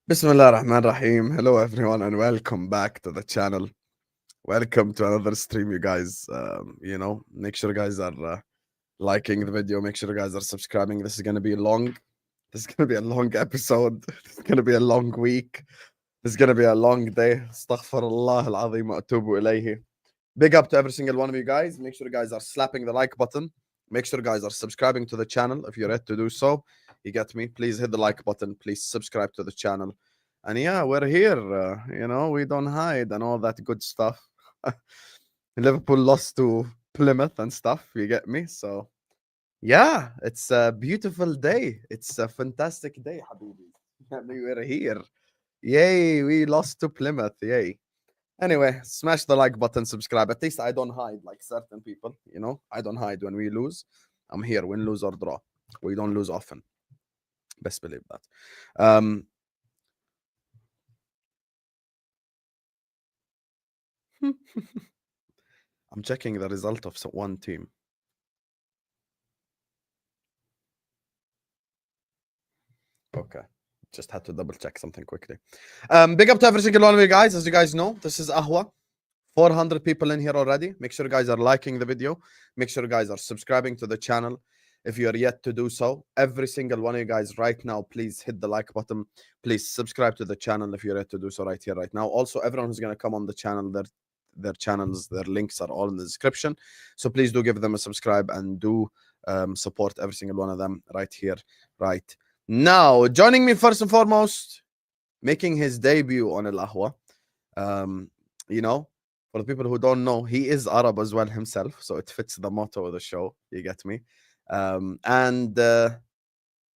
Bismillah Rahman Rahim. Hello everyone and welcome back to the channel. Welcome to another stream, you guys. Make sure you guys are liking the video. Make sure you guys are subscribing. This is gonna be long. This is gonna be a long episode. It's gonna be a long week. This is gonna be a long day. Astaghfirullah al-azim wa atubu ilayhi. Big up to every single one of you guys. Make sure you guys are slapping the like button. Make sure you guys are subscribing to the channel if you're ready to do so. You get me? Please hit the like button. Please subscribe to the channel. And yeah, we're here. We don't hide and all that good stuff. Liverpool lost to Plymouth and stuff. You get me? So yeah, it's a beautiful day. It's a fantastic day, Habibi. We're here. Yay, we lost to Plymouth. Yay. Anyway, smash the like button, subscribe. At least I don't hide like certain people, I don't hide when we lose. I'm here, win, lose, or draw. We don't lose often. Best believe that. I'm checking the result of one team. Okay. Just had to double check something quickly. Big up to every single one of you guys. As you guys know, this is Ahwa. 400 people in here already. Make sure you guys are liking the video. Make sure you guys are subscribing to the channel if you are yet to do so. Every single one of you guys right now, please hit the like button. Please subscribe to the channel if you're yet to do so right here, right now. Also, everyone who's going to come on the channel, their channels, their links are all in the description. So please do give them a subscribe and do support every single one of them right here, right now. Joining me first and foremost, making his debut on Al Ahwa. For the people who don't know, he is Arab as well himself, so it fits the motto of the show. You get me?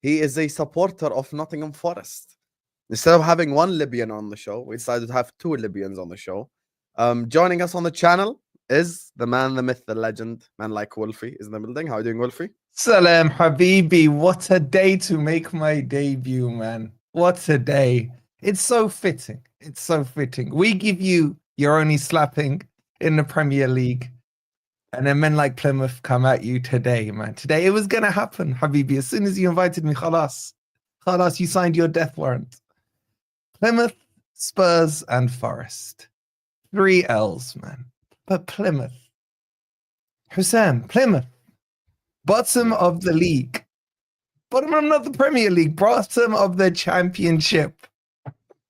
He is a supporter of Nottingham Forest. Instead of having one Libyan on the show, we decided to have two Libyans on the show. Joining us on the channel is the man, the myth, the legend, man like Wolfie is in the building. How are you doing, Wolfie? Salam, Habibi. What a day to make my debut, man. What a day. It's so fitting. It's so fitting. We give you your only slapping in the Premier League. And then men like Plymouth come at you today, man. Today it was going to happen, Habibi. As soon as you invited me, khalas, you signed your death warrant. Plymouth, Spurs, and Forest. 3 L's, man. But Plymouth. Husam, Plymouth. Bottom of the league. Bottom of not the Premier League. Bottom of the Championship.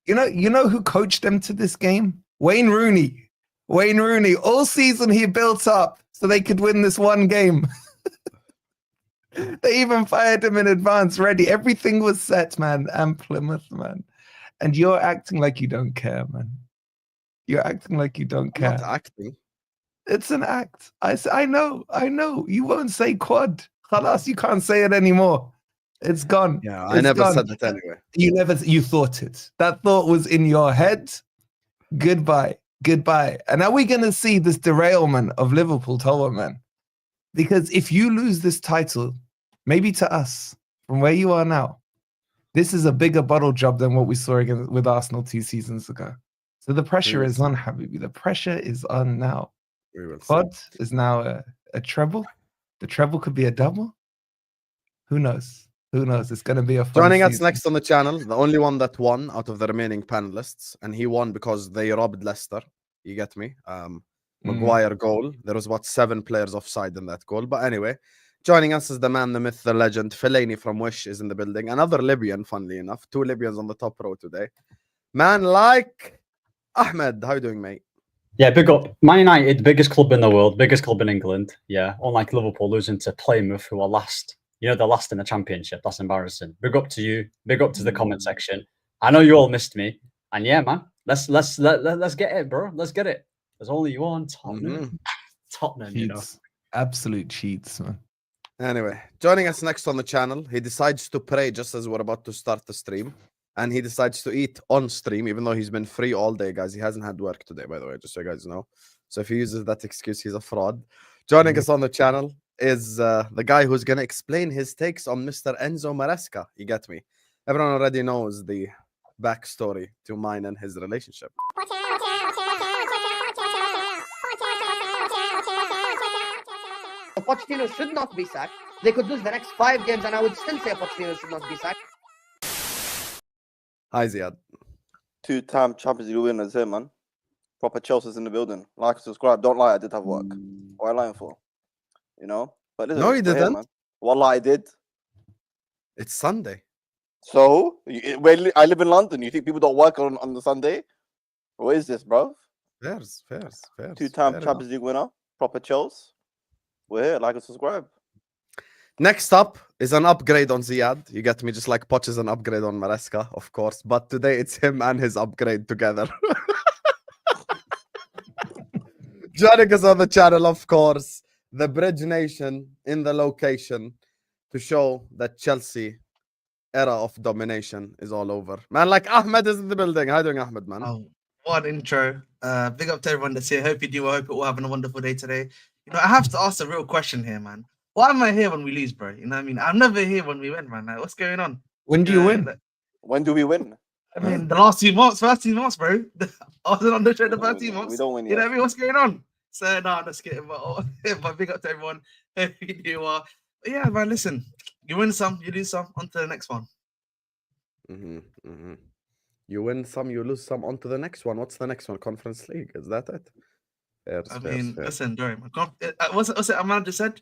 You know who coached them to this game? Wayne Rooney. All season he built up so they could win this one game. They even fired him in advance, ready. Everything was set, man. And Plymouth, man. And you're acting like you don't care, man. You're acting like you don't care. I'm not acting. It's an act. I know. You won't say quad. Khalas, you can't say it anymore. It's gone. Yeah, I never said that anyway. You thought it. That thought was in your head. Goodbye. And are we going to see this derailment of Liverpool, Tower, man? Because if you lose this title, maybe to us, from where you are now, this is a bigger bottle job than what we saw with Arsenal 2 seasons ago. So the pressure is on, Habibi. The pressure is on now. Quad is now a treble. The treble could be a double. Who knows? It's going to be a fun Joining us season. next on the channel, the only one that won out of the remaining panelists, and he won because they robbed Leicester. You get me? Maguire goal. There was about 7 players offside in that goal. But anyway, joining us is the man, the myth, the legend. Fellaini from Wish is in the building. Another Libyan, funnily enough. 2 Libyans on the top row today. Man like Ahmed. How you doing, mate? Yeah, big up. Man United, biggest club in the world, biggest club in England. Yeah, unlike Liverpool losing to Plymouth, who are last. They're last in the Championship. That's embarrassing. Big up to you. Big up to the comment section. I know you all missed me, and yeah, man, let's get it, bro. Let's get it. There's only one Tottenham. Tottenham, cheats. Absolute cheats, man. Anyway, joining us next on the channel, he decides to pray just as we're about to start the stream. And he decides to eat on stream, even though he's been free all day, guys. He hasn't had work today, by the way, just so you guys know. So if he uses that excuse, he's a fraud. Joining us on the channel is the guy who's going to explain his takes on Mr. Enzo Maresca. You get me? Everyone already knows the backstory to mine and his relationship. Pochettino should not be sacked. They could lose the next 5 games, and I would still say Pochettino should not be sacked. Hi, Ziad. Two-time Champions League winners here, man. Proper Chelsea's in the building. Like, subscribe. Don't lie, I did have work. What are you lying for? You know? But listen, No, you we're here, didn't. man. Wallah, I did. It's Sunday. So, I live in London. You think people don't work on the Sunday? What is this, bro? Fairs. Two-time Fair Champions League winner. Proper Chelsea. We're here. Like and subscribe. Next up is an upgrade on Ziad. You get me? Just like Poch is an upgrade on Maresca, of course. But today it's him and his upgrade together. Joining us on the channel, of course, the Bridge Nation in the location to show that Chelsea era of domination is all over. Man, like Ahmed is in the building. How you doing, Ahmed, man? Oh, what an intro. Big up to everyone that's here. Hope you do. I hope you're all having a wonderful day today. You know, I have to ask a real question here, man. Why am I here when we lose, bro? You know what I mean? I'm never here when we win, man. Like, what's going on? When do you win? When do we win? I mean, the last 2 months, first 2 months, bro. I wasn't on the show the first 2 months. We don't win You know yet. what I mean? What's going on? So, no, I'm just kidding. But big up to everyone. Hope you do. But yeah, man, listen. You win some, you lose some. On to the next one. You win some, you lose some. On to the next one. What's the next one? Conference League. Is that it? Fairs. Listen, Dory, man. What's it Ahmed just said?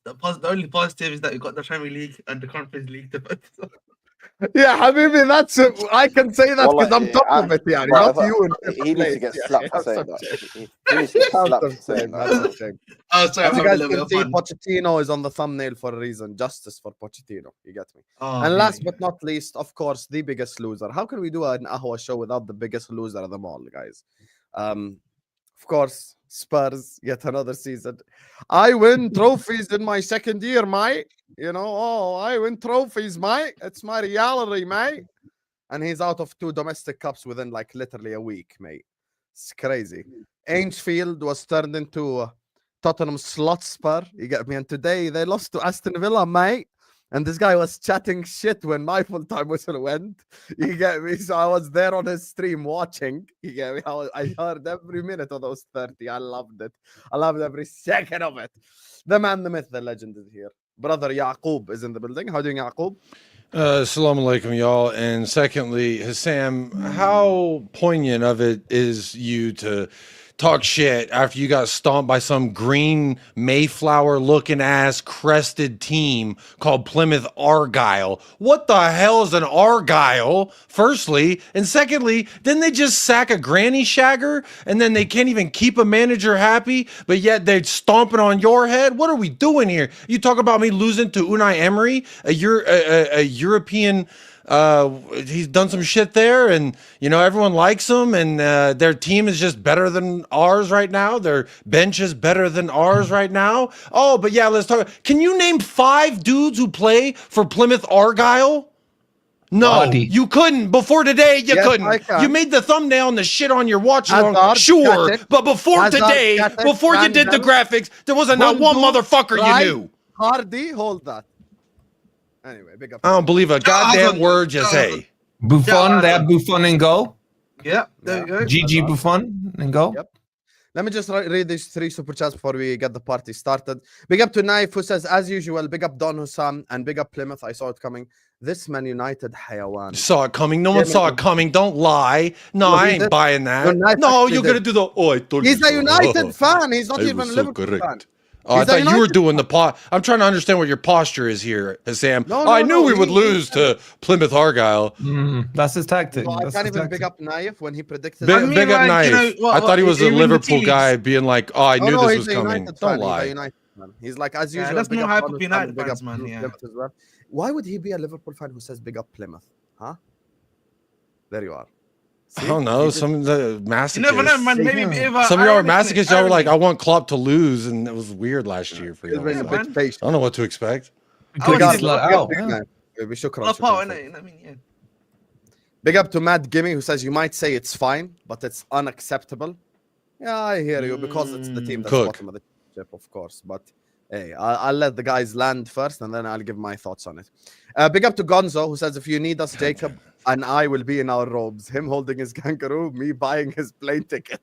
The only positive is that we got the Premier League and the Conference League to focus on. Yeah, Habibi, that's it. I can say that because Wallah, I'm top of it, yeah. bro, Not you. In he needs to get slapped for saying that. He needs to get slapped for saying that. Oh, sorry, As I'm you having a guys little bit can of see, fun. Pochettino is on the thumbnail for a reason. Justice for Pochettino. You get me? Oh, And yeah, last yeah. but not least, of course, the biggest loser. How can we do an Ahwa show without the biggest loser of them all, guys? Of course, Spurs, yet another season. I win trophies in my second year, mate. You know, I win trophies, mate. It's my reality, mate. And he's out of 2 domestic cups within like literally a week, mate. It's crazy. Ange Field was turned into Tottenham slot spur. You get me? And today they lost to Aston Villa, mate. And this guy was chatting shit when my full-time whistle went. You get me? So I was there on his stream watching. You get me? I heard every minute of those 30. I loved it. I loved every second of it. The man, the myth, the legend is here. Brother Yaqub is in the building. How are you doing, Yaqub? Assalamu alaikum, y'all. And secondly, Husam, how poignant of it is you to talk shit after you got stomped by some green Mayflower looking ass crested team called Plymouth Argyle? What the hell is an Argyle, firstly? And secondly, didn't they just sack a granny shagger and then they can't even keep a manager happy, but yet they're stomping on your head? What are we doing here? You talk about me losing to Unai Emery, a European. He's done some shit there, and you know everyone likes him, and their team is just better than ours right now. Their bench is better than ours right now. Oh, but yeah, let's talk. Can you name 5 dudes who play for Plymouth Argyle? No, Vardy. you couldn't. Before today, you Yes, I couldn't. can. You made the thumbnail and the shit on your watch Hazard, along. Sure, Katic. but before Hazard, today, Katic, before you did the Randall, graphics, there wasn't not one Bundu, motherfucker Wright, you knew. Hardy, hold that. Anyway, big up. I don't believe a goddamn Hazard. word you say. Buffon, they have Buffon in goal. Yeah, there you go. GG Buffon in goal. Yep. Let me just read these 3 super chats before we get the party started. Big up to Naif who says, as usual, big up Don Husam and big up Plymouth. I saw it coming. This Man United hayawan. Saw it coming. No one saw it coming. Don't lie. No, No, I he ain't did. buying that. United No, actually you're gonna did. do the. Oh, I told He's you a so. United fan. He's not I even was a so Liverpool correct. fan. Oh, I He's a thought you were United doing the pot. I'm trying to understand what your posture is here, Sam. No, I no, knew no, we would he- lose to Plymouth Argyle. That's his tactic. So I That's can't his even big tactic. up Naif when he predicted. Big, I mean, big up like, you Knife. know, what- I thought he was a in the Liverpool teams- guy being like, oh, I knew no, this he's was a coming. United Don't fan. He's a lie. United fan. He's like, as Yeah, usual. let's big not up hype up Donald United Trump, big fans, up man, yeah. Plymouth as well. Why would he be a Liverpool fan who says big up Plymouth? Huh? There you are. I don't know. Some of the You masochists. never know, man. Maybe Some of y'all are ironically- masochists. Y'all were like, I ironically- want Klopp to lose, and it was weird last year for y'all. Children So a I bit man. patient. don't know what to expect. Because was he's in- like, Big up oh, Big yeah. Knife. Shukran, Well, shukran, I shukran. know, I mean, yeah. Big up to Matt Gimme who says you might say it's fine, but it's unacceptable. Yeah, I hear you because it's the team that's Cook. bottom of the championship, of course. But hey, I'll let the guys land first and then I'll give my thoughts on it. Big up to Gonzo who says if you need us, Jacob and I will be in our robes. Him holding his kangaroo, me buying his plane ticket.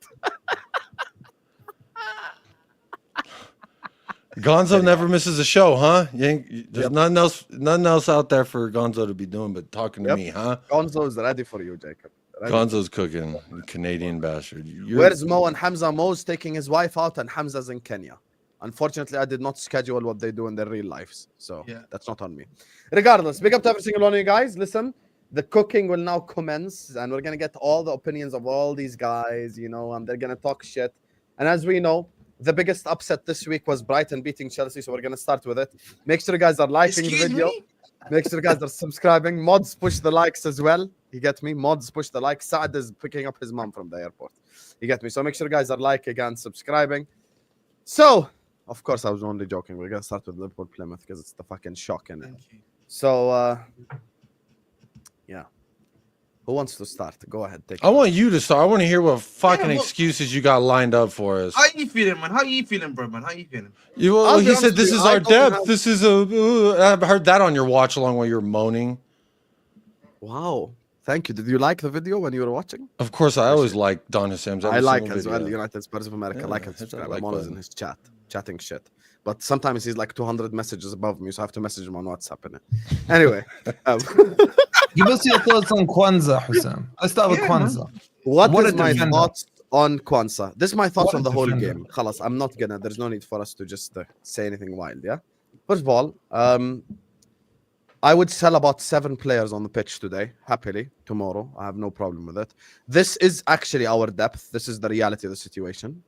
Gonzo never misses a show, huh? There's nothing else out there for Gonzo to be doing but talking to me, huh? Gonzo's ready for you, Jacob. Ready. Gonzo's cooking, you Canadian bastard. Where's Mo and Hamza? Mo's taking his wife out and Hamza's in Kenya. Unfortunately, I did not schedule what they do in their real lives. So that's not on me. Regardless, big up to every single one of you guys. Listen, the cooking will now commence and we're going to get all the opinions of all these guys, you know, and they're going to talk shit. And as we know, the biggest upset this week was Brighton beating Chelsea. So we're going to start with it. Make sure you guys are liking the video. Make sure you guys are subscribing. Mods push the likes as well. You get me? Mods push the likes. Saad is picking up his mom from the airport. You get me? So make sure you guys are liking and subscribing. So, of course, I was only joking. We're going to start with Liverpool Plymouth because it's the fucking shock in it. So, yeah. Who wants to start? Go ahead. I want you to start. I want to hear what fucking excuses you got lined up for us. How you feeling, man? How you feeling, bro, man? How you feeling? He said this is our depth. This is I've heard that on your watch along while you're moaning. Wow. Thank you. Did you like the video when you were watching? Of course, I always like Don Husam's. I like as well. United Spurs of America. Like and subscribe. I'm always in his chat, chatting shit. But sometimes he's like 200 messages above me, so I have to message him on WhatsApp. Innit? Anyway. Give us your thoughts on Kwanzaa, Husam. Let's start with Kwanzaa. What is my thoughts on Kwanzaa? This is my thoughts on the whole game. Khalas, I'm not gonna. There's no need for us to just say anything wild. Yeah. First of all, I would sell about 7 players on the pitch today, happily. Tomorrow, I have no problem with it. This is actually our depth. This is the reality of the situation.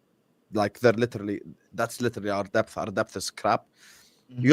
Like that's literally our depth. Our depth is crap.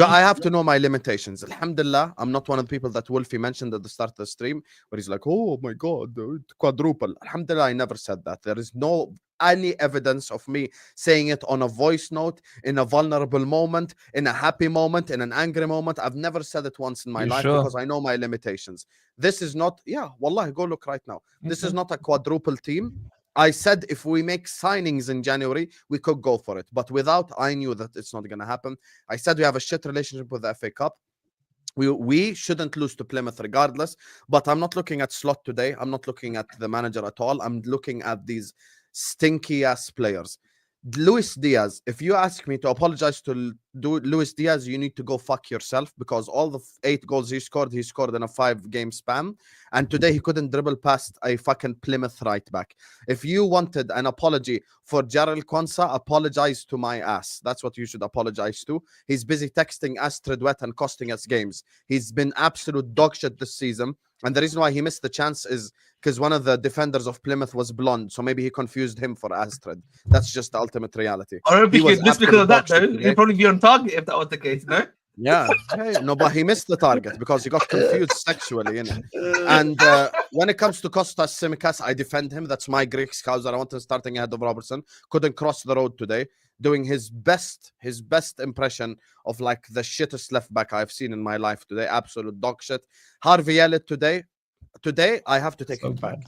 I have to know my limitations. Alhamdulillah, I'm not one of the people that Wolfie mentioned at the start of the stream, where he's like, oh my God, quadruple. Alhamdulillah, I never said that. There is no any evidence of me saying it on a voice note, in a vulnerable moment, in a happy moment, in an angry moment. I've never said it once in my life because I know my limitations. This is not, wallahi, go look right now. This is not a quadruple team. I said if we make signings in January, we could go for it. But without, I knew that it's not going to happen. I said we have a shit relationship with the FA Cup. We shouldn't lose to Plymouth regardless. But I'm not looking at Slot today. I'm not looking at the manager at all. I'm looking at these stinky-ass players. Luis Diaz, if you ask me to apologize to Luis Diaz, you need to go fuck yourself, because all the 8 goals he scored in a 5-game span. And today he couldn't dribble past a fucking Plymouth right back. If you wanted an apology for Jarrell Kwanzaa, apologize to my ass. That's what you should apologize to. He's busy texting Astrid Wet and costing us games. He's been absolute dog shit this season. And the reason why he missed the chance is because one of the defenders of Plymouth was blonde. So maybe he confused him for Astrid. That's just the ultimate reality. I don't think it's just because of that, though. He'd probably be on target if that was the case, no? Yeah. Hey, no, but he missed the target because he got confused sexually, innit? And when it comes to Kostas Tsimikas, I defend him. That's my Greek scouser. I want him starting ahead of Robertson. Couldn't cross the road today. Doing his best impression of like the shittest left back I've seen in my life today. Absolute dog shit. Harvey Elliott today, I have to take him back.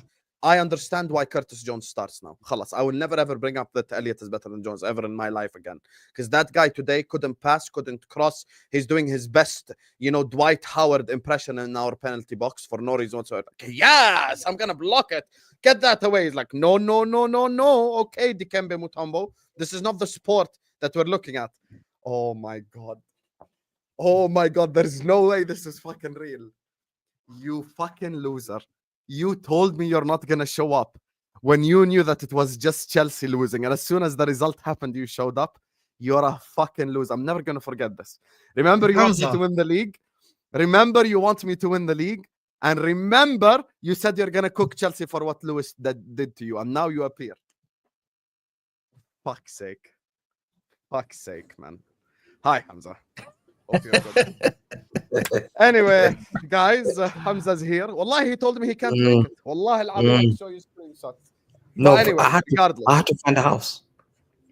I understand why Curtis Jones starts now. Khalas. I will never ever bring up that Elliott is better than Jones ever in my life again. Because that guy today couldn't pass, couldn't cross. He's doing his best, Dwight Howard impression in our penalty box for no reason whatsoever. Okay, yes, I'm gonna block it. Get that away. He's like, no. Okay, Dikembe Mutombo. This is not the sport that we're looking at. Oh my God. There's no way this is fucking real. You fucking loser. You told me you're not going to show up when you knew that it was just Chelsea losing. And as soon as the result happened, you showed up. You're a fucking loser. I'm never going to forget this. Remember, you want me to win the league? And remember, you said you're going to cook Chelsea for what Lewis did to you. And now you appear. Fuck's sake, man. Hi, Hamza. Hope you're good. Anyway, guys, Hamza's here. Wallahi, he told me he can't make it. Wallahi, I'll show you screenshots. No, anyway, I had to find a house.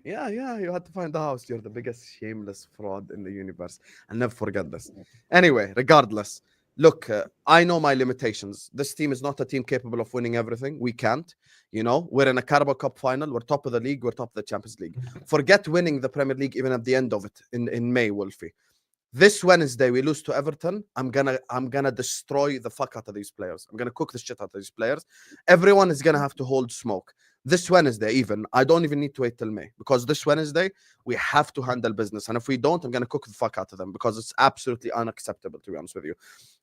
Yeah, you had to find a house. You're the biggest shameless fraud in the universe. I'll never forget this. Anyway, regardless, look, I know my limitations. This team is not a team capable of winning everything. We can't. We're in a Carabao Cup final. We're top of the league. We're top of the Champions League. Forget winning the Premier League even at the end of it in May, Wolfie. This Wednesday, we lose to Everton. I'm gonna destroy the fuck out of these players. I'm gonna cook the shit out of these players. Everyone is gonna have to hold smoke. this Wednesday, even, I don't even need to wait till May, because this Wednesday, we have to handle business. And if we don't, I'm going to cook the fuck out of them, because it's absolutely unacceptable, to be honest with you.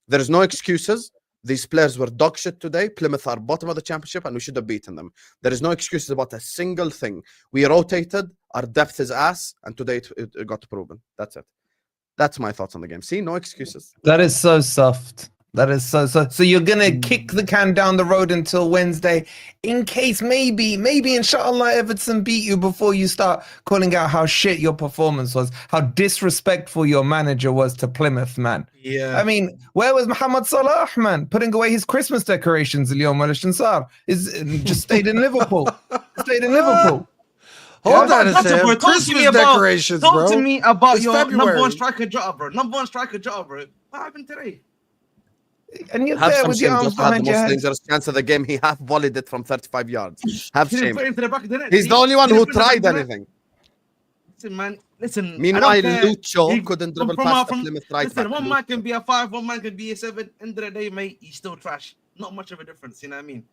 There's no excuses. These players were dog shit today. Plymouth are bottom of the championship, and we should have beaten them. There is no excuses about a single thing. We rotated. Our depth is ass, and today it got proven. That's it. That's my thoughts on the game. See, no excuses. That is so soft. That is so soft. So you're gonna kick the can down the road until Wednesday, in case maybe inshallah Everton beat you before you start calling out how shit your performance was, how disrespectful your manager was to Plymouth, man. Yeah. I mean, where was Mohamed Salah, man? Putting away his Christmas decorations, Leon Malishensar is just stayed in Liverpool. Stayed in Liverpool. Hold on a That's second. bro. Talk to Christmas me about, decorations, bro. talk to me about It's your number February. one striker Jota, bro. Number one striker Jota, bro. What happened today? And you're Have there some with your shame. arms Just had the behind your most head. dangerous chance of the game. He half volleyed it from 35 yards. Have Didn't shame. put it into the back of the net. He's See? the only one Didn't who put it into the tried back of the net. anything. Listen, man. Listen. I Meanwhile, don't care. Lucho You- couldn't dribble from- past from- the Plymouth right Listen, back. one Lucho. man can be a 5, one man can be a 7. End of the day, mate, he's still trash. Not much of a difference, you know what I mean?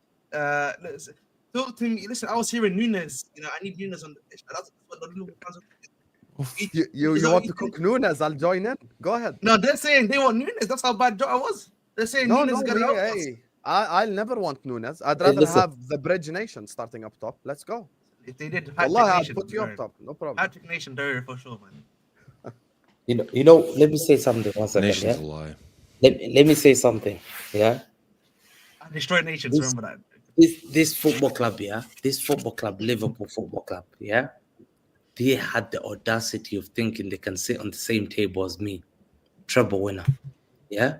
Listen, talk to me. Listen, I was hearing Nunes. You know, I need Nunes on the pitch. That's what the Liverpool fans are- You Is that want what to you cook Nunes? I'll join in. Go ahead. No, they're saying they want Nunes. That's how bad Jota was. They're saying No, Nunes is gonna help us. hey. I'll never want Nunes. I'd rather listen. have the Bridge Nation starting up top. Let's go. If they did, Wallah, I'll Nation, put you up top. No problem. Hat-trick Nation, there for sure, man. You know, let me say something one second. Nation's Yeah? a lie. Let me say something. Yeah. I destroy nations. This- Remember that. This football club, yeah, this football club, Liverpool Football Club, yeah, they had the audacity of thinking they can sit on the same table as me, treble winner, yeah.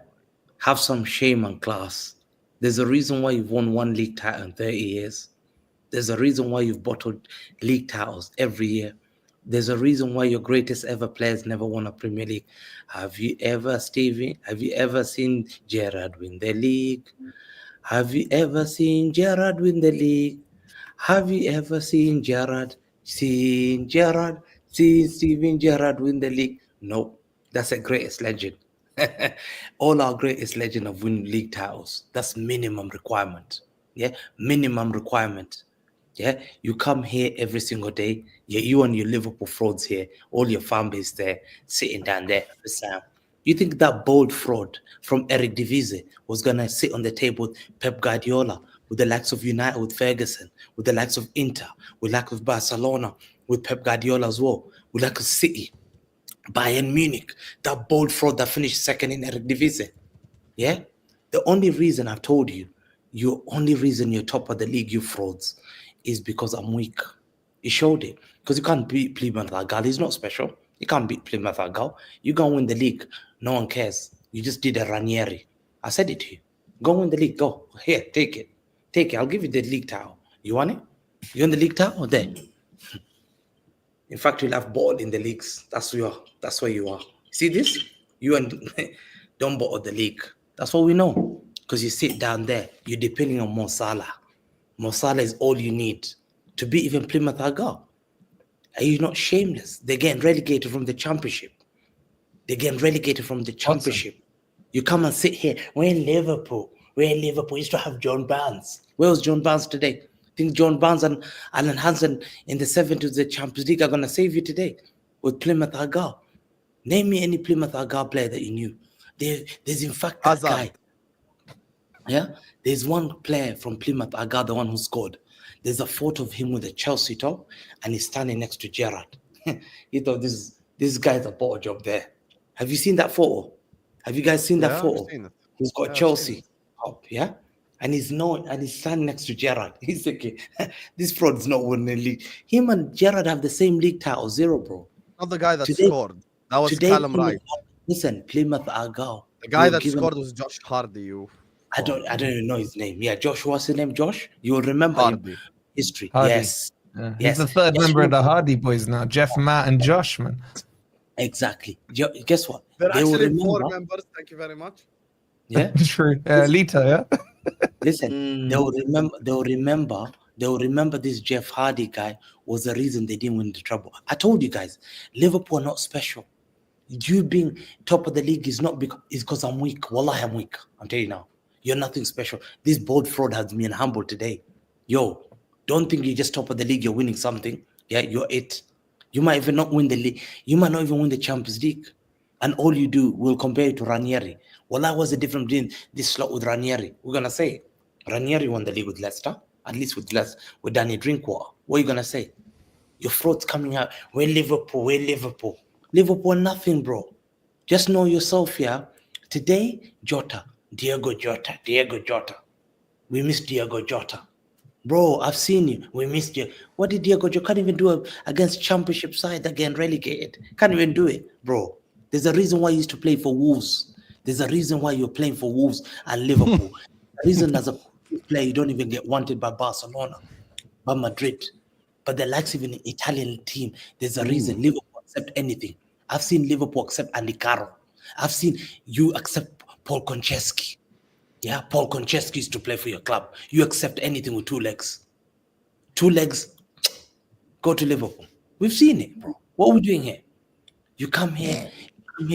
Have some shame and class. There's a reason why you've won one league title in 30 years. There's a reason why you've bottled league titles every year. There's a reason why your greatest ever players never won a Premier League. Have you ever, Stevie? Have you ever seen Gerrard win the league? Have you ever seen Gerrard win the league? Have you ever seen Gerrard? Seen Steven Gerrard win the league? No, that's the greatest legend. All our greatest legend have won league titles. That's minimum requirement. Yeah, minimum requirement. Yeah, you come here every single day. Yeah, you and your Liverpool frauds here, all your fan base there, sitting down there. Listen, you think that bold fraud from Eric Divise was gonna sit on the table with Pep Guardiola, with the likes of United, with Ferguson, with the likes of Inter, with the likes of Barcelona, with Pep Guardiola as well, with like City, Bayern Munich, that bold fraud that finished second in Eric Divise. Yeah, the only reason I've told you, your only reason you're top of the league, you frauds, is because I'm weak. You showed it. Because you can't beat Plymouth Argyle. He's not special. You can't beat Plymouth Argyle. You go and win the league. No one cares. You just did a Ranieri. I said it to you. Go win the league. Go. Here, take it. Take it. I'll give you the league title. You want it? You want the league title? There. In fact, you'll have ball in the leagues. That's where you are. See this? You and don't bottle the league. That's what we know. Because you sit down there. You're depending on Mo Salah. Mo Salah is all you need to beat even Plymouth Argyle. Are you not shameless? They're getting relegated from the championship. They're getting relegated from the championship. You come and sit here. We're in Liverpool. We're in Liverpool. We used to have John Barnes. Where was John Barnes today? Think John Barnes and Alan Hansen in the 70s of the Champions League are going to save you today with Plymouth Argyle. Name me any Plymouth Argyle player that you knew. There's in fact that Hazard. guy. Yeah, there's one player from Plymouth Argyle, the one who scored. There's a photo of him with a Chelsea top, and he's standing next to Gerrard. You thought this guy's a bottle job there. Have you seen that photo? Have you guys seen that Yeah, I've photo? seen it. He's got Yeah, I've Chelsea seen top, yeah, and he's standing next to Gerrard. He's thinking, this fraud's not winning the league. Him and Gerrard have the same league title, 0, bro. Not the guy that Today- scored. That was Today, Callum Plymouth- Wright. Listen, Plymouth Argyle. The guy were that given- scored was Josh Hardy. You. I don't even know his name. Yeah, Josh. What's his name? Josh. You will remember him. Hardy. History. Hardy. Yes, Yeah, Yes. he's the third Yes, member of you- the Hardy Boys now. Jeff, Matt, and Josh, man. exactly. Guess what? There are They will actually 4 remember. members. Thank you very much. Yeah. True. Lita, yeah. Listen, they will remember. They will remember this Jeff Hardy guy was the reason they didn't win the treble. I told you guys, Liverpool are not special. You being top of the league is not because I'm weak. Wallahi, I'm weak. I'm telling you now. You're nothing special. This bold fraud has me humble today. Yo, Don't think you're just top of the league, you're winning something. Yeah, you're it. You might even not win the league. You might not even win the Champions League. And all you do will compare it to Ranieri. Well, that was the difference between this slot with Ranieri. We're going to say Ranieri won the league with Leicester, at least with Danny Drinkwater. What are you going to say? Your throat's coming out. We're Liverpool. Liverpool, nothing, bro. Just know yourself, yeah? Today, Diego Jota. We miss Diego Jota. Bro, I've seen you. We missed you. What did Diego Jota? Can't even do it against championship side that get relegated. Can't even do it, bro. There's a reason why you used to play for Wolves. There's a reason why you're playing for Wolves and Liverpool. The reason as a player you don't even get wanted by Barcelona, by Madrid, but the likes of an Italian team. There's a reason Liverpool accept anything. I've seen Liverpool accept Andy Carroll. I've seen you accept Paul Konchesky. Yeah, Paul Konchesky used to play for your club. You accept anything with 2 legs. 2 legs, go to Liverpool. We've seen it, bro. What are we doing here? You come here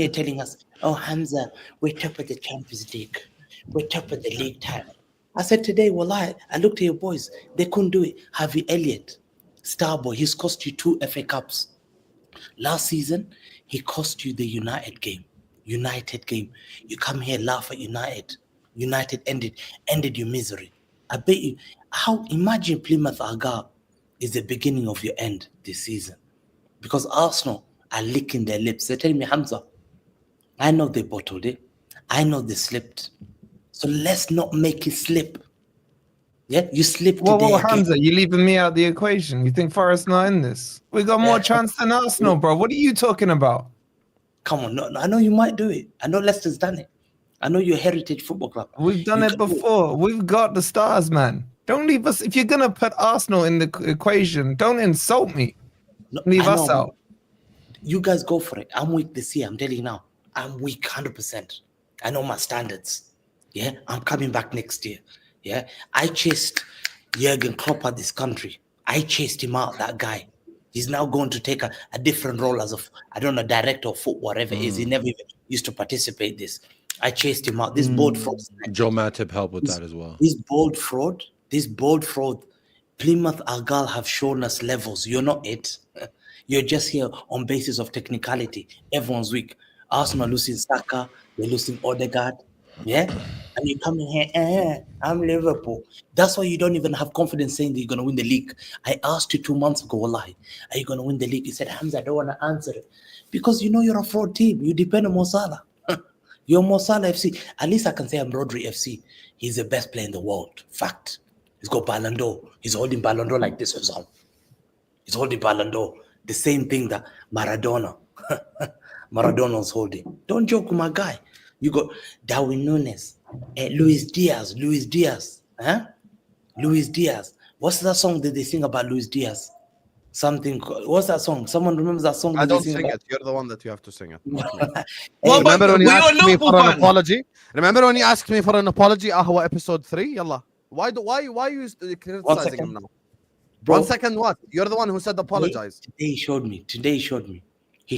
telling us, oh, Hamza, we're top of the Champions League. We're top of the league title. I said today, I looked at your boys. They couldn't do it. Harvey Elliott, Starboy, he's cost you 2 FA Cups. Last season, he cost you the United game. You come here, laugh at United. United ended your misery. I bet you, imagine Plymouth Argyle is the beginning of your end this season. Because Arsenal are licking their lips. They're telling me, Hamza, I know they bottled it. I know they slipped. So let's not make it slip. Yeah, you slipped today. Whoa, Hamza, you're leaving me out of the equation. You think Forest not in this? We got more chance than Arsenal, bro. What are you talking about? Come on, no, I know you might do it. I know Leicester's done it. I know you're a heritage football club. We've done it before. We've got the stars, man. Don't leave us. If you're going to put Arsenal in the equation, don't insult me. Leave us out. You guys go for it. I'm weak this year. I'm telling you now. I'm weak 100%. I know my standards. Yeah, I'm coming back next year. Yeah, I chased Jurgen Klopp out this country. I chased him out, that guy. He's now going to take a different role as director of football, whatever it is. He never even used to participate in this. I chased him out. This bold fraud. Joe Matip helped with that as well. This bold fraud. Plymouth Argyle have shown us levels. You're not it. You're just here on basis of technicality. Everyone's weak. Arsenal losing Saka. They're losing Odegaard. Yeah? And you come in here, I'm Liverpool. That's why you don't even have confidence saying that you're going to win the league. I asked you 2 months ago, wallahi, are you going to win the league? You said, Hamza, I don't want to answer it. Because you know you're a fraud team. You depend on Mo Salah. You're Mo Salah FC. At least I can say I'm Rodri FC. He's the best player in the world. Fact. He's got Ballon d'Or. He's holding Ballon d'Or like this, Husam. He's holding Ballon d'Or. The same thing that Maradona's holding. Don't joke with my guy. You got Darwin Núñez, Luis Diaz. Huh? Luis Diaz. What's that song that they sing about Luis Diaz? Something. What's that song? Someone remembers that song? I don't sing it. You're the one that you have to sing it. Well, remember when you asked me for an fan. apology? Remember when you asked me for an apology? Ahwa episode 3. Yalla. Why you criticizing him now? Bro, 1 second. What? You're the one who said apologize. Today he showed me. He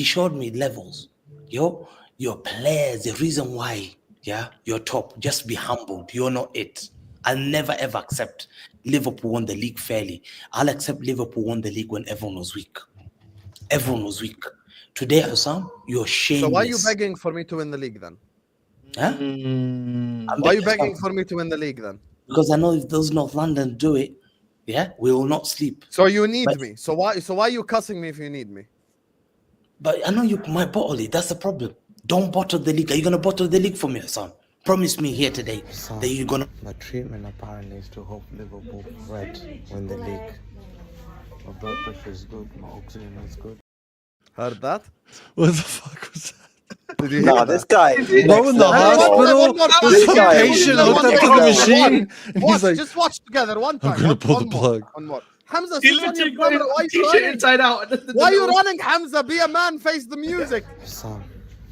showed me levels. Your players, the reason why, you're top. Just be humbled. You're not it. I'll never ever accept Liverpool won the league fairly. I'll accept Liverpool won the league when everyone was weak. Today, Husam, you're shameless. So why are you begging for me to win the league then? Huh? Why are you begging for me to win the league then? Because I know if those North London do it, we will not sleep. So you need me. So why are you cussing me if you need me? But I know you might bottle it. That's the problem. Don't bottle the league. Are you gonna bottle the league for me, Husam? Promise me here today that you're gonna. My treatment apparently is to hope Liverpool win the league. My blood pressure is good. My oxygen is good. Heard that? What the fuck was that? Did you hear that? This guy. Bro, in the hospital, there's some patient hooked up to the machine. And he's like, just watch together one time. I'm gonna pull the plug. One more. Hamza, He sit on literally your got camera. Why his you t-shirt running? inside out. Why are you running, Hamza? Be a man, face the music. Son,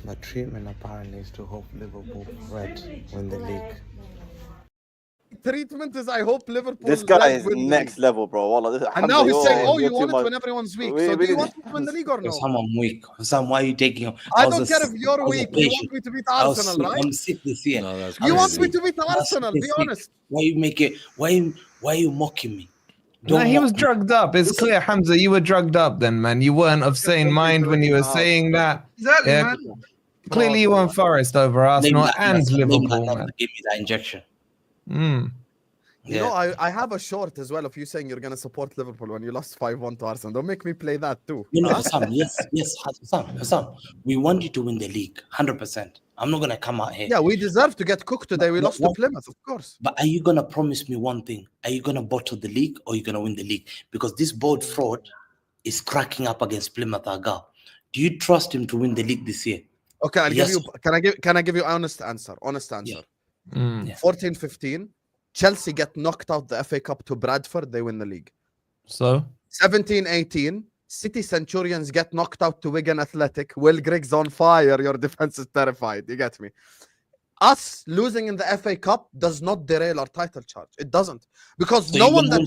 my treatment apparently is to hope Liverpool win the league. treatment is I hope Liverpool. This guy like, is win the next league. level, bro. Wallah, this, And now he's saying, "Oh, you're you too want it much. when everyone's weak." We So do you need- want me to win the league or no? Husam, I'm weak. Husam, why are you taking him? I don't care if you're weak. You want me to beat Arsenal, right? I'm sick this year. No, that's You want me crazy. to beat Arsenal? Be honest. Why you make it? Why are you mocking me? No, he mock was me. drugged up. It's clear, Hamza, you were drugged up then, man. You weren't of sane mind when you were saying that. Exactly, Yeah. man. Clearly, you want Forest over Arsenal and Name Liverpool, that man. give me that injection. Mm. You know, I have a short as well of you saying you're gonna support Liverpool when you lost 5-1 to Arsenal. Don't make me play that too. You know, Huh? Husam, yes, Husam. We want you to win the league, 100%. I'm not gonna come out here. Yeah, we deserve to get cooked today. We lost to Plymouth, of course. But are you gonna promise me one thing? Are you gonna bottle the league or are you gonna win the league? Because this board fraud is cracking up against Plymouth Argyle. Do you trust him to win the league this year? Okay, I'll Yes. give you. Can I give you honest answer? Honest answer. Mm. Yeah. 14-15. Chelsea get knocked out the FA Cup to Bradford. They win the league. So 17-18. City Centurions get knocked out to Wigan Athletic. Will Griggs on fire. Your defense is terrified. You get me? Us losing in the FA Cup does not derail our title charge. It doesn't. Because So no you one gonna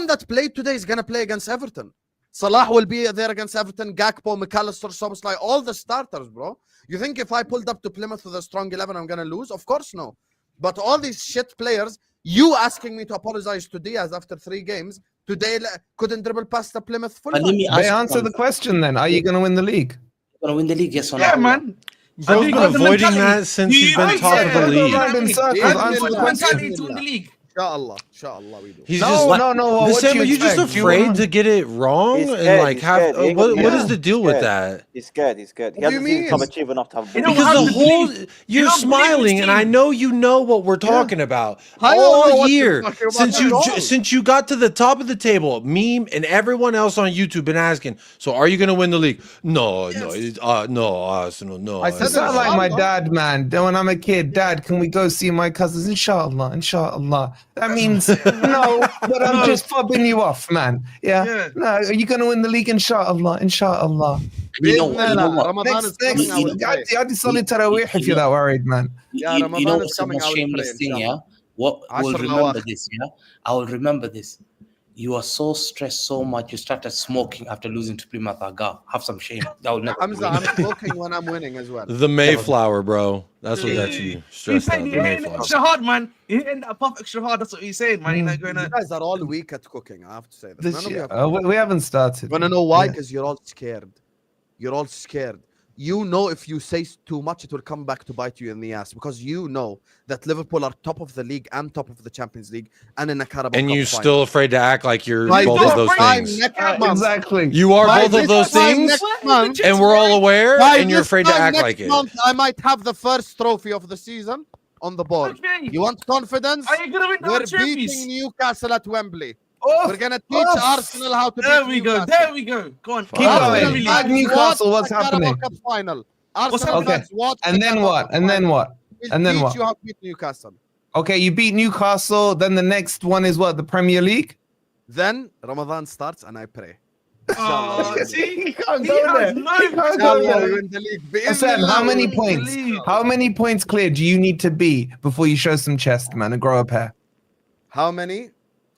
that played today is going to play against Everton. Salah will be there against Everton. Gakpo, McAllister, Szoboszlai, all the starters, bro. You think if I pulled up to Plymouth with a strong 11, I'm going to lose? Of course no. But all these shit players, you asking me to apologize to Diaz after 3 games, today couldn't dribble past the Plymouth full But let me they ask answer the question then. Are you going to win the league? Gonna win the league, yes or no? Yeah, man. Bro's think been of the avoiding mentality. that since You he's been think top so? of the Yeah. league. Round in circles, I've answer got the the mentality question. to win the league. Inshallah, we do. He's No, just like, what Sam, you are you just expect? You afraid want- to get it wrong He's and scared, like he's have scared. He ain't what got- is the deal with scared. that? He's scared. He's scared. He What do hasn't you seen mean? Tom achieve enough to have. You know Because have the to whole believe- you're don't believe this smiling, and I team. know you know what we're talking about I don't know all what you're year talking about since at all. since you got to the top of the table. Meme and everyone else on YouTube been asking. So are you going to win the league? No, no, Arsenal, no. I said You it sound like my Inshallah. dad, man. When I'm a kid, Dad, can we go see my cousins? Inshallah, inshallah. That means no, but I'm just fobbing you off, man. Yeah. Yeah. No, are you going to win the league? Inshallah, inshallah. You know Bismillah, what? Ramadan is coming. I will pray. I just only Tarawih if you're that worried, man. Yeah, You Ramadan know is what's the coming, most I will shameless pray, thing, yeah? inshallah. What will Ashr remember Lawakh. this, yeah? I will remember this. You are so stressed so much, you started smoking after losing to Plymouth Argyle. Have some shame. That will never Hamza, I'm smoking when I'm winning as well. The Mayflower, bro. That's what got you He's stressed out. saying The you're hitting Mayflower. extra hard, man. You're hitting that puff extra hard. That's what he's saying, man. You're not going You to. guys are all weak at cooking. I have to say this. None of you have we haven't started. Want to know why? Yeah. Because you're all scared. You're all scared. You know if you say too much, it will come back to bite you in the ass. Because you know that Liverpool are top of the league and top of the Champions League and in a Carabao And Cup you final. still afraid to act like you're By both this of those time things. next month, Exactly. You are by both of this those time things, next month, and we're all aware, by and you're this afraid to time act next like it. month, I might have the first trophy of the season on the board. Okay. You want confidence? Are you going to win We're the trophies? beating Newcastle at Wembley. Oh, We're gonna teach Arsenal how to There beat we go. Newcastle. There we go. Go on. Keep Arsenal going. fans Newcastle, watch what's the Carabao happening? Cup final. What's Arsenal happening? fans watch And the then Carabao what? Cup And then final. what? We'll And then teach what? you how to beat Newcastle. Okay, you beat Newcastle. Then the next one is what? The Premier League? Then Ramadan starts and I pray. Oh, see? You can't He go has there. no You can't go Inshallah, we there. win the league. Hassan, how many Believe. points? How many points clear do you need to be before you show some chest, man, and grow a pair? How many?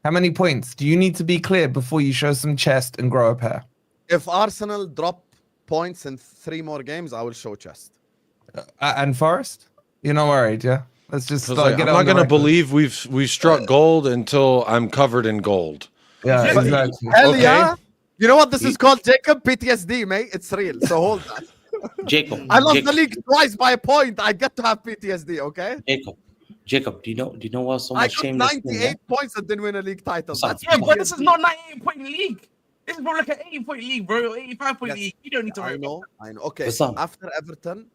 How many points do you need to be clear before you show some chest and grow a pair? If Arsenal drop points in 3 more games, I will show chest. And Forest? You're not worried, yeah? Let's just I was start, like, get I'm on not the gonna record. believe we've struck gold until I'm covered in gold. Yeah, Yeah, exactly. Hell Okay. yeah! You know what this is called, Jacob? PTSD, mate. It's real. So hold that. Jacob. I lost the Jacob, league twice by a point. I get to have PTSD, okay? Jacob, do you know what's so I much got shameless 98 thing, yeah? points and didn't win a league title. Son, That's Yeah, but this PTSD. is not 98-point league. This is probably like an 80-point league, bro. 85-point Yes, league. You don't need to worry I about know. Okay, Husam. after Everton,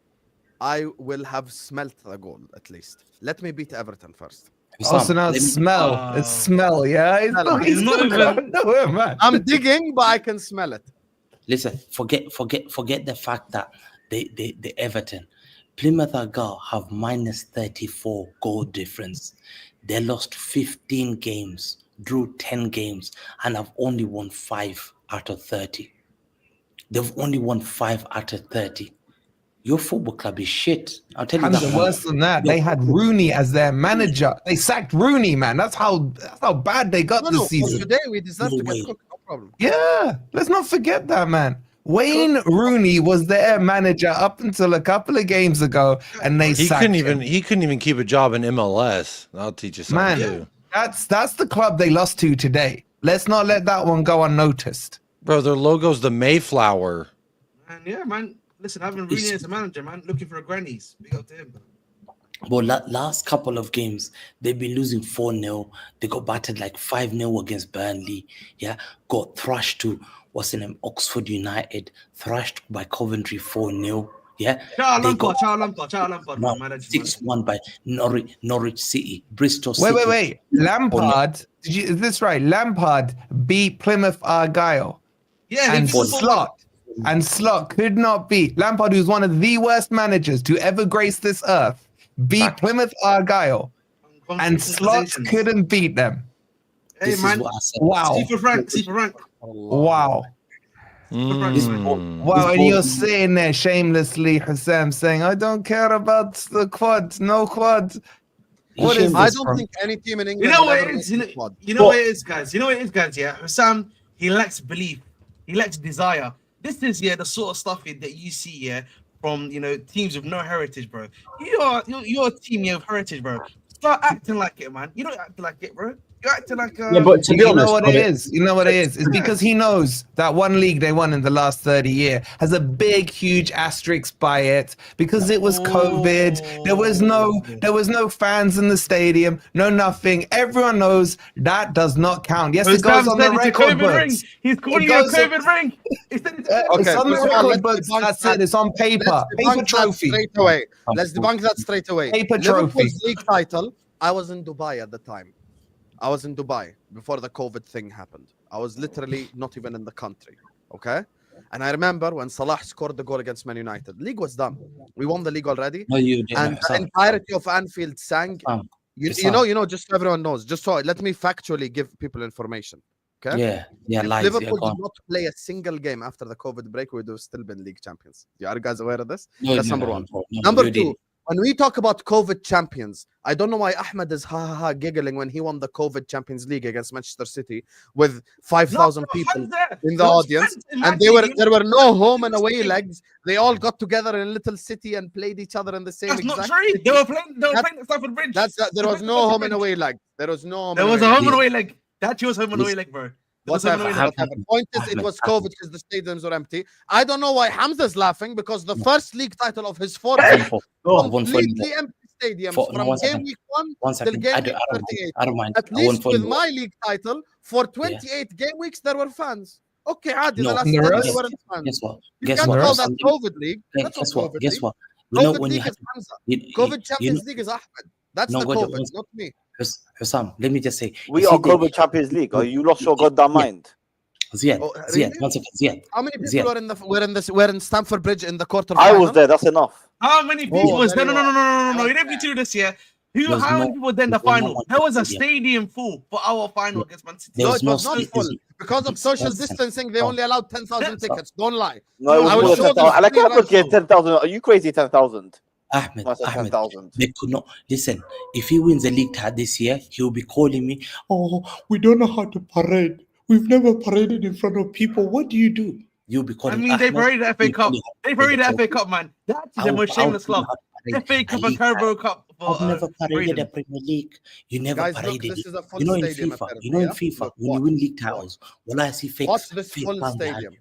I will have smelt the goal at least. Let me beat Everton first. Oh, so now let it's me- smell. It's smell, yeah? It's Smell. he's It's not not even- going nowhere, man. I'm digging, but I can smell it. Listen, forget the fact that the Everton, Plymouth Argyle have minus 34 goal difference. They lost 15 games, drew 10 games, and have only won 5 out of 30. They've only won 5 out of 30. Your football club is shit. I'll tell you Hamza, that. worse than that, they had Rooney as their manager. They sacked Rooney, man. That's how bad they got this season. Today we deserve No to way. get cooked. No problem. Yeah, let's not forget that, man. Wayne Rooney was their manager up until a couple of games ago, and they He sacked couldn't him. even keep a job in MLS. I'll teach you something Man, too. that's the club they lost to today. Let's not let that one go unnoticed. Bro, their logo's the Mayflower. And yeah, man. Listen, having Rooney as a manager, man, looking for a grannies. Big up to him. But last couple of games, they've been losing 4-0. They got battered like 5-0 against Burnley. Yeah, got thrashed to what's the name? Oxford United, thrashed by Coventry 4-0. Yeah, they got 6-1 by Norwich City, Bristol Wait, City. wait. Lampard, is this right? Lampard beat Plymouth Argyle. Yeah, And Slot could not beat Lampard, who's one of the worst managers to ever grace this earth, beat Plymouth Argyle, and Slot couldn't beat them. Hey, This man. is what I said. Wow. See for Frank. Wow. Mm. Wow, and you're sitting there shamelessly, Husam, saying, I don't care about the quad, no quad. What is this I don't from? think any team in You England. know will what ever it is? make You the squad. know what it is, guys. Yeah. Husam, he lacks belief. He lacks desire. This is the sort of stuff that you see from teams with no heritage, bro. You're a team of heritage, bro. Start acting like it, man. You don't act like it, bro. You're acting like Yeah, but to be You honest, know what it is? You know what it is? It's because he knows that one league they won in the last 30 years has a big, huge asterisk by it because it was COVID. There was no fans in the stadium, no nothing. Everyone knows that does not count. Yes, it goes on the record books. He's calling It you a goes- COVID ring. It's on the first of all, record let's books. debunk That's that. it. It's on paper. Let's Paper debunk that trophy. straight away. Let's debunk that straight away. Paper trophy. Liverpool's league title. I was in Dubai at the time. I was in Dubai before the COVID thing happened. I was literally not even in the country. Okay. And I remember when Salah scored the goal against Man United. League was done. We won the league already. No, you didn't. And the entirety of Anfield sang. You know, just so everyone knows. Just so let me factually give people information. Okay. Yeah, If lies. Liverpool Yeah, did not play a single game after the COVID break, we would have still been league champions. Are you guys aware of this? That's number one. Number two, when we talk about COVID champions, I don't know why Ahmed is giggling when he won the COVID Champions League against Manchester City with 5,000 people in the audience, and there were no home and away legs. They all got together in a little city and played each other in the same. That's exact not true. city. They were playing at Stamford Bridge. There was no home and away leg. There was no. There was a home and away leg. That was home and away leg, bro. Whatever. Point is, it was COVID because the stadiums were empty. I don't know why Hamza's laughing because the first league title of his fourth completely empty stadiums from game week 1 till game week 38. I don't mind. At least with my league title, for 28 game weeks, there were fans. Okay, Adi, the last 10 there weren't fans. Guess what? You can't call that COVID league. That's not COVID Guess what? league. COVID league is Hamza. COVID Champions League is Ahmed. That's the COVID, not me. Husam, let me just say. We are COVID Champions League. Are you lost your goddamn mind? Ziad, really? 1 second, Ziad. How many people were in Stamford Bridge in the quarter? I was there. That's enough. How many people was there? No. You didn't be to this year. How many people were there in the final? There was a stadium full for our final against Man City. No, it was not full. Because of social distancing, they only allowed 10,000 tickets. Don't lie. No, I will show them. Like I could get 10,000. Are you crazy? 10,000. Ahmed, they could not listen. If he wins the league this year, he'll be calling me. Oh, we don't know how to parade. We've never paraded in front of people. What do you do? You'll be calling. I mean, they paraded the FA Cup. They paraded the FA Cup, man. That's the most shameless club. FA Cup and Carabao Cup. I've never paraded a Premier League. You never paraded it. You know in FIFA. You know in FIFA when you win league titles. When I see fake. Watch this full stadium.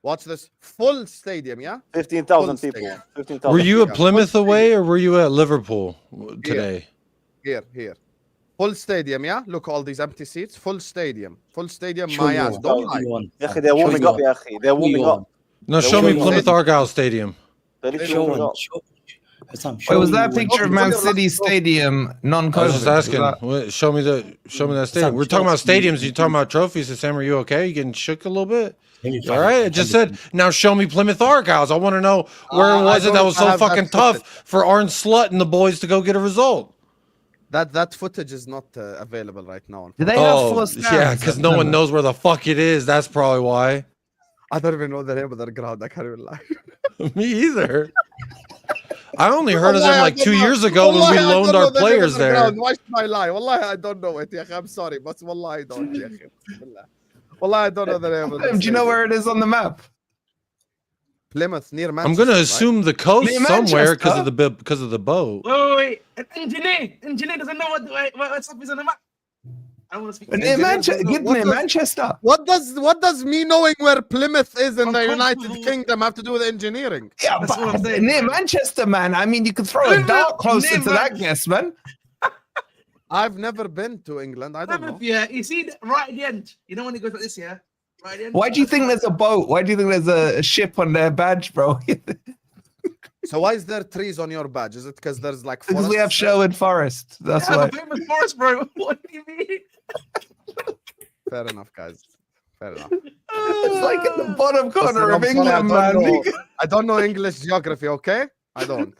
Watch this full stadium, yeah? 15,000 people. 15,000. Were you at Plymouth away or were you at Liverpool today? Here. Full stadium, yeah? Look, all these empty seats. Full stadium, my ass. Don't lie. They're warming up, They're warming up. No, show me Plymouth Argyle Stadium. They're warming up. Wait, was that picture of Man City Stadium non-COVID? I was just asking. Show me that stadium. We're talking about stadiums. You're talking about trophies. Sam, are you okay? You getting shook a little bit? All right. I just said, now show me Plymouth Argyles. I want to know where was it that was so fucking tough for Arne Slot and the boys to go get a result. That footage is not available right now. Do they have full stands? Yeah, because no one knows where the fuck it is. That's probably why. I don't even know the name of the ground. I can't even lie. Me either. I only heard of them Wallahi, I like don't 2 know. years ago when we Wallahi, I loaned don't know our the players name of the there. ground. Why should I lie? Wallahi, I don't know it. I'm sorry, but wallahi, I don't. Wallahi, I don't know the name of the Do you know where it is on the map? Plymouth, near I'm Manchester. gonna right? assume the coast Near somewhere because of Manchester? the boat. Wait. Engineer doesn't know what stuff is on the map. I don't want to speak. Near Manchester. What Near does- Manchester. What does me knowing where Plymouth is in the United Uncomfortable. Kingdom have to do with engineering? Yeah, That's what I'm but saying, near bro. Manchester, man. I mean, you could throw a Plymouth, dart closer near to that guess, man. I've never been to England. I don't know. Yeah, you see, right at the end. You know when it goes like this, yeah? Right at the end. Why do you think there's a boat? Why do you think there's a ship on their badge, bro? So why is there trees on your badge? Is it because there's like Because we have forests there? Sherwood Forest. That's Yeah, why. the famous forest, bro. What do you mean? Fair enough, guys. Fair enough. It's like in the bottom corner Listen, of I'm sorry, England, man. I don't know English geography, okay? I don't.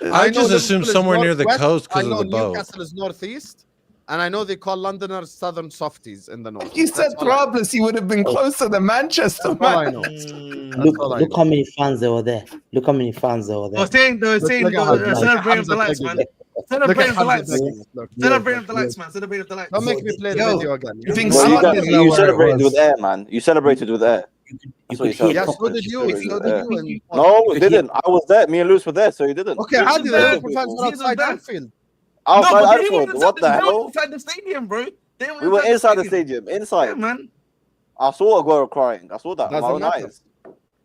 I know just assumed Liverpool is somewhere near the northwest, coast I because know of the boat. Newcastle is northeast, and I know they call Londoners southern softies in the north. You said That's all I- Trablus, you would have been closer to Manchester, That's all I man. know. Look, all I look know. how many fans there were there. Look how many fans there were there. They were saying, Look at Hamza. celebrating the Hamza lights, begging. man. Look Celebrating at the Hamza lights. begging. Look. Celebrating the lights, man. Celebrating the lights. Don't make me play the Yo, video again. you think Bro, Saad didn't know you where it celebrated was? with air, man. You celebrated with air. You That's could what you hear said. Yeah, so proper- did you. you could So hear- did you. And No, we You could didn't. I was there. Me and Lewis were there, so you didn't. okay, Which how is did the bad. Liverpool fans were Which is outside bad. Anfield? Outside but they Anfield. weren't What the inside- they weren't hell? inside the stadium, bro. They were We were inside the stadium. stadium. Inside. Yeah, man. I saw Aguero crying. I saw that with my Doesn't own matter. eyes.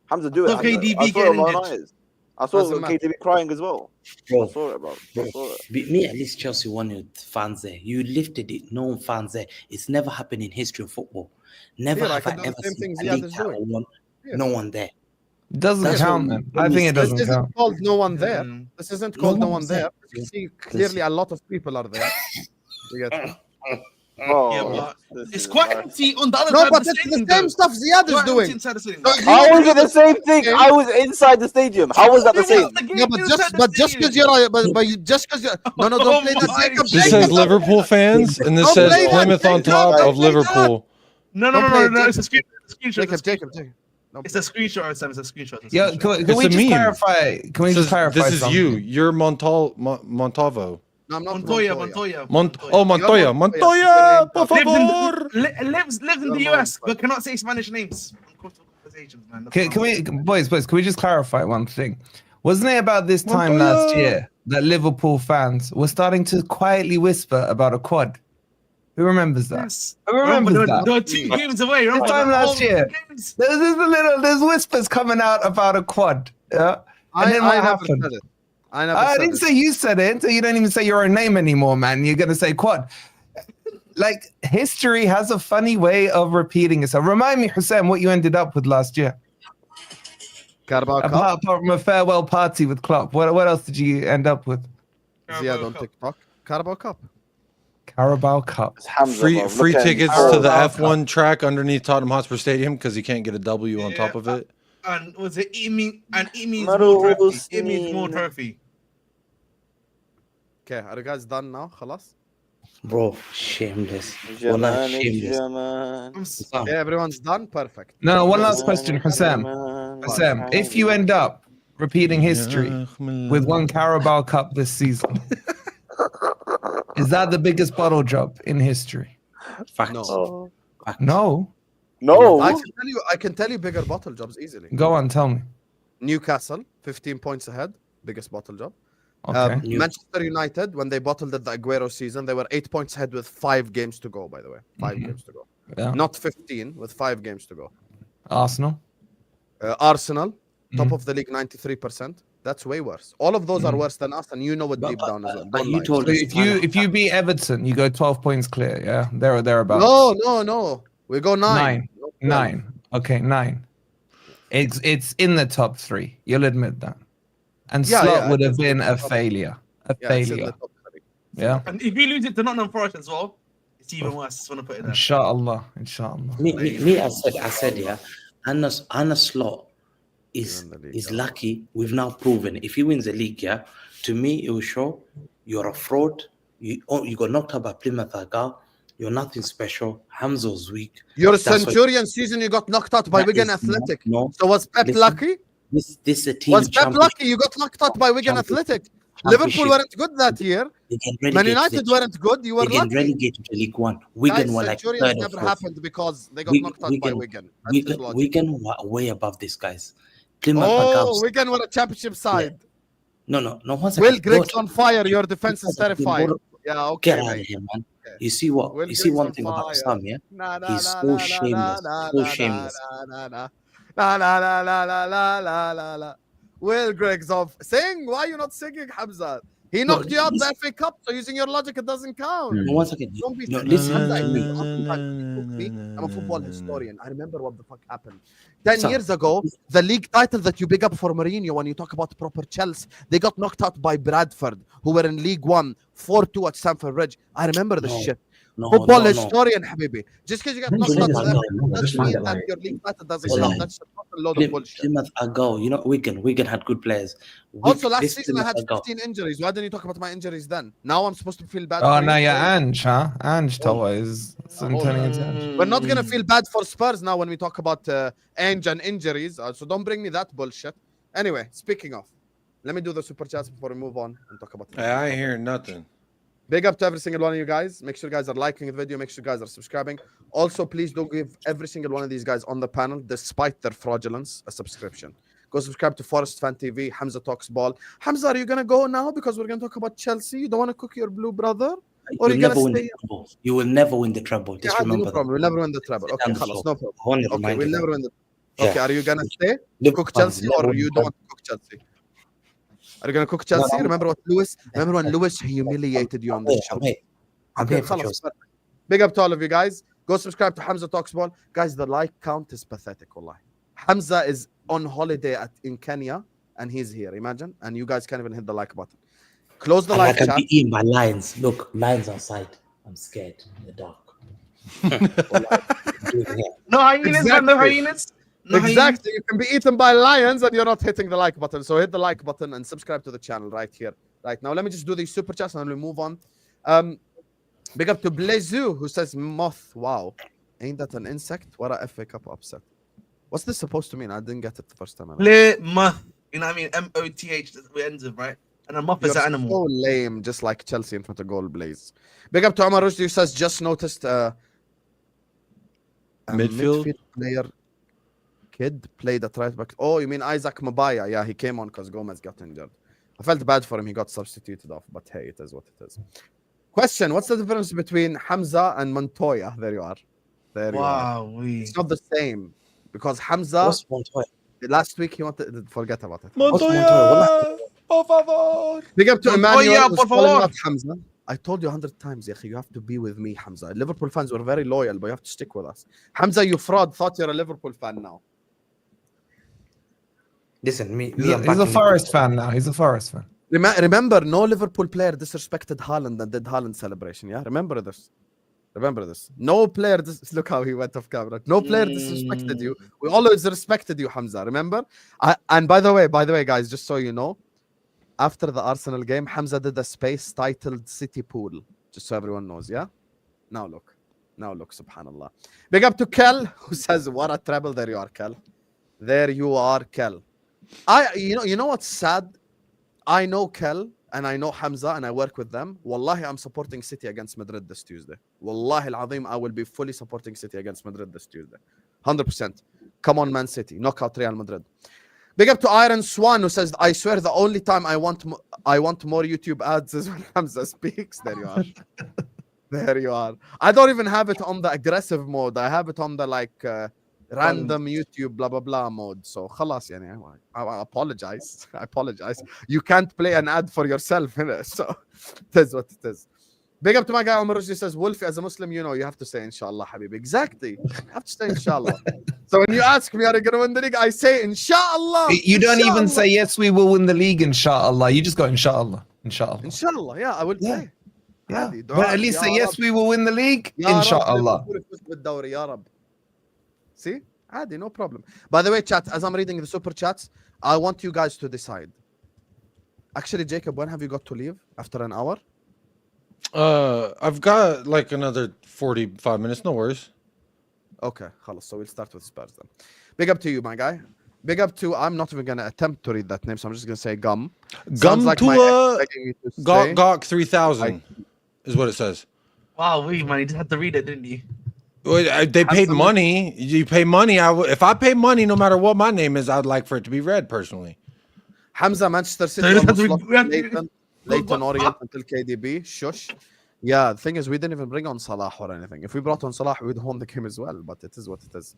Hamza, do it. So Hamza. KDB I saw it getting with my own injured. eyes. I saw Doesn't matter. KDB crying as well. I Bro, saw it, bro. I saw it. me at least Chelsea won with fans there. You lifted it, no fans there. It's never happened in history of football. Never Yeah, I have can I do the ever same seen thing a Ziad league is title doing. won. Yeah. No one there. Doesn't That's count, what- man. I think it This doesn't isn't count. called no one there. Mm. This isn't called no one one's there. there. You see, clearly a lot of people are there. You get me? Bro, Yeah, but this it's is quite embarrassing. empty on the other No, side but of the it's stadium. the same stuff Ziad is Quite empty doing. inside the stadium. So he How went is to it the same thing? game. I was inside the stadium. How was that the It same? was the game Yeah, but inside just the because stadium. you're just because you're no, don't play that. Oh Jacob, my This Jacob, says don't- Liverpool fans, and this Don't says play that, Plymouth on Jacob. top Don't of play that. Liverpool. No, Don't play it, it's a screenshot. Jacob. It's a screenshot, Sam. It's a screenshot. Yo, can It's we a just meme. clarify? Can we This just is, clarify this is something? you. You're Montalvo. No, I'm not Montoya. Montoya, por favor. Lives in the You're US, Montoya. but cannot say Spanish names. Uncomfortable conversations, man. That's Can we, boys, can we just clarify one thing? Wasn't it about this time Montoya. last year that Liverpool fans were starting to quietly whisper about a quad? Who remembers that? Yes. Who remembers Remember, that? there were 2 games away. Remember time the last whole year. games? There's whispers coming out about a quad. Yeah. And then what I never happened? said it. I never I said didn't it. say you said it, so you don't even say your own name anymore, man. You're gonna say quad. Like history has a funny way of repeating itself. Remind me, Husam, what you ended up with last year. Carabao Cup. Apart from a farewell party with Klopp, what else did you end up with? Ziad on TikTok. Carabao Cup. Carabao Cup. It's Hamza, Free bro. free Look at him. tickets Oh, to the wow. F1 track underneath Tottenham Hotspur Stadium because he can't get a W on top of it. And was it Emi? And Emi's Maru more trophy. Hussein. Emi's more trophy. Okay, are you guys done now? خلاص? Bro, shameless. Wallah, shameless. Jaman. Husam, Yeah, everyone's done. Perfect. No, one last question, Husam. Husam, if you end up repeating history with one Carabao Cup this season, is that the biggest bottle job in history? facts. No. Facts. No. No. I can tell you bigger bottle jobs easily. Go on, tell me. Newcastle, 15 points ahead, biggest bottle job. Okay. Manchester United, when they bottled at the Aguero season, they were 8 points ahead with 5 games to go, by the way. 5 games to go. Yeah. Not 15, with 5 games to go. Arsenal. Arsenal, top of the league, 93%. That's way worse. All of those are worse than us, and you know it deep down as well. but Don't you lie. told So us, if you beat Everton, you go 12 points clear. Yeah, there or thereabouts. No. We go 9. Nine. Okay, 9. It's in the top 3. You'll admit that. And Yeah, Slot yeah, would I have can been see a the top- failure. A Yeah, it's in the failure. top 3. Yeah. And if you lose it to Nottingham Forest as well, it's even worse. Just want to put it there. Inshallah. me, I said, yeah. Anna Slot is in the league, is yeah. lucky. We've now proven if he wins the league, yeah. To me, it will show you're a fraud. You got knocked out by Plymouth Argyle. You're nothing special. Hamza's weak. Your That's what- Centurion season, you got knocked out by That Wigan is Athletic. no. So was Pep Listen. lucky? This is a team. Was Pep lucky? You got knocked out by Wigan Athletic. Liverpool weren't good that year. Man United weren't good. You were They get lucky. relegated to League One. Wigan were like Centurions third or never fourth. happened because they got knocked out by Wigan. That's his logic. Wigan were way above these guys. Plymouth Oh, Wigan were a championship side. No. One second. Will Griggs on fire. Your defense is terrifying. Yeah, okay. Get out of here, man. You see what? Will You see Griggs one on thing about fire. Husam, yeah? He's so shameless. So shameless. La. Will Griggs off. Sing. Why are you not singing, Hamza? He knocked you out the FA Cup, so using your logic, it doesn't count. No, one second. Don't be No, silly. listen. Hamza, I'm a football historian. I remember what the fuck happened. 10 years ago, the league title that you big up for Mourinho when you talk about proper Chelsea, they got knocked out by Bradford, who were in League One, 4-2 at Stamford Bridge. I remember this shit. Football historian, Habibi. Just because you got knocked out doesn't mean that your league title doesn't count. That's a fucking load of bullshit. Plymouth ago, you know, Wigan had good players. Also, last season I had 15 injuries. Why didn't you talk about my injuries then? Now I'm supposed to feel bad. Oh, for now you? you're Ange, huh? Ange Tower is turning into Ange. We're not gonna feel bad for Spurs now when we talk about Ange and injuries. So don't bring me that bullshit. Anyway, speaking of, let me do the super chats before we move on and talk about. I ain't hearing nothing. Big up to every single one of you guys. Make sure you guys are liking the video. Make sure you guys are subscribing. Also, please don't give every single one of these guys on the panel, despite their fraudulence, a subscription. Go subscribe to Forest Fan TV, Hamza Talks Ball. Hamza, are you going to go now because we're going to talk about Chelsea? You don't want to cook your blue brother? Or are you going to stay? You will never win the treble. Just remember no problem. We'll never win the treble. Okay, khalas, no problem. Okay, we'll never win the Okay, are you going to stay? Cook Chelsea or you don't want to cook Chelsea? Are you gonna cook Chelsea? Remember when Lewis humiliated you on the show? Okay, big up to all of you guys. Go subscribe to Hamza Talks Ball. Guys, the like count is pathetic, wallahi. Hamza is on holiday in Kenya and he's here. Imagine. And you guys can't even hit the like button. Close the live chat. I can be eaten by lions. Look, lions outside. I'm scared in the dark. No hyenas, man, no hyenas. No exactly. You can be eaten by lions and you're not hitting the like button. So hit the like button and subscribe to the channel right here. Right now, let me just do these super chats and then we move on. Big up to Blazu who says moth. Wow. Ain't that an insect? What a FA Cup upset. What's this supposed to mean? I didn't get it the first time. Plymouth. You know what I mean? M-O-T-H. That's what it ends with, right? And a moth is an animal. So lame, just like Chelsea in front of goal Blaze. Big up to Omar Rushdie who says just noticed midfield player kid played at right back. Oh, you mean Isaac Mabaya? Yeah, he came on because Gomez got injured. I felt bad for him. He got substituted off, but hey, it is what it is. Question: what's the difference between Hamza and Montoya? There you are. There you are. It's not the same because Hamza. What's Montoya? Last week he wanted. Forget about it. Montoya, por favor. Big up to Emmanuel who's calling out Hamza. I told you 100 times, you have to be with me, Hamza. Liverpool fans were very loyal, but you have to stick with us. Hamza, you fraud. Thought you're a Liverpool fan now. Listen, he's a Forest fan now. He's a Forest fan. Remember, no Liverpool player disrespected Haaland and did Haaland celebration. Yeah, remember this. Remember this. No player. Look how he went off camera. No player disrespected you. We always respected you, Hamza. Remember? And by the way, guys, just so you know, after the Arsenal game, Hamza did a space titled City Pool. Just so everyone knows. Yeah. Now look. Subhanallah. Big up to Kel who says, "What a treble!" There you are, Kel. There you are, Kel. You know what's sad? I know Kel and I know Hamza and I work with them. Wallahi, I'm supporting City against Madrid this Tuesday. Wallahi al-Azim, I will be fully supporting City against Madrid this Tuesday. 100%. Come on, Man City. Knock out Real Madrid. Big up to Iron Swan who says, I swear the only time I want more YouTube ads is when Hamza speaks. There you are. There you are. I don't even have it on the aggressive mode. I have it on the random YouTube blah blah blah mode. So khalas, I apologize. You can't play an ad for yourself, innit? So it is what it is. Big up to my guy Omar Rushdie says, Wolfie, as a Muslim, you have to say inshallah, Habib. Exactly. You have to say inshallah. So when you ask me, are you gonna win the league? I say inshallah. You don't even say yes, we will win the league, inshallah. You just go inshallah. Inshallah, yeah, I will play. Yeah. But at least say yes, we will win the league, inshallah. See? Adi, no problem. By the way, chat, as I'm reading the super chats, I want you guys to decide. Actually, Jacob, when have you got to leave? After an hour? I've got another 45 minutes, no worries. Okay, khalas. So we'll start with Spurs then. Big up to you, my guy. Big up to, I'm not even gonna attempt to read that name, so I'm just gonna say Gum. Gum Sounds like my Tua ex begging me to stay. Gawk 3000 is what it says. Wow, man, you just had to read it, didn't you? Well, they paid Hamza- money. You pay money. If I pay money, no matter what my name is, I'd like for it to be read personally. Hamza, Manchester City, So almost we lost have to- Leyton, Leyton Orient until KDB. Shush. Yeah, the thing is, we didn't even bring on Salah or anything. If we brought on Salah, we'd won the game as well, but it is what it is.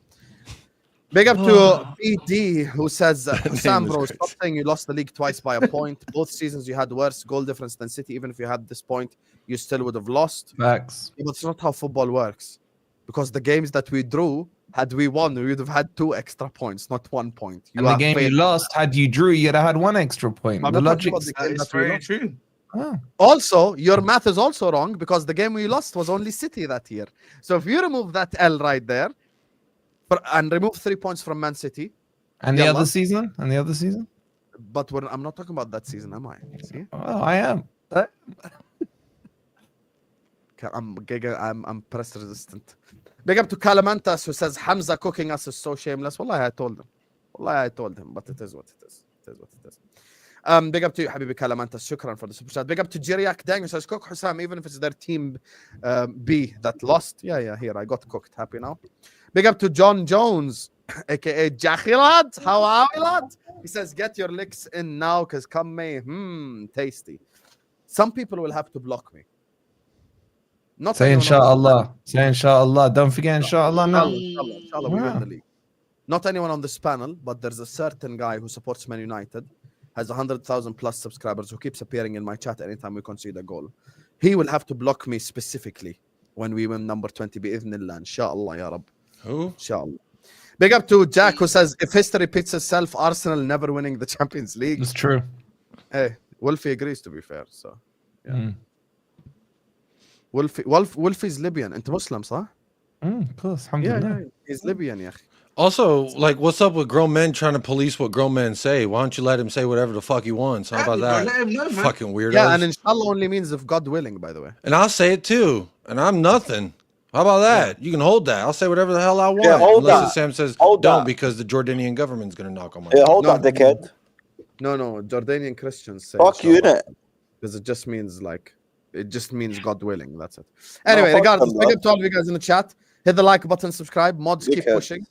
Big up to PD, who says, Husam, bro, stop saying you lost the league twice by a point. Both seasons you had worse goal difference than City. Even if you had this point, you still would have lost. Facts. But it's not how football works. Because the games that we drew, had we won, we would have had 2 extra points, not 1 point. And the game you lost, had you drew, you'd have had 1 extra point. The logic. It's very true. Oh. Also, your math is also wrong because the game we lost was only City that year. So if you remove that L right there and remove 3 points from Man City, And the Yalla. other season? And the other season? but I'm not talking about that season, am I? See? Oh, I am. I'm press resistant. Big up to Calamantas, who says Hamza cooking us is so shameless. Wallahi, I told him. But it is what it is. It is what it is. Big up to you, Habibi Calamantas. Shukran for the super chat. Big up to Jiriak Dang, who says cook Husam, even if it's their team B that lost. Yeah, here I got cooked. Happy now. Big up to John Jones, aka Jakhilad. How are we, lad? He says, get your licks in now, because come May, tasty. Some people will have to block me. Not Say anyone on the inshallah. Say inshallah. Don't forget inshallah now. Inshallah, we win the league. Not anyone on this panel, but there's a certain guy who supports Man United, has 100,000 plus subscribers, who keeps appearing in my chat anytime we concede a goal. He will have to block me specifically when we win number 20 bi'idhnillah, inshallah, ya Rab. Who? Inshallah. Big up to Jack, who says, if history repeats itself, Arsenal never winning the Champions League. It's true. Hey, Wolfie agrees, to be fair, so yeah. Mm. Wolfie's Libyan. Into Muslim, huh? Of course. Yeah, Alhamdulillah. he's Libyan, yeah. Also, like, what's up with grown men trying to police what grown men say? Why don't you let him say whatever the fuck he wants? How about that? Let him know, man. Fucking weirdos. Yeah, and inshallah only means if God willing, by the way. And I'll say it too. And I'm nothing. How about that? You can hold that. I'll say whatever the hell I want. Yeah, hold unless that. Sam says Hold don't that. because the Jordanian government's going to knock on my Yeah, door. hold No. on, dickhead. No, Jordanian Christians say Fuck you, innit? because it just means God willing. That's it. Anyway, fuck regardless, them, big man. up to all of you guys in the chat. Hit the like button, subscribe. Mods keep Dickhead. pushing.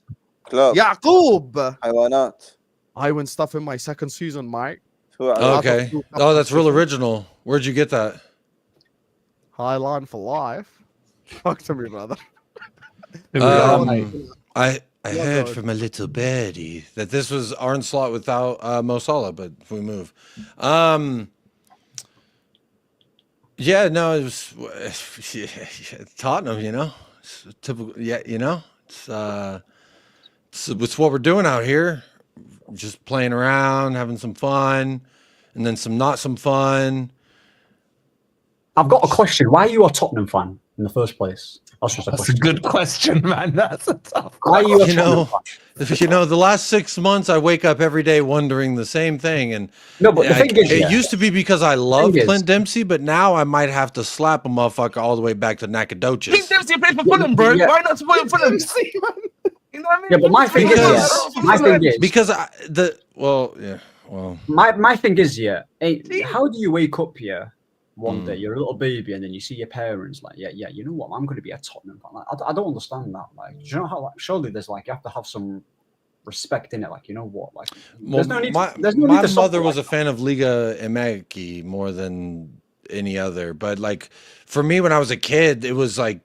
Club. Yaqoob, Why not? I win stuff in my second season, mate. Okay. Oh, that's real original. Where'd you get that? High line for life. Talk to me, brother. I heard from a little birdie that this was Arnslot without Mo Salah, but if we move. Yeah, no, it was Tottenham, you know. It's typical, yeah, you know. It's what we're doing out here. Just playing around, having some fun, and then some not some fun. I've got a question. Why are you a Tottenham fan in the first place? That's just a That's a question. good question, man. That's a tough Why are you a You Tottenham know, fan? you know, the last 6 months I wake up every day wondering the same thing. And No, but the thing is, it yeah, used to be because I love is- Clint Dempsey, but now I might have to slap a motherfucker all the way back to Clint Nacogdoches. Dempsey plays for Fulham, bro. Yeah. Why not support Fulham? You know what I mean? yeah, but my thing is, Because- yeah, my thing is, Because my thing is, yeah, how do you wake up here one day, you're a little baby, and then you see your parents like, yeah, you know what, I'm going to be a Tottenham fan. Like, I don't understand that. Like, do you know how? Like, surely there's like you have to have some respect in it. Like, you know what? Like, well, there's no need. my There's no need to mother support was a like fan of Liga MX more than any other. But like for me, when I was a kid, it was like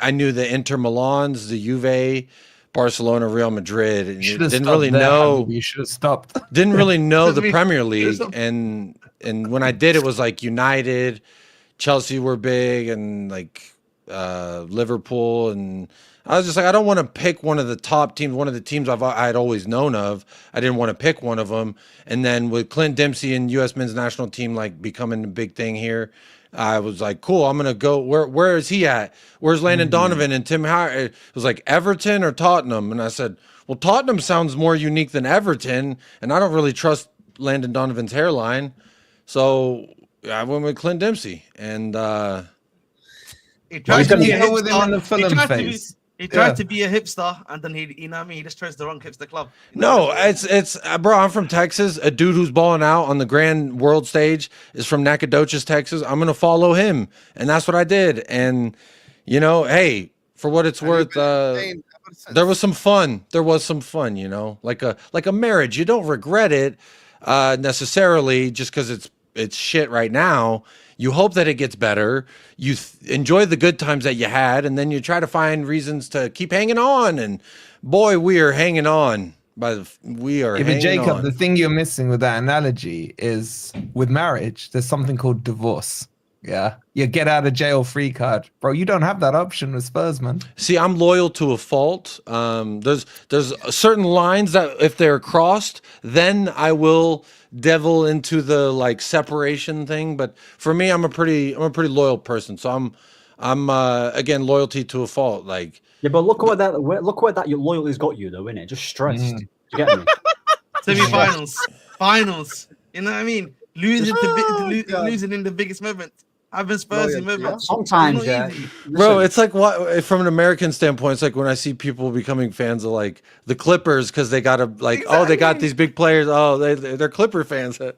I knew the Inter Milans, the Juve, Barcelona, Real Madrid, and You didn't really know. You should have stopped. Didn't really know the Me- Premier League, some- and when I did, it was like United, Chelsea were big, and like Liverpool, and I was just like, I don't want to pick one of the top teams, one of the teams I had always known of. I didn't want to pick one of them, and then with Clint Dempsey and U.S. men's national team like becoming a big thing here, I was like, cool, I'm gonna go. Where is he at? Where's Landon Donovan and Tim Howard? It was like Everton or Tottenham, and I said, well, Tottenham sounds more unique than Everton, and I don't really trust Landon Donovan's hairline, so I went with Clint Dempsey, and He Why tries to did be you a go with him hipster. in the He Fulham tries to be- phase? He tried to be a hipster, and then he, you know what I mean? He just chose the wrong hipster club. You No, know? it's bro. I'm from Texas. A dude who's balling out on the grand world stage is from Nacogdoches, Texas. I'm gonna follow him, and that's what I did. And you know, hey, for what it's worth, there was some fun. There was some fun. You know, like a marriage. You don't regret it necessarily just because it's shit right now. You hope that it gets better. You enjoy the good times that you had, and then you try to find reasons to keep hanging on. And boy, we are hanging on. But Jacob, the thing you're missing with that analogy is with marriage, there's something called divorce. Yeah, you get out of jail free card, bro. You don't have that option with Spurs, man. See, I'm loyal to a fault. There's certain lines that if they're crossed, then I will devil into the like separation thing. But for me, I'm a pretty loyal person. So I'm again loyalty to a fault. Like yeah, but look what that your loyalty's got you though, innit? Just stressed. You get me? Semi-finals, finals. You know what I mean? Losing in the biggest moment. Having Spurs in moments. Sometimes, yeah. Bro, it's like what from an American standpoint, it's like when I see people becoming fans of like the Clippers because they got they got these big players. Oh, they're Clipper fans, and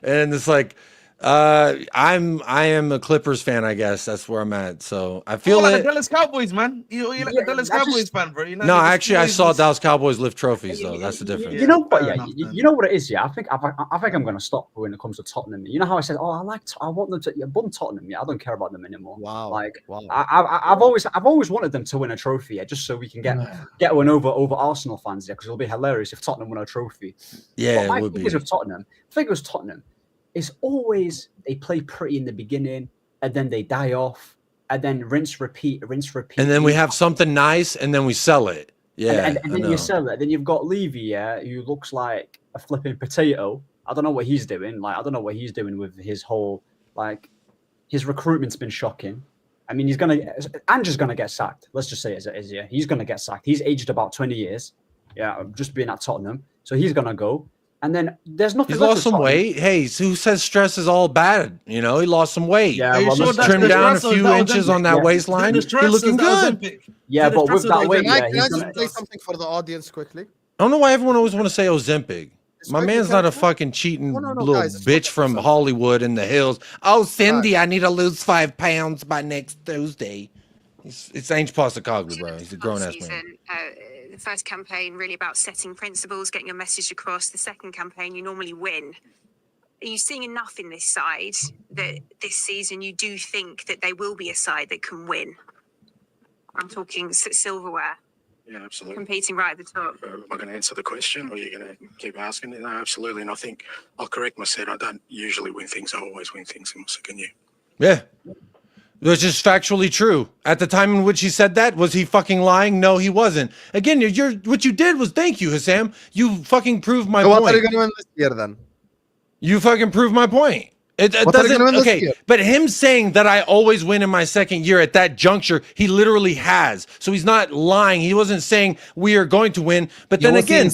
it's like I am a Clippers fan. I guess that's where I'm at. So I feel like the Dallas Cowboys, man. You're like a Dallas Cowboys fan, bro. You know, no, actually, I saw Dallas Cowboys lift trophies, though. That's the difference. You know, but yeah, you know what it is. Yeah, I think I'm going to stop when it comes to Tottenham. You know how I said, oh, I want them to bum Tottenham. Yeah, I don't care about them anymore. Wow. Like, I've always wanted them to win a trophy. Yeah, just so we can get one over Arsenal fans. Yeah, because it'll be hilarious if Tottenham win a trophy. Yeah, but it would be. With Tottenham, I think it was Tottenham. It's always they play pretty in the beginning and then they die off and then rinse, repeat. And then we have something nice and then we sell it. Yeah. And then you sell it. Then you've got Levy, yeah, who looks like a flipping potato. I don't know what he's doing. Like, I don't know what he's doing with his whole, like, his recruitment's been shocking. I mean, Ange is going to get sacked. Let's just say it as it is, yeah. He's going to get sacked. He's aged about 20 years. Yeah, just being at Tottenham. So he's going to go. And then there's nothing. He's lost some weight. Hey, who says stress is all bad? You know, he lost some weight. Yeah, well, just trimmed down a few inches on that waistline. He's looking good. Yeah, but with that weight, can I just play something for the audience quickly? I don't know why everyone always want to say Ozempic. My man's not a fucking cheating little bitch from Hollywood in the hills. Oh, Cindy, I need to lose 5 pounds by next Tuesday. It's Ange Postecoglou, bro. He's a grown-ass man. The first campaign really about setting principles, getting your message across. The second campaign, you normally win. Are you seeing enough in this side that this season you do think that they will be a side that can win? I'm talking silverware. Yeah, absolutely. Competing right at the top. Am I going to answer the question or are you going to keep asking it? No, absolutely. And I think I'll correct myself. I don't usually win things. I always win things in my second year. Yeah. Which is factually true. At the time in which he said that, was he fucking lying? No, he wasn't. Again, what you did was thank you, Husam. You fucking proved my point. What are you going to win this year then? You fucking proved my point. It doesn't okay, but him saying that I always win in my second year at that juncture, he literally has. So he's not lying. He wasn't saying we are going to win. But then again,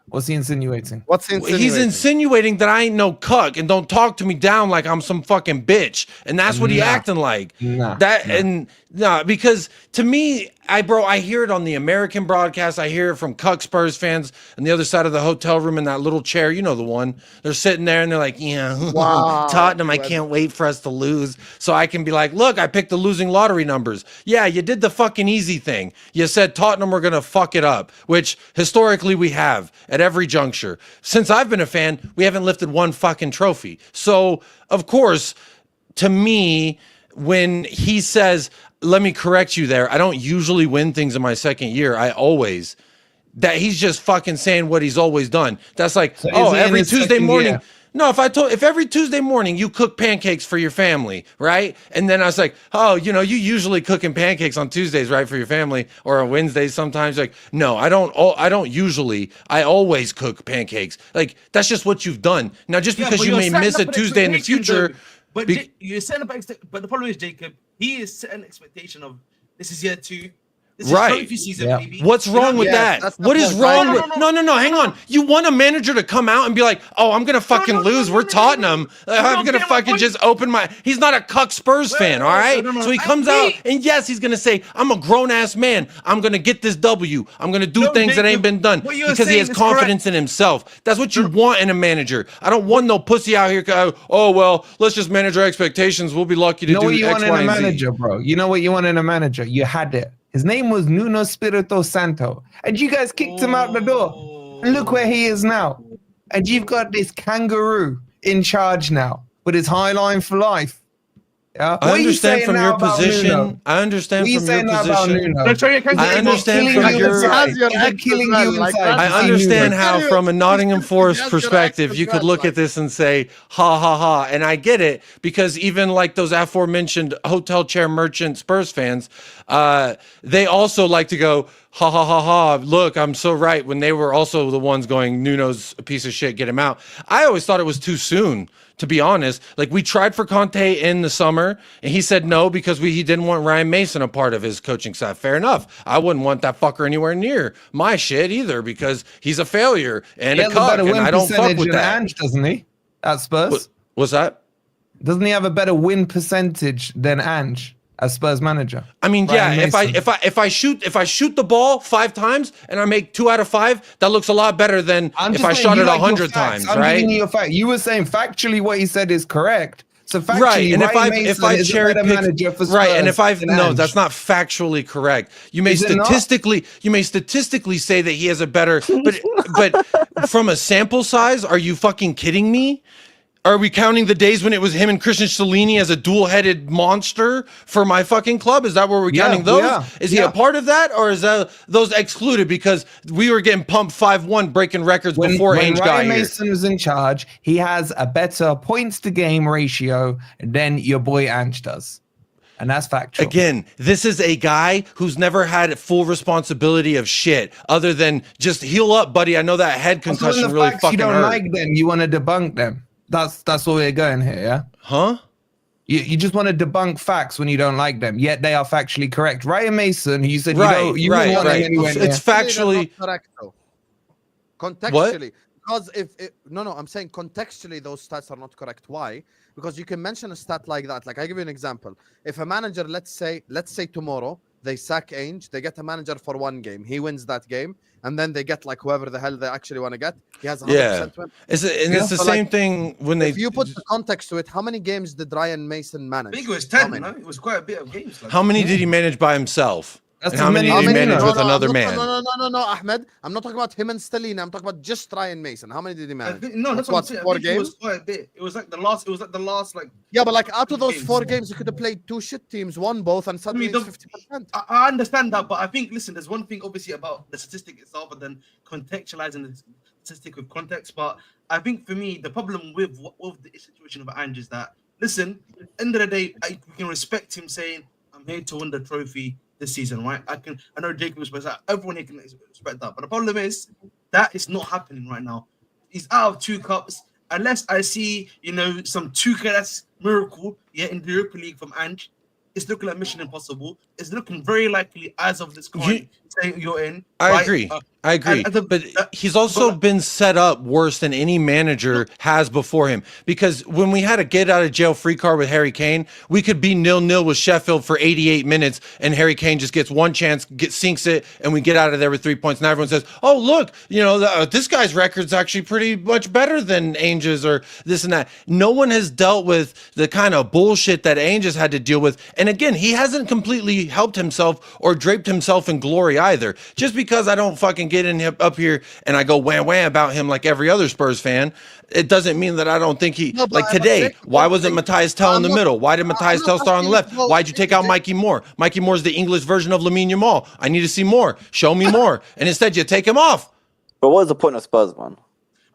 What's he insinuating? He's insinuating that I ain't no cuck and don't talk to me down like I'm some fucking bitch. And that's what he acting like. Because to me, I hear it on the American broadcast. I hear it from cuck Spurs fans on the other side of the hotel room in that little chair. You know the one. They're sitting there and they're like, yeah, wow, Tottenham, I can't wait for us to lose. So I can be like, look, I picked the losing lottery numbers. Yeah, you did the fucking easy thing. You said Tottenham were going to fuck it up, which historically we have at every juncture. Since I've been a fan, we haven't lifted one fucking trophy. So, of course, to me, when he says, let me correct you there, I don't usually win things in my second year. That he's just fucking saying what he's always done. That's like, so every Tuesday morning. Year? No, if every Tuesday morning you cook pancakes for your family, right? And then I was like, oh, you usually cooking pancakes on Tuesdays, right, for your family, or on Wednesdays sometimes. Like, no, I don't usually. I always cook pancakes. Like, that's just what you've done. Now, just because you may miss a Tuesday in the future. You're setting up, but the problem is, Jacob, he is setting an expectation of this is year 2. This is Right. trophy season, Yeah. baby. What's wrong with Yes, that? that's the What is point. wrong No, with no, no, hang on. You want a manager to come out and be like, oh, I'm gonna fucking lose. We're Tottenham. I'm gonna fucking just open my. He's not a cuck Spurs fan, all right? no. So he comes out and yes, he's gonna say, I'm a grown ass man. I'm gonna get this W. I'm gonna do No, things that ain't Jacob, been done what you're because he has saying is confidence in himself. That's what you want in a manager. I don't want no pussy out here. Oh well, let's just manage our expectations. We'll be lucky to You know do what you X, want in Y, a and Z. manager, bro? You know what you want in a manager? You had it. His name was Nuno Espirito Santo. And you guys kicked him out the door. And look where he is now. And you've got this kangaroo in charge now with his high line for life. Yeah? I understand from your position. Nuno? I understand What are you from your saying now about position. Nuno? I understand Killing from you your. inside. Has your He's ex killing as well, you like inside. that. to I see understand Nuno. how, from a Nottingham Forest Yes, your perspective, ex you as could well, look like- at this and say, ha ha ha. And I get it, because even like those aforementioned hotel chair merchant Spurs fans, they also like to go, ha ha ha ha. Look, I'm so right. When they were also the ones going, Nuno's a piece of shit, get him out. I always thought it was too soon, to be honest. Like, we tried for Conte in the summer, and he said no because he didn't want Ryan Mason a part of his coaching staff. Fair enough. I wouldn't want that fucker anywhere near my shit either, because he's a failure and He a has a better cuck, and win I don't fuck percentage with than that. Ange, doesn't he? At Spurs? What's that? Doesn't he have a better win percentage than Ange as Spurs manager? I mean, Ryan yeah. Mason. If I shoot the ball 5 times and I make 2 out of 5, that looks a lot better than I'm if just I saying shot you it like your 100 facts. times, I'm right? giving you your fact. You were saying factually what he said is correct. So factually, Right, and Ryan if I Mason is a cherry better pick, manager for Spurs right, and if I've than no, Ange. that's not factually correct. You may Is it not? statistically say that he has a better, but from a sample size, are you fucking kidding me? Are we counting the days when it was him and Christian Stellini as a dual-headed monster for my fucking club? Is that where we're counting those? Yeah, Is he a part of that, or is that those excluded because we were getting pumped 5-1, breaking records before when Ange got Ryan here? Mason was in charge, he has a better points to game ratio than your boy Ange does. And that's factual. Again, this is a guy who's never had full responsibility of shit other than just heal up, buddy. I know that head So when concussion the really facts fucking you don't hurt. like them, you want to debunk them. That's where we're going here, yeah? Huh? You just want to debunk facts when you don't like them, yet they are factually correct. Ryan Mason, who you said Right, you wouldn't want him right. anywhere near. It's factually They're not correct, though. Contextually, because I'm saying contextually those stats are not correct. Why? Because you can mention a stat like that. Like, I give you an example. If a manager, let's say tomorrow they sack Ange, they get a manager for 1 game, he wins that game, and then they get like whoever the hell they actually want to get. He has 100% win. It's the So, same like, thing when they. If you put the context to it, how many games did Ryan Mason manage? I think it was How 10, many? no? It was quite a bit of games. Like, How many did he manage by himself? That's And how many as did he many as manage Nuno. with another no, man? No, Ahmed. I'm not talking about him and Stellini. I'm talking about just Ryan Mason. How many did he I manage? think, no, that's what I'm saying. I 4 think it was games? quite a bit. It was like the last like. Yeah, but like out of those games. 4 games, you could have played 2 shit teams, won both, and suddenly the- it's 50%. I understand that, but I think, listen, there's one thing obviously about the statistic itself and then contextualizing the statistic with context. But I think for me, the problem with the situation of Ange is that, listen, at the end of the day, we can respect him saying, I'm here to win the trophy this season, right? I know Jacob respects that. Everyone here can respect that. But the problem is that is not happening right now. He's out of 2 cups. Unless I see, some 2K miracle, in the Europa League from Ange, it's looking like mission impossible. It's looking very likely as of this current saying you're in. I agree. But he's also been set up worse than any manager has before him. Because when we had a get out of jail free card with Harry Kane, we could be 0-0 with Sheffield for 88 minutes, and Harry Kane just gets 1 chance, sinks it, and we get out of there with 3 points. Now everyone says, "Oh, look, this guy's record's actually pretty much better than Ange's," or this and that. No one has dealt with the kind of bullshit that Ange has had to deal with. And again, he hasn't completely helped himself or draped himself in glory either. Just because I don't fucking get in up here and I go wham wham about him like every other Spurs fan, it doesn't mean that I don't think he, like today, why wasn't Matthias Tell in the middle? Why did Matthias Tell start on the left? Why'd you take out Mikey Moore? Mikey Moore's the English version of Lamine Yamal. I need to see more. Show me more. And instead you take him off. But what is the point of Spurs, man?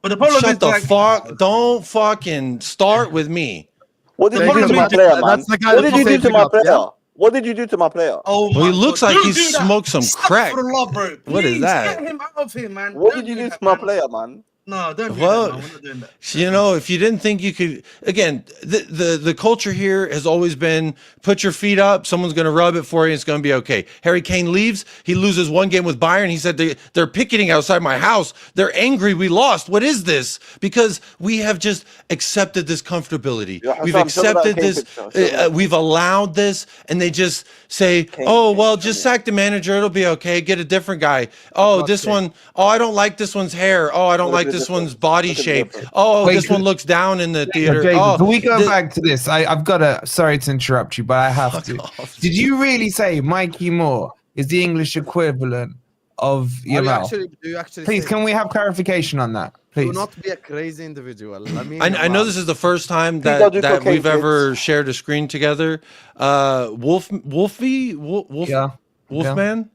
But the problem Shut is the fuck. Don't fucking start with me. What did The you do to problem my is- player, man? that's the guy What that did you do saved to him my up, player? yeah? What did you do to my player? Oh, Well, he my looks God. like Don't he's do that. smoked some Stop crack. for the love, bro. What is Please, that? Get him out of here, man. What Don't did you do that, to my man. player, man? No, don't do Well, that. No, we're not doing that. you know, if you didn't think you could, again, the culture here has always been put your feet up. Someone's going to rub it for you. It's going to be okay. Harry Kane leaves. He loses one game with Bayern. He said they're picketing outside my house. They're angry. We lost. What is this? Because we have just accepted this comfortability. Yeah, We've Husam, show me that accepted Kane this. picture. Show me that. We've allowed this, and they just say, Kane, "Oh, Kane, well, show just me. sack the manager. It'll be okay. Get a different guy. Oh, not this Kane. one. Oh, I don't like this one's hair. Oh, I don't Look like at the this difference. one's body Look at the shape. difference. Oh, Wait, this one looks down in the theater. Jason, Oh, can we go thi- back to this? I've got to. Sorry to interrupt you, but I have to. off. Did you really say Mikey Moore is the English equivalent of Yamal? Do you actually Please, say can we have clarification on that? do Please. not be a crazy individual? I mean, I know this is the first time Please don't that, do that cocaine, we've ever shared a screen together. Wolfie, Yeah. Wolfman,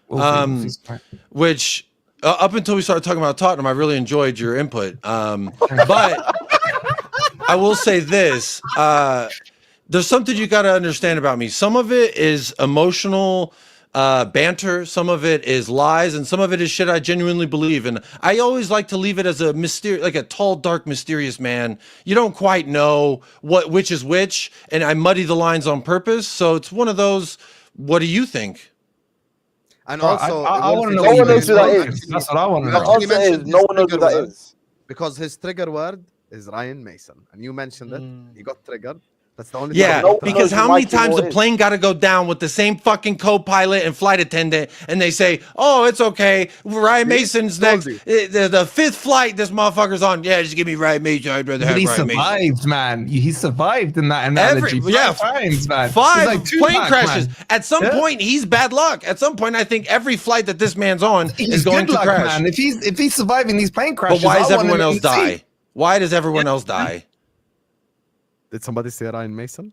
Wolfie, which up until we started talking about Tottenham, I really enjoyed your input. But I will say this: there's something you got to understand about me. Some of it is emotional banter, some of it is lies, and some of it is shit I genuinely believe. And I always like to leave it as a like a tall, dark, mysterious man. You don't quite know which is which, and I muddy the lines on purpose. So it's one of those. What do you think? And Bro, also, I want to know No what one you knows who that think. is. That's what I want to You know. actually The answer is mentioned no his one knows who trigger that word. is. because his trigger word is Ryan Mason, and you mentioned it. He got triggered. That's the only Yeah, time No he one got because knows how who many Mikey times Moore the is. plane got to go down with the same fucking co-pilot and flight attendant, and they say, "Oh, it's okay. Ryan See? Mason's Told next. you. The fifth flight. This motherfucker's on. Yeah, just give me Ryan Mason. I'd rather But have he Ryan Mason." survived, man. He survived in that analogy. yeah, Five times, man. Five He's like plane Tupac, crashes. man. At some Yeah. point, he's bad luck. At some point, I think every flight that this man's on is He's going good to luck, crash. man. If he's surviving these plane But crashes, why I does want everyone him else in the seat. die? Why does everyone else die? Did somebody say Ryan Mason?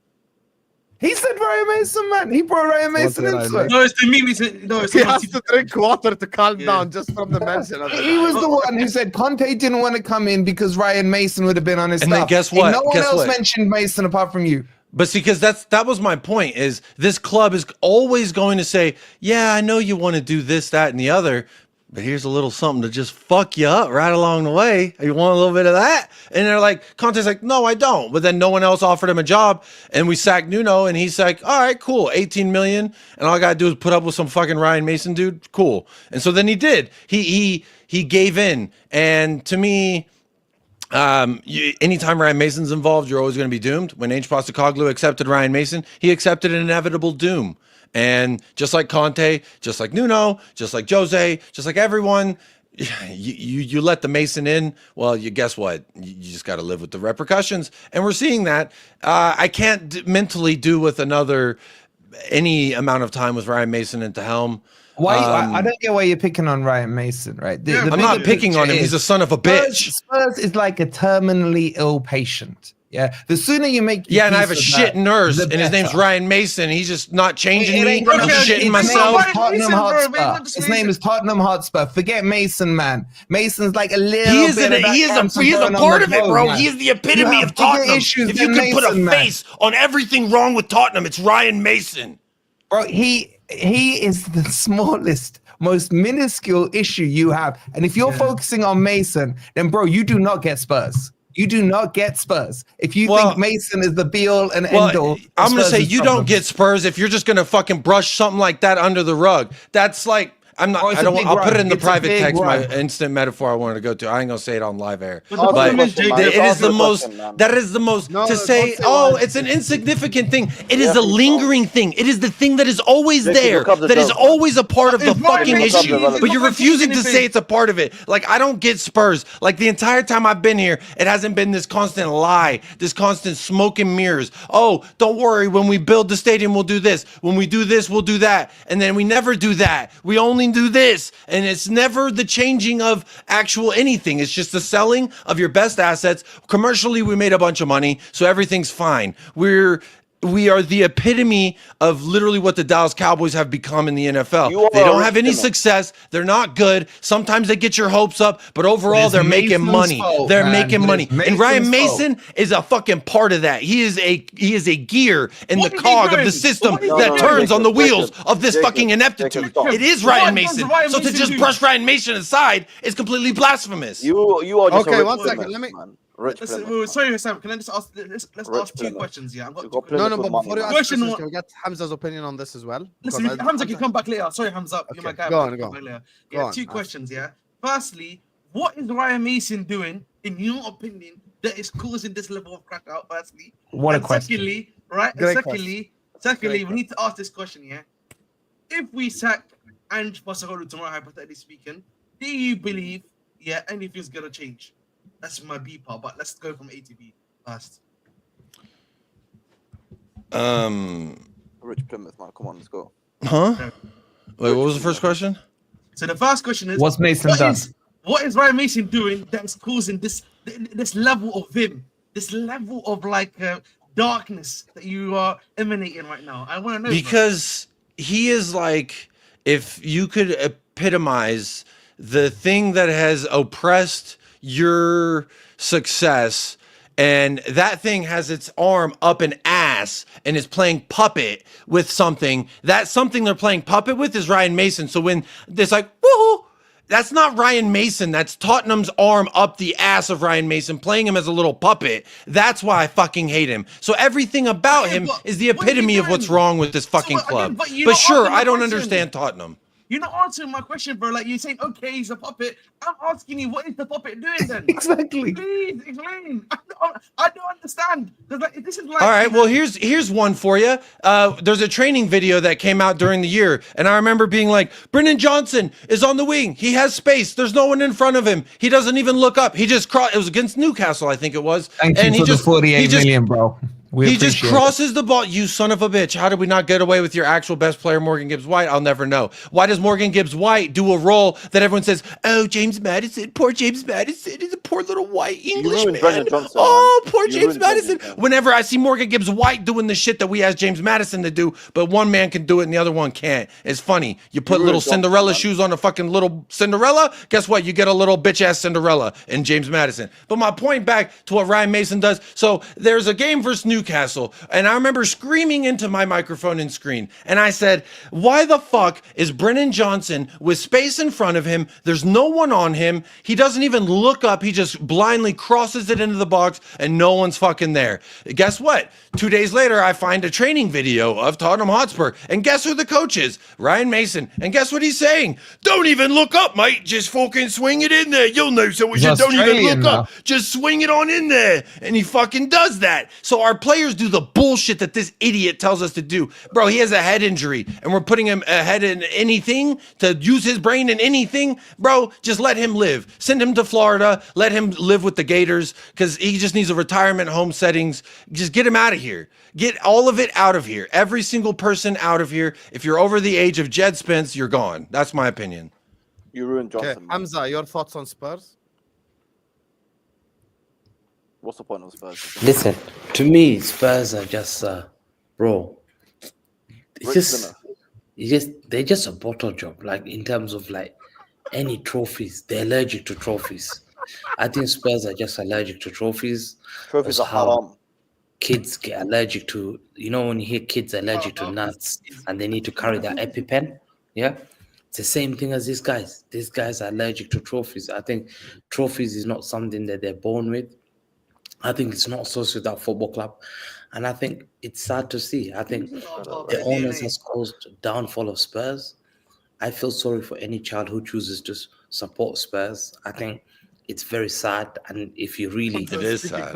He said Ryan Mason, man. He brought Ryan Mason Ryan into Mason. it. No, it's the meme. No, it's He someone has to drink water to calm Yeah. down just from the mention of it. He was the one who said Conte didn't want to come in because Ryan Mason would have been on his And then stuff. guess And what? no one Guess else what? mentioned Mason apart from you. But see, because that was my point, is this club is always going to say, yeah, I know you want to do this, that, and the other, but here's a little something to just fuck you up right along the way. You want a little bit of that? And they're like, Conte's like, no, I don't. But then no one else offered him a job, and we sacked Nuno, and he's like, all right, cool, 18 million, and all I gotta do is put up with some fucking Ryan Mason dude. Cool. And so then he did. He gave in. And to me, anytime Ryan Mason's involved, you're always going to be doomed. When Ange Postecoglou accepted Ryan Mason, he accepted an inevitable doom. And just like Conte, just like Nuno, just like Jose, just like everyone, you let the Mason in. Well, you guess what? You just got to live with the repercussions. And we're seeing that. I can't mentally do with any amount of time with Ryan Mason at the helm. Why? I don't get why you're picking on Ryan Mason, right? The I'm not bigger picking on him. picture He's a is son of a bitch. Spurs is like a terminally ill patient. Yeah, the sooner you make Yeah, and I have a peace with shit that, nurse, the and his name's better. Ryan Mason. He's just not changing It me. ain't gonna I'm be- shitting his myself. name is Tottenham Mason, bro, man, Hotspur. not just His name Mason. is Tottenham Hotspur. Forget Mason, man. Mason's like a little. He is bit of that he is cancer a growing on part the of it, road, bro. man. He is the You epitome have of bigger Tottenham. issues If you than could put a Mason, man. face on everything wrong with Tottenham, it's Ryan Mason. Bro, he is the smallest, most minuscule issue you have. And if you're focusing on Mason, then bro, you do not get Spurs. You do not get Spurs. If you think Mason is the be all and end all, I'm gonna Spurs say is you problems. don't get Spurs if you're just gonna fucking brush something like that under the rug. That's like I'm not. Oh, it's I a don't. big I'll put it rug. in the It's a private big text. My rug. instant metaphor I wanted to go to. I ain't gonna say it on live air. But the problem is, Jake, it is the most. man. That is the most No, to don't say. say Oh, why. it's an insignificant thing. It is Yeah, a lingering thing. It is the thing that is always Jake, there. look up the That is joke. always a part of the It's not fucking an issue. issue. But you're It's not refusing to anything. say it's a part of it. Like I don't get Spurs. Like the entire time I've been here, it hasn't been this constant lie, this constant smoke and mirrors. Oh, don't worry. When we build the stadium, we'll do this. When we do this, we'll do that. And then we never do that. We only do this. And it's never the changing of actual anything. It's just the selling of your best assets. Commercially, we made a bunch of money, so everything's fine. we are the epitome of literally what the Dallas Cowboys have become in the NFL. You They are don't have any original. success. They're not good. Sometimes they get your hopes up, but overall it's they're making Mason's money. fault, They're man. making But money. it's And Ryan Mason's Mason is a fucking part of that. He is a gear in What the is he cog of doing? the system What is he that doing? turns on the Jacob, wheels of this Jacob, fucking ineptitude. Jacob, stop. It is What Ryan does Mason. Ryan So to Mason just do? brush Ryan Mason aside is completely blasphemous. You are just Okay, a rich one second, Plymouth, let me- man. Rich Listen, Plymouth, sorry, Sam. Can I just ask? Let's Rich ask two Plymouth. questions. Yeah, I've got You two got questions. No, Plymouth no, with but money, before you man. ask Question questions, one- can we get Hamza's opinion on this as well? Listen, Because Hamza can come back later. Sorry, Hamza. You're my Okay, guy. go but on, come go back on. later. Go Yeah, on, two ask. questions. Yeah. Firstly, what is Ryan Mason doing, in your opinion, that is causing this level of crack out? Firstly, What a and question. secondly, right? Great And secondly, Great we need to ask this question. Yeah. If we sack Ange Pochettino tomorrow, hypothetically speaking, do you believe, anything's gonna change? That's my B part. But let's go from A to B first. Rich Plymouth, man. Come on, let's go. Huh? Wait, what was the first question? So the first question is, What's Mason done? What is Ryan Mason doing that's causing this level of vim, this level of like darkness that you are emanating right now? I want to know. Because he is like, if you could epitomize the thing that has oppressed your success, and that thing has its arm up an ass and is playing puppet with something, that something they're playing puppet with is Ryan Mason. So when it's like, woohoo, that's not Ryan Mason. That's Tottenham's arm up the ass of Ryan Mason, playing him as a little puppet. That's why I fucking hate him. So everything about Okay, him but is the what is he epitome of what's doing? wrong with this fucking again, club. but you're But not sure, answering my I don't question. understand Tottenham. You're not answering my question, bro. Like you're saying, okay, he's a puppet. I'm asking you, what is the puppet doing then? Exactly. Please explain. I don't understand. 'Cause, like, this is like. All right, well, here's one for you. There's a training video that came out during the year, and I remember being like, Brennan Johnson is on the wing. He has space. There's no one in front of him. He doesn't even look up. He just It was against Newcastle, I think it was. Thank and you he for just the 48 he just, million, bro. He just appreciate it. crosses the ball. You son of a bitch. How did we not get away with your actual best player, Morgan Gibbs-White? I'll never know. Why does Morgan Gibbs-White do a role that everyone says, oh, James Maddison, poor James Maddison, he's a poor little white English ruined man. Brendan Johnson, Oh, man. poor You James ruined Brendan Maddison. Johnson. Whenever I see Morgan Gibbs-White doing the shit that we ask James Maddison to do, but one man can do it and the other one can't. It's funny. You put ruined little Johnson, Cinderella man. shoes on a fucking little Cinderella. Guess what? You get a little bitch-ass Cinderella in James Maddison. But my point back to what Ryan Mason does. So there's a game versus Newcastle, and I remember screaming into my microphone and screen, and I said, why the fuck is Brennan Johnson with space in front of him? There's no one on him. He doesn't even look up. He just blindly crosses it into the box, and no one's fucking there. Guess what? 2 days later, I find a training video of Tottenham Hotspur, and guess who the coach is? Ryan Mason. And guess what he's saying? Don't even look up, mate. Just fucking swing it in there. You'll know so much. He's Don't even Australian look up. Just swing it on in there. And he fucking does that. So our players do the bullshit that this idiot tells us to do. Bro, he has a head injury, and we're putting him ahead in anything to use his brain in anything. Bro, just let him live. Send him to Florida. Let him live with the Gators, because he just needs a retirement home settings. Just get him out of here. Get all of it out of here. Every single person out of here. If you're over the age of Jed Spence, you're gone. That's my opinion. You ruined Okay, Johnson. man. Hamza, your thoughts on Spurs? What's the point of Spurs? Listen, to me, Spurs are just, bro. Rich It's Plymouth. they're just a bottle job. Like in terms of like any trophies, they're allergic to trophies. I think Spurs are just allergic to trophies. Trophies That's are how haram. kids get allergic to. You know when you hear kids allergic to nuts and they need to carry that EpiPen. Yeah, it's the same thing as these guys. These guys are allergic to trophies. I think trophies is not something that they're born with. I think it's not associated with that football club. And I think it's sad to see. I think the owners has caused downfall of Spurs. I feel sorry for any child who chooses to support Spurs. I think it's very sad. And if you really... It is sad.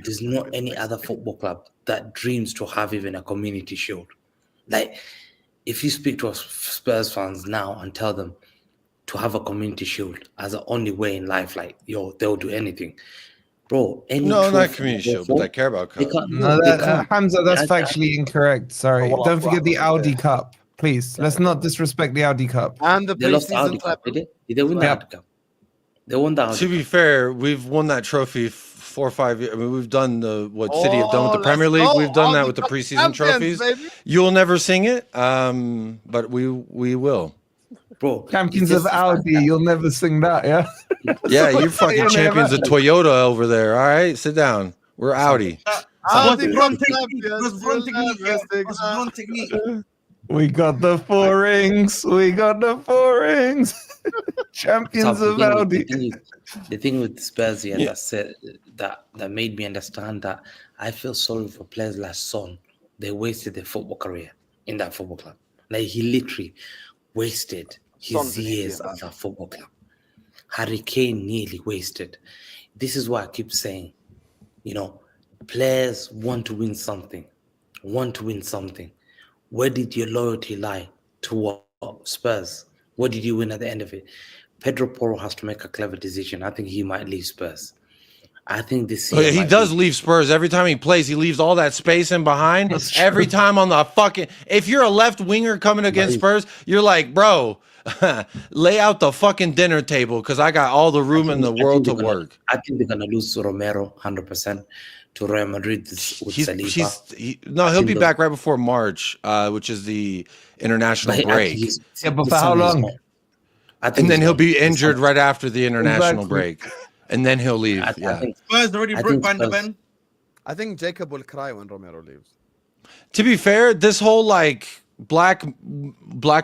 There's not any other football club that dreams to have even a community shield. Like, if you speak to Spurs fans now and tell them to have a community shield as the only way in life, like, yo, they'll do anything. Bro, any No, not trophy community they shield, go but for, I care about they cup. can't- No, they that, can't. Hamza, that's I- factually incorrect. Sorry. Oh, Don't forget the wow. Audi Cup. Please, let's not disrespect the Audi Cup. And the They lost the Audi preseason Cup, treble. did they? Did they win the Yeah. Audi Cup? They won that. To be fair, we've won that trophy 4 or 5 years. I mean, we've done what City have done with the Premier League. We've done that with the preseason trophies. Baby. You'll never sing it, but we will. Bro, champions of Audi, you'll never sing that, yeah? Yeah, you're fucking champions of Toyota over there. All right, sit down. We're Audi. We got the 4 rings. We got the 4 rings. Champions of Audi. The thing with Spurs here that made me understand that I feel sorry for players like Son. They wasted their football career in that football club. Like he literally wasted his years at that football club. Harry Kane nearly wasted. This is why I keep saying, players want to win something. Where did your loyalty lie to what? Spurs? What did you win at the end of it? Pedro Porro has to make a clever decision. I think he might leave Spurs. I think this year he does leave Spurs. Every time he plays, he leaves all that space in behind. Every time on the fucking... If you're a left winger coming against Spurs, you're like, bro, lay out the fucking dinner table because I got all the room in the world to work. I think they're going to lose to Romero 100%. To Real Madrid with Saliba. He'll be back right before March, which is the international break. But for how long? And then he'll be injured right after the international break. And then he'll leave. Spurs already broke Van de Ven. I think Jacob will cry when Romero leaves. To be fair, this whole black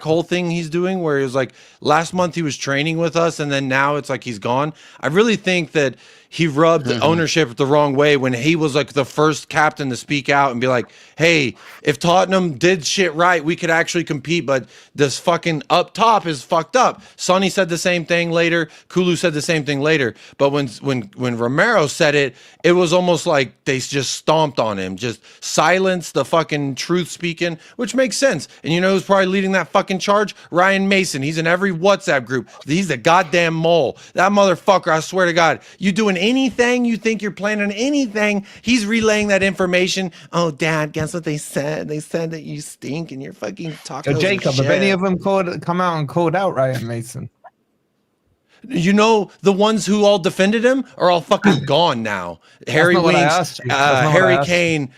hole thing he's doing where he was like last month he was training with us and then now it's like he's gone. I really think that he rubbed ownership the wrong way when he was like the first captain to speak out and be like, hey, if Tottenham did shit right, we could actually compete, but this fucking up top is fucked up. Sonny said the same thing later. Kulu said the same thing later. But when Romero said it, it was almost like they just stomped on him, just silenced the fucking truth speaking, which makes sense. And you know who's probably leading that fucking charge? Ryan Mason. He's in every WhatsApp group. He's a goddamn mole. That motherfucker, I swear to God, you doing anything you think you're planning anything, he's relaying that information. Oh, Dad, guess what they said? They said that you stink and you're fucking talking. So Jacob, have any of them come out and called out Ryan Mason? You know, the ones who all defended him are all fucking gone now. Harry Winks, Harry Kane.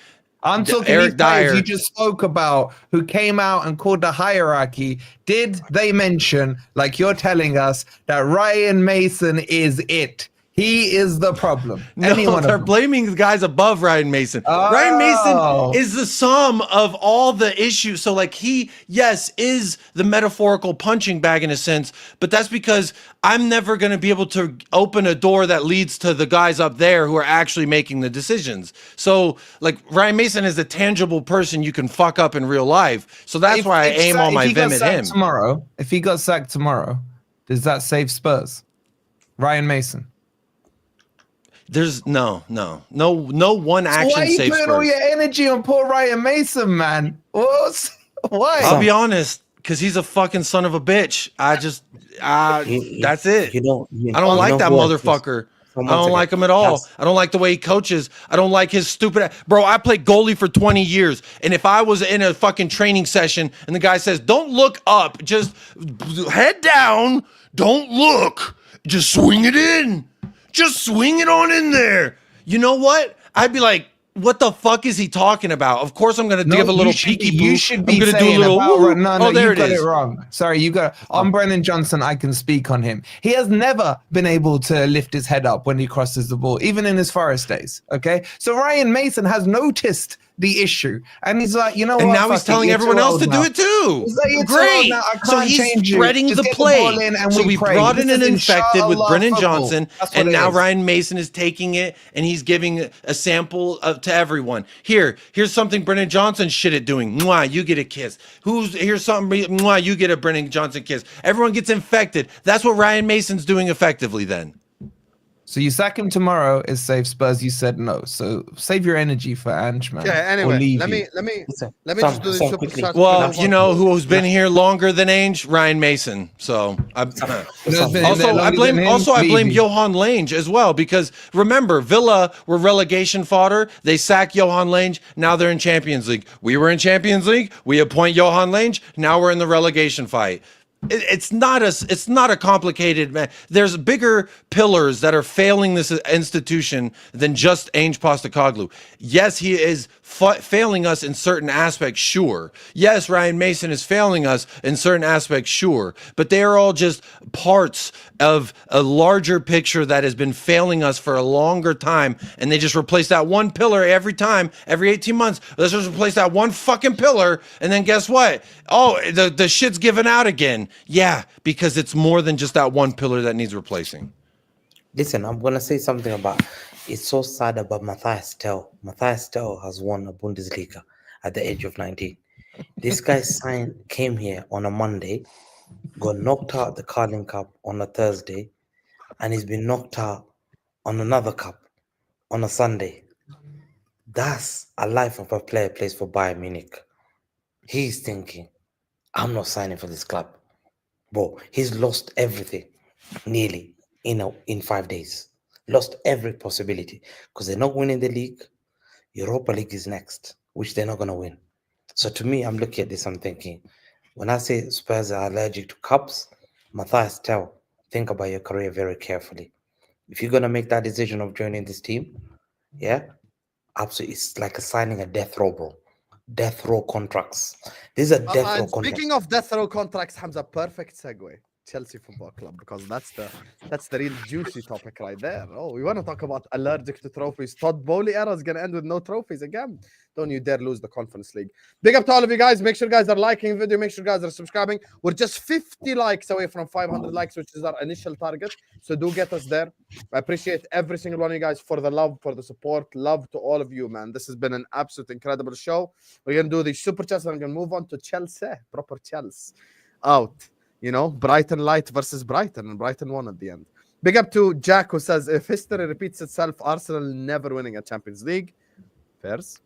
I'm talking Eric Dyer. You just spoke about who came out and called the hierarchy. Did they mention, like you're telling us, that Ryan Mason is it? He is the problem. No, they're blaming the guys above Ryan Mason. Oh. Ryan Mason is the sum of all the issues. So like he, yes, is the metaphorical punching bag in a sense, but that's because I'm never going to be able to open a door that leads to the guys up there who are actually making the decisions. So like Ryan Mason is a tangible person you can fuck up in real life. So that's why I aim all my vim at him. If he got sacked tomorrow, does that save Spurs? Ryan Mason. There's no one action. Why are you putting Spurs. All your energy on poor Ryan Mason, man? Why? I'll be honest, because he's a fucking son of a bitch. That's it. I don't like that motherfucker. I don't like him at all. I don't like the way he coaches. I don't like his stupid... Bro, I played goalie for 20 years. And if I was in a fucking training session and the guy says, don't look up, just head down, don't look, just swing it in. Just swing it on in there. You know what? I'd be like, what the fuck is he talking about? Of course, I'm going to give a little peeky boo. You should be saying do a little, no, there you got it wrong. Sorry, you got on Brennan Johnson. I can speak on him. He has never been able to lift his head up when he crosses the ball, even in his Forest days. Okay, so Ryan Mason has noticed the issue, and he's like, you know, and what? now he's telling everyone else to do it too. Like, great. So he's spreading the play. So we brought in an infected with Brennan Johnson, and now Ryan Mason is taking it and he's giving a sample to everyone. Here's something Brennan Johnson shit at doing. Mwah, you get a kiss. Here's something. Mwah, you get a Brennan Johnson kiss. Everyone gets infected. That's what Ryan Mason's doing effectively. Then. So you sack him tomorrow is save Spurs. You said no. So save your energy for Ange, man. Yeah. Anyway, let me just do this super chat. Well, you know who's been here longer than Ange? Ryan Mason. So I blame Johan Lange as well, because remember Villa were relegation fodder. They sacked Johan Lange. Now they're in Champions League. We were in Champions League. We appoint Johan Lange. Now we're in the relegation fight. It's not a complicated man. There's bigger pillars that are failing this institution than just Ange Postecoglou. Yes, he is failing us in certain aspects, sure. Yes, Ryan Mason is failing us in certain aspects, sure. But they are all just parts of a larger picture that has been failing us for a longer time, and they just replace that one pillar every time, every 18 months. Let's just replace that one fucking pillar, and then guess what? Oh, the shit's given out again. Yeah, because it's more than just that one pillar that needs replacing. Listen, I'm gonna say something about. It's so sad about Matthias Tell. Matthias Tell has won a Bundesliga at the age of 19. This guy came here on a Monday, got knocked out the Carling Cup on a Thursday, and he's been knocked out on another cup on a Sunday. That's a life of a player plays for Bayern Munich. He's thinking, I'm not signing for this club. Bro, he's lost everything, nearly, in 5 days. Lost every possibility because they're not winning the league. Europa League is next, which they're not going to win. So to me, I'm looking at this, I'm thinking, when I say Spurs are allergic to cups, Matthias Tell, think about your career very carefully. If you're going to make that decision of joining this team, yeah, absolutely, it's like signing a death row, bro. Death row contracts. These are death row contracts. Speaking of death row contracts, Hamza, perfect segue. Chelsea Football Club, because that's the real juicy topic right there. Oh, we want to talk about allergic to trophies. Todd Bowley era is going to end with no trophies again. Don't you dare lose the Conference League. Big up to all of you guys. Make sure you guys are liking the video. Make sure you guys are subscribing. We're just 50 likes away from 500 likes, which is our initial target. So do get us there. I appreciate every single one of you guys for the love, for the support. Love to all of you, man. This has been an absolute incredible show. We're going to do the super chats and I'm going to move on to Chelsea. Proper Chelsea. Out. You know, Brighton Light versus Brighton, and Brighton won at the end. Big up to Jack, who says, if history repeats itself, Arsenal never winning a Champions League. Fairs.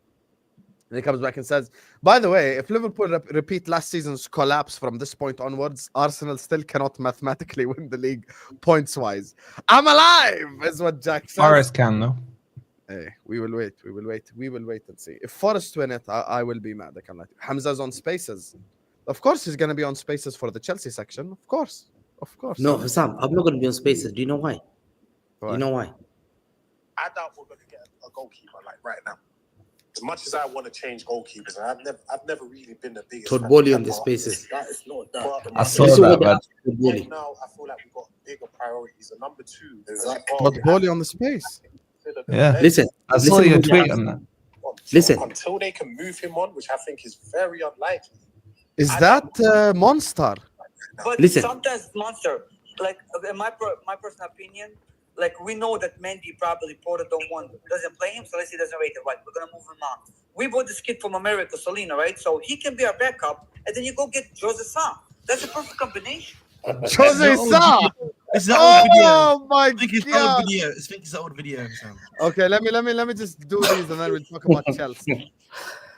And he comes back and says, by the way, if Liverpool repeat last season's collapse from this point onwards, Arsenal still cannot mathematically win the league points-wise. I'm alive, is what Jack says. Forest can, though. Hey, we will wait. We will wait. We will wait and see. If Forest win it, I will be mad. I can let you. Hamza's on Spaces. Of course, he's going to be on Spaces for the Chelsea section. Of course. Of course. No, Husam, I'm not going to be on Spaces. Do you know why? Why? You know why? I doubt we're going to get a goalkeeper like right now. As much as I want to change goalkeepers, I've never really been the biggest. Todd Bowley on the Spaces. That is not that. I saw that, man. Right now, I feel like we've got bigger priorities. And number two, there's Todd Bowley on the Space. Yeah. Listen, I saw your tweet on that. Listen. Until they can move him on, which I think is very unlikely. Is that Monster? But Listen. sometimes Monster, like in my personal opinion, like we know that Mendy probably Porter doesn't play him, so let's say doesn't rate it. Right, we're gonna move him on. We bought this kid from America, Solina, right? So he can be our backup, and then you go get Jose Sa. That's a perfect combination. Jose Sa. This is the old video. Oh my I think it's the God. old video. I think it's the old video. Sam. Okay, let me just do these and then we'll talk about Chelsea.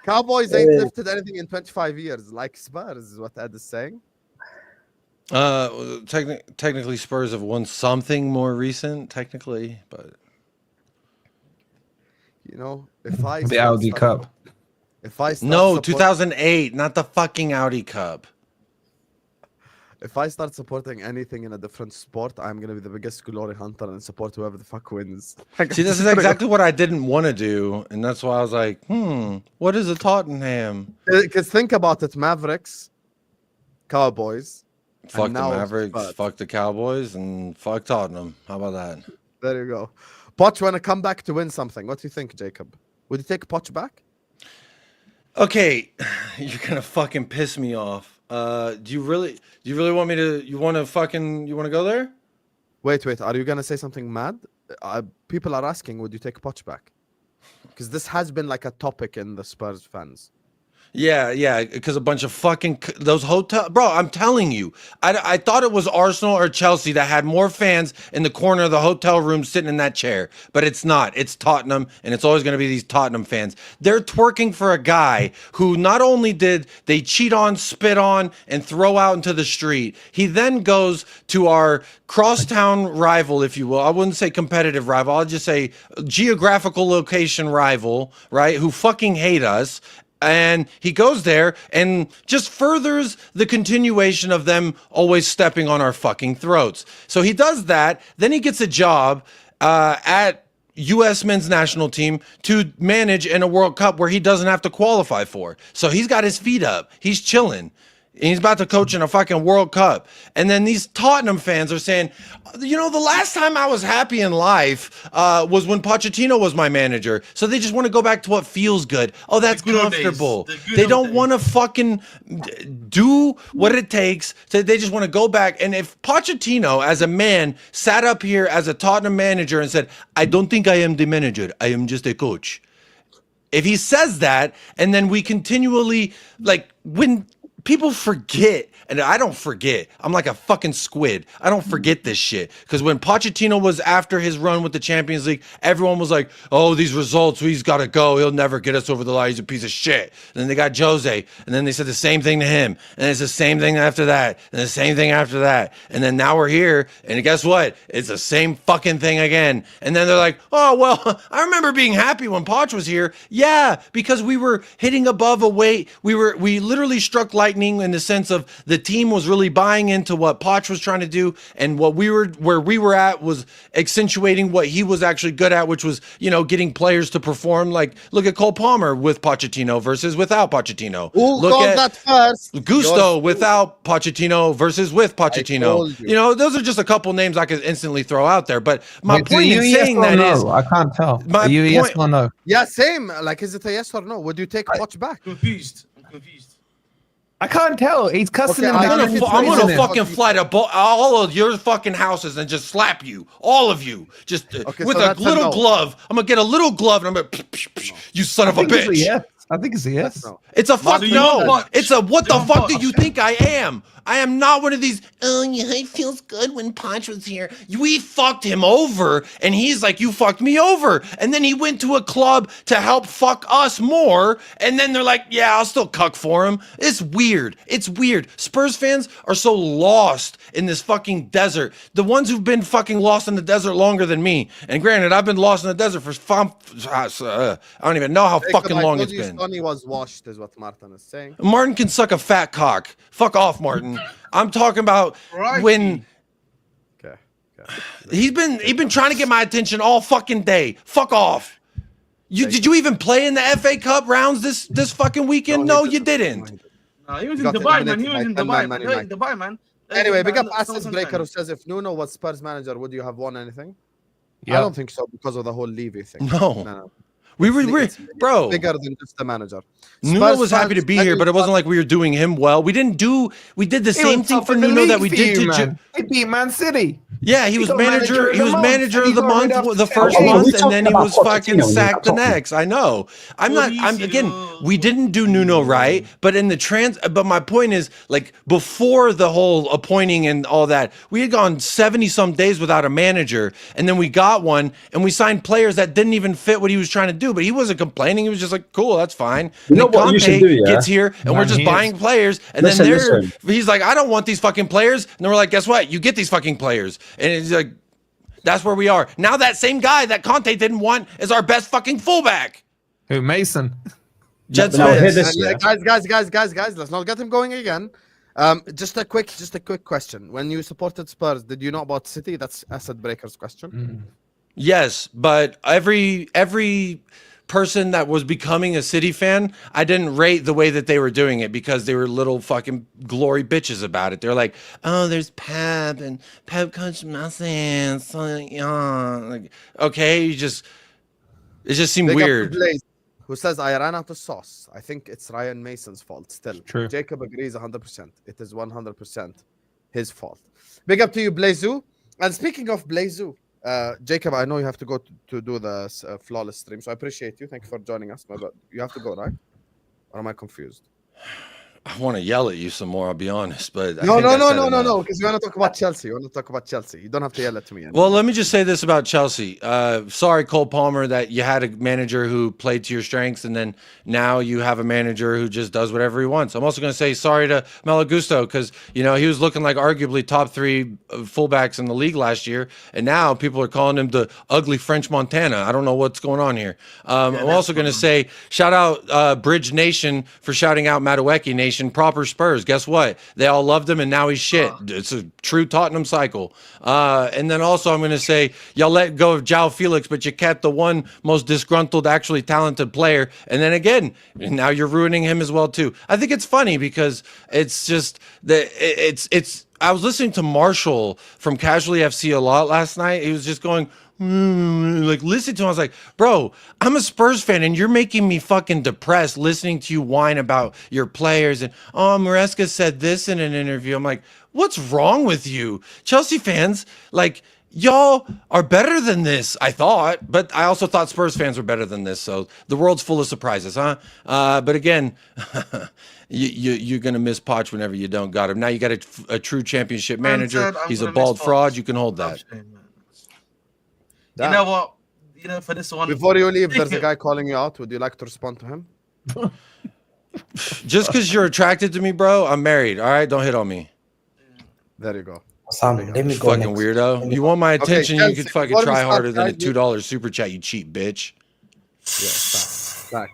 Cowboys ain't lifted anything in 25 years, like Spurs, is what Ed is saying. Technically, Spurs have won something more recent, technically, but You know, if I The Audi Cup. If I start no, support- 2008, not the fucking Audi Cup. If I start supporting anything in a different sport, I'm gonna be the biggest glory hunter and support whoever the fuck wins. See, this is exactly what I didn't want to do, and that's why I was like, what is a Tottenham? Because think about it, Mavericks, Cowboys. Fuck and the now Mavericks, Spurs. fuck the Cowboys, and fuck Tottenham. How about that? There you go. Poch wanna come back to win something. What do you think, Jacob? Would you take Poch back? Okay, you're gonna fucking piss me off. Do you really want me to? You want to go there? Wait. Are you gonna say something mad? People are asking, would you take Poch back? Because this has been like a topic in the Spurs fans. Yeah, because a bunch of fucking those hotel, bro. I'm telling you, I thought it was Arsenal or Chelsea that had more fans in the corner of the hotel room sitting in that chair, but it's not. It's Tottenham, and it's always going to be these Tottenham fans. They're twerking for a guy who not only did they cheat on, spit on, and throw out into the street, he then goes to our crosstown rival, if you will. I wouldn't say competitive rival. I'll just say geographical location rival, right? Who fucking hate us. And he goes there and just furthers the continuation of them always stepping on our fucking throats. So he does that. Then he gets a job at U.S. men's national team to manage in a World Cup where he doesn't have to qualify for. So he's got his feet up. He's chilling. And he's about to coach in a fucking World Cup. And then these Tottenham fans are saying, you know, the last time I was happy in life was when Pochettino was my manager. So they just want to go back to what feels good. Oh, that's comfortable. They don't want to fucking do what it takes. They just want to go back. And if Pochettino, as a man, sat up here as a Tottenham manager and said, I don't think I am the manager. I am just a coach. If he says that, and then we continually, like, when people forget, and I don't forget. I'm like a fucking squid. I don't forget this shit. Because when Pochettino was after his run with the Champions League, everyone was like, oh, these results, he's got to go. He'll never get us over the line. He's a piece of shit. And then they got Jose. And then they said the same thing to him. And it's the same thing after that. And the same thing after that. And then now we're here. And guess what? It's the same fucking thing again. And then they're like, oh, well, I remember being happy when Poch was here. Yeah, because we were hitting above a weight. We literally struck lightning in the sense of the team was really buying into what Poch was trying to do, and where we were at was accentuating what he was actually good at, which was, you know, getting players to perform. Like, look at Cole Palmer with Pochettino versus without Pochettino. Look at that first. Gusto without Pochettino versus with Pochettino. You know, those are just a couple names I could instantly throw out there. But my point in saying that is, I can't tell. Are you a yes or no? Yeah, same. Like, is it a yes or no? Would you take Poch back? I'm confused. I can't tell. He's cussing him. I'm gonna fucking fly to all of your fucking houses and just slap you, all of you, just with a little glove. I'm gonna get a little glove and I'm gonna, you son of a bitch. Yes. I think it's a yes. It's a fuck no. It's a what the fuck do you think I am? I am not one of these, oh, yeah, it feels good when Poch was here. We fucked him over, and he's like, you fucked me over. And then he went to a club to help fuck us more, and then they're like, yeah, I'll still cuck for him. It's weird. It's weird. Spurs fans are so lost in this fucking desert. The ones who've been fucking lost in the desert longer than me. And granted, I've been lost in the desert for, I don't even know how fucking long it's been. Sonny was washed, is what Martin is saying. Martin can suck a fat cock. Fuck off, Martin. I'm talking about when he's been trying to get my attention all fucking day. Fuck off. Did you even play in the FA Cup rounds this fucking weekend? No, you didn't. No, he was in Dubai, man. He was in Dubai, man. Anyway, big up Assets Breaker who says, if Nuno was Spurs manager, would you have won anything? I don't think so, because of the whole Levy thing. No. We were bro. Bigger than just the manager. Nuno was happy to be here, but it wasn't like we were doing him well. We did the same thing for Nuno that we did to He beat Man City. Yeah, he was manager. He was manager of the month, the first month, and then he was fucking sacked the next. I know. We didn't do Nuno right, but in the but my point is, like, before the whole appointing and all that, we had gone 70 some days without a manager, and then we got one, and we signed players that didn't even fit what he was trying to do. But he wasn't complaining. He was just like, cool, that's fine. You know what you should do, yeah? Gets here, and we're just buying players, and then he's like, I don't want these fucking players, and then we're like, guess what? You get these fucking players. And it's like, that's where we are. Now that same guy that Conte didn't want is our best fucking fullback. Who, Mason? Guys, let's not get him going again. Just a quick question. When you supported Spurs, did you not bought City? That's Asset Breaker's question. Yes, but every person that was becoming a City fan, I didn't rate the way that they were doing it, because they were little fucking glory bitches about it. They're like, oh, there's Pep, and Pep coached nothing. So, like, okay, it just seemed weird. Who says, I ran out of sauce? I think it's Ryan Mason's fault still. True. Jacob agrees 100%. It is 100% his fault. Big up to you, Blazoo. And speaking of Blazoo, Jacob, I know you have to go to do the flawless stream, so I appreciate you. Thank you for joining us. But you have to go, right? Or am I confused? I want to yell at you some more. I'll be honest, but I No, think no, I no, said no, no, enough. no. Because you want to talk about Chelsea. You want to talk about Chelsea. You don't have to yell at me anymore. Well, let me just say this about Chelsea. Sorry, Cole Palmer, that you had a manager who played to your strengths, and then now you have a manager who just does whatever he wants. I'm also going to say sorry to Malagusto because, you know, he was looking like arguably top 3 fullbacks in the league last year, and now people are calling him the ugly French Montana. I don't know what's going on here. I'm also going to say shout out Bridge Nation for shouting out Madueke Nation, proper Spurs. Guess what? They all loved him, and now he's shit. It's a true Tottenham cycle. And then also I'm going to say y'all let go of João Felix, but you kept the one most disgruntled, actually talented player. And then again, now you're ruining him as well too. I think it's funny because it's just that it's. I was listening to Marshall from Casually FC a lot last night. He was just going. Like listen to him. I was like, bro, I'm a Spurs fan and you're making me fucking depressed listening to you whine about your players and Maresca said this in an interview. I'm like, what's wrong with you? Chelsea fans, like, y'all are better than this, I thought, but I also thought Spurs fans were better than this. So the world's full of surprises, huh? But again, you're gonna miss Poch whenever you don't got him. Now you got a true championship manager. He's a bald fraud. You can hold that. You know what? You know, for this one. Before you leave, there's a guy calling you out. Would you like to respond to him? Just because you're attracted to me, bro, I'm married. All right, don't hit on me. There you go. Sam, let me go Fucking next. weirdo. You want my attention? Okay, you could Chelsea, fucking before we try start, harder than a guys, $2 super chat. You cheap bitch. Yeah, back.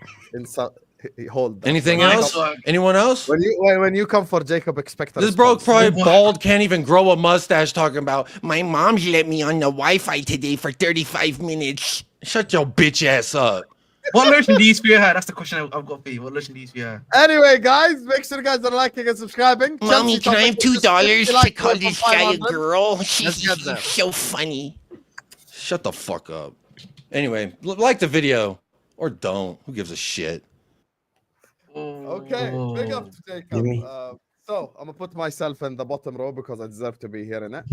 Hold that. Anything Nice else? one. Anyone else? When you come for Jacob, expect a This bro response. probably bald, can't even grow a mustache. Talking about my mom's let me on the Wi-Fi today for 35 minutes. Shut your bitch ass up. What lotion do you use for your hair? That's the question I've got for you. What lotion do you use for your hair? Anyway, guys, make sure you guys are liking and subscribing. Mommy, Chelsea can I have topic, $2 just to call this guy a 500. girl? Let's She's get there. so funny. Shut the fuck up. Anyway, like the video or don't. Who gives a shit? Okay, big up to Jacob. Jimmy. So I'm gonna put myself in the bottom row because I deserve to be here in it.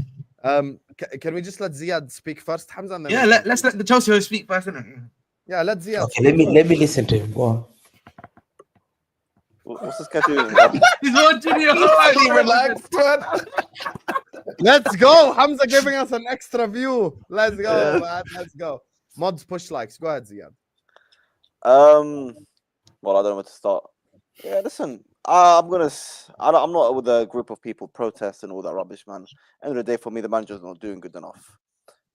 Can we just let Ziad speak first, Hamza? And then Yeah, let's let the Chelsea host speak first, innit? yeah, let Ziad. Okay, let me listen to him. Go on. What's this guy doing? man? He's watching you. Highly relaxed, man. Let's go. Hamza giving us an extra view. Let's go, man. Let's go. Mods push likes. Go ahead, Ziad. Well, I don't know where to start. Yeah, listen, I'm not with a group of people protest and all that rubbish, man. End of the day, for me, the manager's not doing good enough.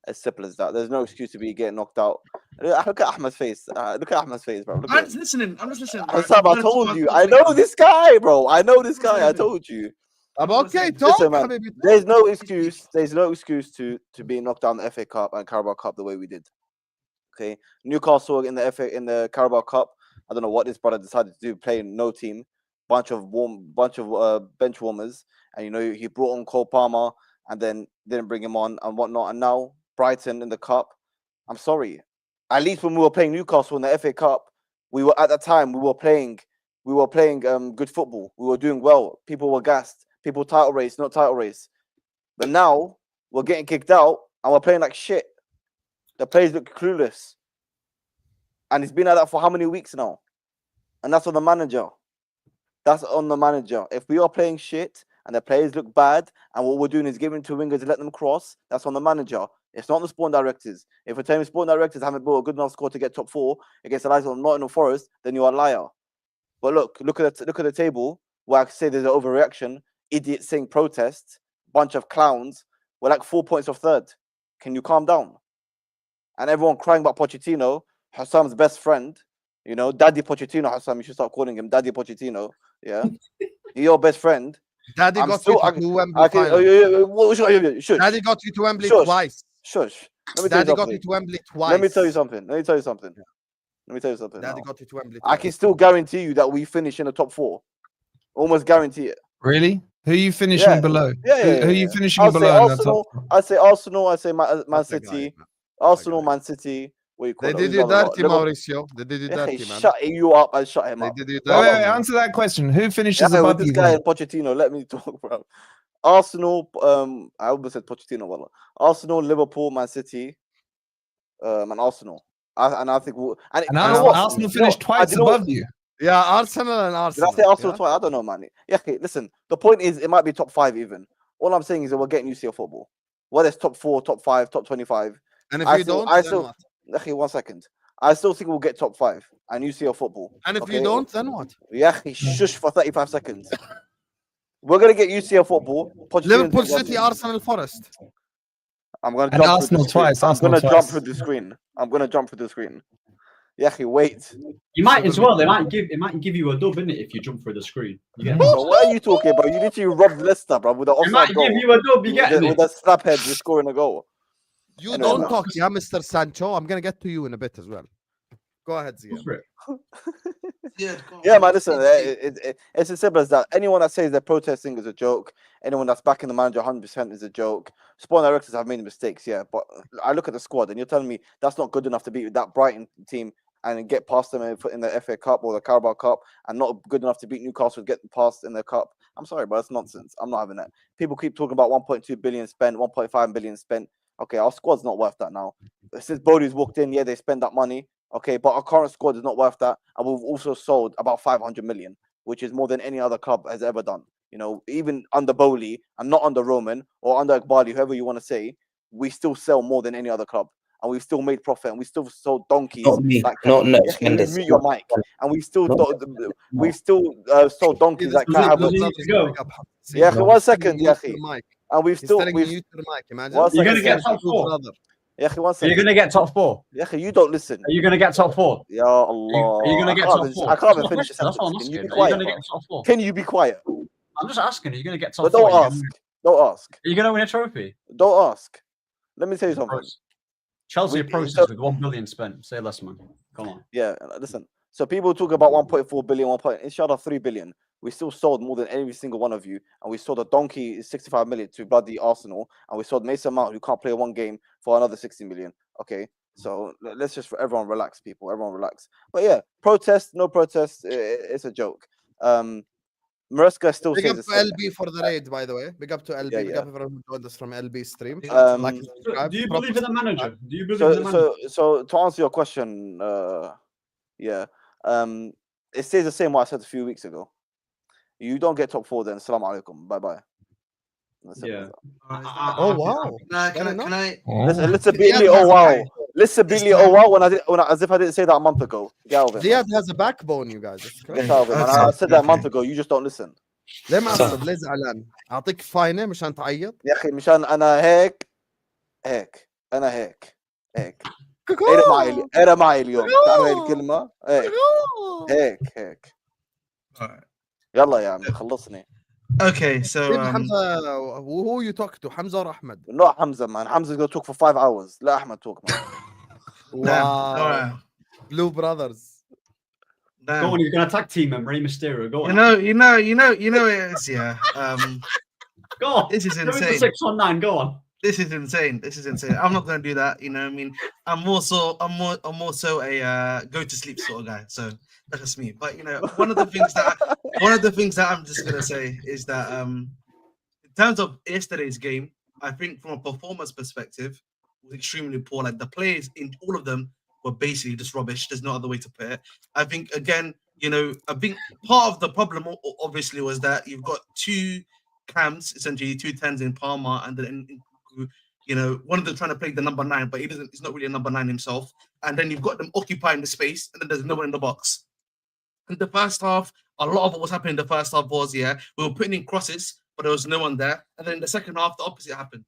As simple as that. There's no excuse to be getting knocked out. Look at Ahmed's face. Look at Ahmed's face, bro. Look I'm at just listening. I'm just listening. Husam, I told you. I know this guy, bro. I know this guy. I told you. I'm okay. Talk, Listen, man. Habibi. There's no excuse. There's no excuse to be knocked down the FA Cup and Carabao Cup the way we did. Okay, Newcastle in the Carabao Cup. I don't know what this brother decided to do, playing no team, bunch of bench warmers, and you know he brought on Cole Palmer and then didn't bring him on and whatnot. And now Brighton in the cup. I'm sorry. At least when we were playing Newcastle in the FA Cup, we were playing good football. We were doing well. People were gassed. People title race, not title race. But now we're getting kicked out and we're playing like shit. The players look clueless. And it's been like that for how many weeks now? And that's on the manager. That's on the manager. If we are playing shit and the players look bad and what we're doing is giving to wingers to let them cross, that's on the manager. It's not the sport directors. If we're telling sport directors haven't built a good enough score to get top 4 against the likes of Nottingham Forest, then you are a liar. But look at the table where I can say there's an overreaction, idiots saying protest, bunch of clowns. We're like 4 points off third. Can you calm down? And everyone crying about Pochettino, Husam's best friend, you know, Daddy Pochettino. Husam, you should start calling him Daddy Pochettino. Yeah, your best friend. Daddy got you to Wembley. Shush. Daddy got you to Wembley Shush. twice. Shush. Daddy got you to Wembley twice. Let me tell you something. Daddy now. Got you to Wembley. I can still guarantee you that we finish in the top 4. Almost guarantee it. Really? Who are you finishing below? Who are you finishing I'll below? say Arsenal. I say Man City. Arsenal, Man City. They did you dirty, Mauricio. They did you dirty, man. Shut you up and shut him up. Wait, answer that question. Who finishes above this you? guy and Pochettino. Let me talk, bro. Arsenal. I almost said Pochettino. Well, Arsenal, Liverpool, Man City, and Arsenal. I think. Arsenal finished twice above you. Yeah, Arsenal and Did I Arsenal. say Arsenal yeah? twice? I don't know, man. Yeah, okay, listen. The point is, it might be top 5 even. All I'm saying is that we're getting UCL football. Whether it's top 4, top 5, top 25. And if I you still, don't, I then still. what? Okay, 1 second. I still think we'll get top 5 and UCL football. And if okay? you don't, then what? Yeah, shush for 35 seconds. We're gonna get UCL football. Pochettino's Liverpool gonna- City, Arsenal, Forest. I'm gonna And jump Arsenal through the screen. twice, I'm Arsenal gonna jump twice. through the screen. I'm gonna jump through the screen. Yeah, wait. You might as well. It might give you a dub, innit, if you jump through the screen. You get Bro, what are you talking about? You literally robbed Leicester, bro, with the It might offside goal. give you a dub. You get with me? the slap head, you're scoring a goal. You Anyway, don't man. talk, yeah, Mr. Sancho. I'm gonna get to you in a bit as well. Go ahead, Zia. Go for it. Yeah, man, listen, it's as simple as that. Anyone that says they're protesting is a joke. Anyone that's backing the manager 100% is a joke. Sport directors have made mistakes, yeah, but I look at the squad and you're telling me that's not good enough to beat that Brighton team and get past them in the FA Cup or the Carabao Cup, and not good enough to beat Newcastle, get past in the Cup. I'm sorry, bro, that's nonsense. I'm not having that. People keep talking about 1.2 billion spent, 1.5 billion spent. Okay, our squad's not worth that now. Since Bodie's walked in, yeah, they spend that money. Okay, but our current squad is not worth that, and we've also sold about 500 million, which is more than any other club has ever done. You know, even under Bowley and not under Roman or under Akbali, whoever you want to say, we still sell more than any other club, and we've still made profit, and we still sold donkeys. Not me, Like not yeah, Nets, can you Mendes. mute your mic? And we've still sold donkeys like Cat Does Havertz. he go? Yeah, No. 1 second, He's yeah, telling you to the mic. and we've He's still telling you to the mic. Imagine. 1 You're second, gonna get yeah, top 4. Brother. 1 Are second. you gonna get top 4? Yeah, you don't listen. Are you gonna get top 4? Ya Allah. Are you gonna get top 4? I can't even finish the That's what I'm sentence. Can you be asking. Are you quiet, gonna bro? get top 4? Can you be quiet? I'm just asking. Are you gonna get top But 4? don't ask. Don't ask. Are you gonna win a trophy? Don't ask. Let me tell you something. Chelsea We- are process so- with 1 billion spent. Say less, man. Come on. Yeah, listen. So people talk about 1.4 billion, inshallah 3 billion. We still sold more than every single one of you, and we sold a donkey 65 million to bloody Arsenal, and we sold Mason Mount, who can't play one game, for another 60 million. Okay, so let's just everyone relax, people. Everyone relax. But yeah, protest, no protest. It's a joke. Maresca still Big says up the to same. LB for the raid, by the way. Big up to LB. Yeah, Big yeah. up everyone who joined us from LB stream. Big up to Like and So, subscribe. do you Proper believe in the subscribe. manager? Do you believe in the manager? So to answer your question, yeah, it stays the same what I said a few weeks ago. You don't get top 4, then Assalamu alaikum. Bye bye. Yeah. Oh wow. Can I? Listen, Ziad Billy, has oh a wow. back- Listen, Billy, oh wow. As if I didn't say that a month ago. Get out of it. Ziad has a backbone, you guys. It's Get crazy. out of it, man. I said that a month ago. You just don't listen. ليه معصب؟ ليه زعلان؟ اعطيك فاينه مشان تعيط؟ يا اخي مشان انا هيك انا هيك كوكو. انا معي اليوم. تعرف هاي الكلمه؟ هيك Alright. يلا يا عم خلصني. Okay, so طيب حمزه who you talk to? حمزه or Ahmed? Not Hamza, man. Hamza's gonna talk for 5 hours. Let Ahmed talk, man. damn. Wow. Alright. Blue Brothers. Damn. Go on, he's gonna tag team him, Rey Mysterio. Go on. You know it is, yeah. Go on. This is Go into insane. 619. Go on. This is insane. I'm not gonna do that. You know what I mean? I'm more so a go to sleep sort of guy. So that's just me. But you know, one of the things that I'm just gonna say is that in terms of yesterday's game, I think from a performance perspective, it was extremely poor. Like the players in all of them were basically just rubbish. There's no other way to put it. I think again, you know, I think part of the problem obviously was that you've got 2 cams, essentially 2 10s in Palmer, and then you know, one of them trying to play the number 9, but he's not really a number 9 himself. And then you've got them occupying the space, and then there's no one in the box. In the first half, a lot of what was happening in the first half was, we were putting in crosses, but there was no one there. And then in the second half, the opposite happened,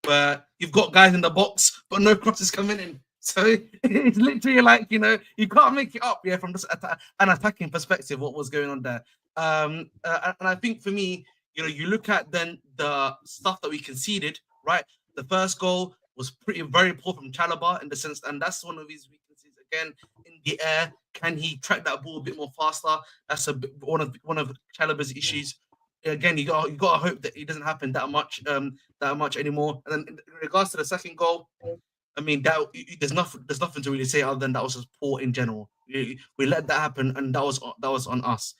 where you've got guys in the box, but no crosses coming in. So it's literally like, you know, you can't make it up, from just an attacking perspective, what was going on there. And I think for me, you know, you look at then the stuff that we conceded, right? The first goal was very poor from Chalobah in the sense, and that's one of his weaknesses. Again, in the air, can he track that ball a bit more faster? That's one of Chalobah's issues. Again, you got to hope that it doesn't happen that much anymore. And then in regards to the second goal, I mean, there's nothing to really say other than that was just poor in general. We let that happen, and that was on us.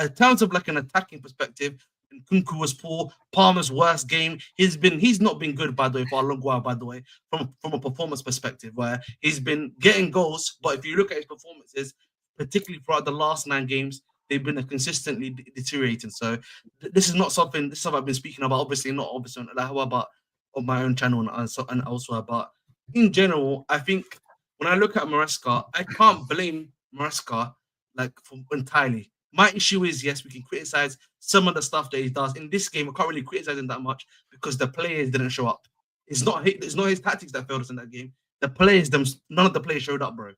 In terms of like an attacking perspective, Nkunku was poor. Palmer's worst game. He's not been good, by the way, for a long while, by the way, from a performance perspective, where he's been getting goals, but if you look at his performances, particularly throughout the last 9 games, they've been consistently deteriorating. So this is not something. This is something I've been speaking about. Obviously, not obviously on Ahwa, but on my own channel and elsewhere. But in general, I think when I look at Maresca, I can't blame Maresca like entirely. My issue is, yes, we can criticize some of the stuff that he does in this game. I can't really criticize him that much because the players didn't show up. It's not his tactics that failed us in that game. The players, none of the players showed up, bro.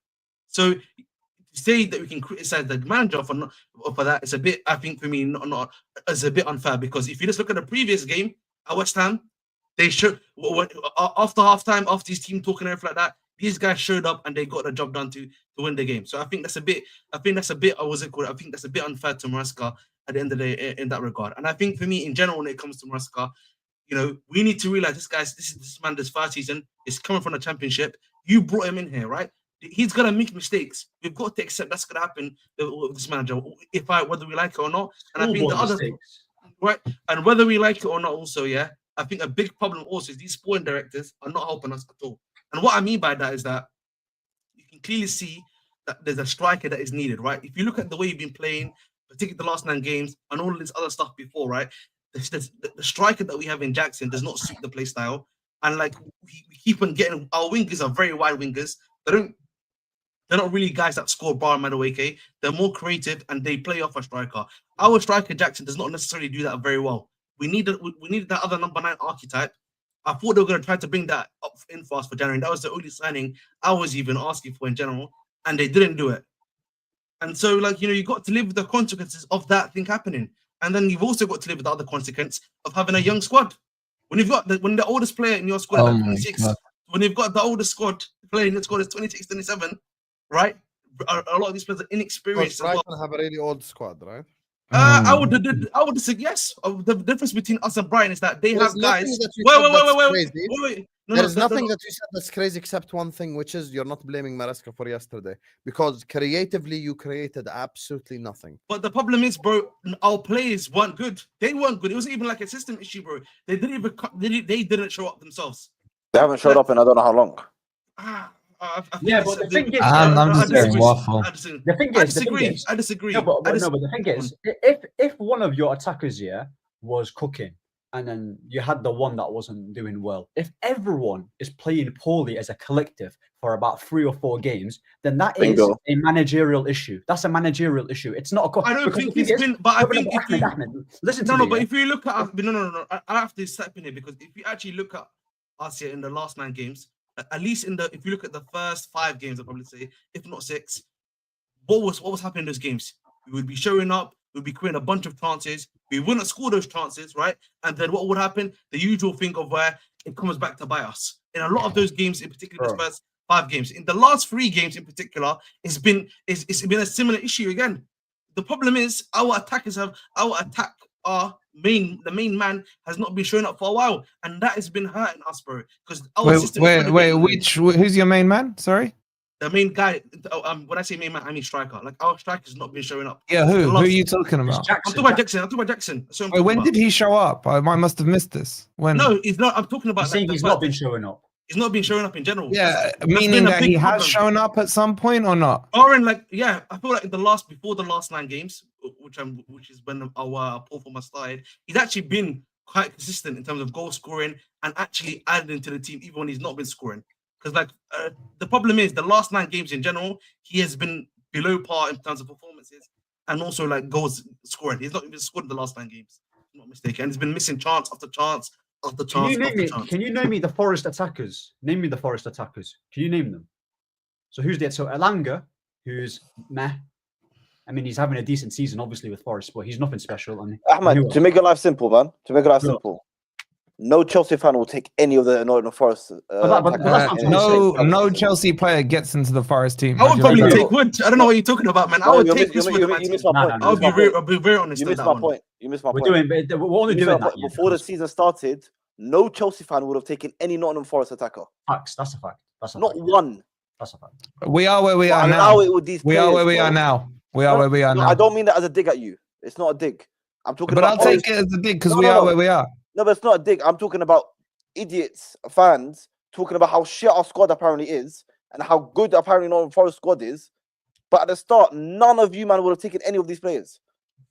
So to say that we can criticize the manager for that is a bit, I think, for me, not is a bit unfair, because if you just look at the previous game at West Ham, they showed after halftime, after his team talking and everything like that, these guys showed up and they got the job done to win the game. So I think that's a bit. I think that's a bit unfair to Maresca at the end of the day in that regard. And I think for me in general, when it comes to Maresca, you know, we need to realize this man, this first season is coming from the Championship. You brought him in here, right? He's gonna make mistakes. We've got to accept that's gonna happen with this manager, whether we like it or not. And I think the other right, and whether we like it or not, also, yeah, I think a big problem also is these sporting directors are not helping us at all. And what I mean by that is that you can clearly see that there's a striker that is needed, right? If you look at the way you've been playing, particularly the last 9 games and all of this other stuff before, right? The striker that we have in Jackson does not suit the play style. And like we keep on getting, our wingers are very wide wingers. They're not really guys that score bar Madueke. They're more creative and they play off a striker. Our striker Jackson does not necessarily do that very well. We needed that other number 9 archetype. I thought they were going to try to bring that up in fast for January. That was the only signing I was even asking for in general, and they didn't do it. And so, like, you know, you got to live with the consequences of that thing happening, and then you've also got to live with the other consequence of having a young squad. When you've got when the oldest player in your squad is 26, when you've got the oldest squad player in your squad is 26, 27, right? A lot of these players are inexperienced. Brighton have a really old squad, right? I would say yes. The difference between us and Brighton is that they have guys. Wait. There's nothing that you said that's crazy except one thing, which is you're not blaming Maresca for yesterday, because creatively you created absolutely nothing. But the problem is, bro, our players weren't good. They weren't good. It wasn't even like a system issue, bro. They didn't show up themselves. They haven't showed up in I don't know how long. Yeah, but the thing is, I'm just saying waffle. The thing is, I disagree. No, but the thing is, if one of your attackers was cooking, and then you had the one that wasn't doing well, if everyone is playing poorly as a collective for about 3 or 4 games, then that is a managerial issue. That's a managerial issue. It's not a. I don't think it's been, but I think if you listen to me, but if you look at no, I have to step in here, because if you actually look at us here in the last 9 games. At least if you look at the first 5 games, I'd probably say, if not 6, what was happening in those games? We would be showing up, we'd be creating a bunch of chances, we wouldn't score those chances, right? And then what would happen? The usual thing of where it comes back to bite us. In a lot of those games, in particular, the first 5 games, in the last 3 games in particular, it's been a similar issue again. The problem is the main man has not been showing up for a while, and that has been hurting us, bro. Because who's your main man? Sorry, the main guy. When I say main man, I mean striker. Like our striker's not been showing up. Yeah, who are you talking about? I'm talking about Jackson. Wait, when did he show up? I must have missed this. When? No, he's not. I'm talking about. He's not been showing up. He's not been showing up in general. Yeah, meaning that he has shown up at some point or not? Orient, I feel like before the last 9 games, which is when our performance started, he's actually been quite consistent in terms of goal scoring and actually adding to the team even when he's not been scoring. Because the problem is the last 9 games in general, he has been below par in terms of performances and also like goals scoring. He's not even scored in the last 9 games. I'm not mistaken, and he's been missing chance after chance. Can you name me the Forest attackers? Name me the Forest attackers. Can you name them? So Elanga, who's meh. I mean, he's having a decent season, obviously, with Forest, but he's nothing special. Ahmed, to make your life simple, man. To make your life simple. No Chelsea fan will take any of the Nottingham Forest. No Chelsea player gets into the Forest team. I would probably take Wood. I don't know what you're talking about, man. I would take this Wood. You missed my point. I'll be very honest. You missed my point. You missed my point. We're only doing that before the season started. No Chelsea fan would have taken any Nottingham Forest attacker. Facts. That's a fact. Not one. That's a fact. We are where we are now. We are where we are now. I don't mean that as a dig at you. It's not a dig. I'm talking. But I'll take it as a dig because we are where we are. No, but it's not a dig. I'm talking about idiots, fans, talking about how shit our squad apparently is and how good apparently Nottingham Forest squad is. But at the start, none of you man would have taken any of these players.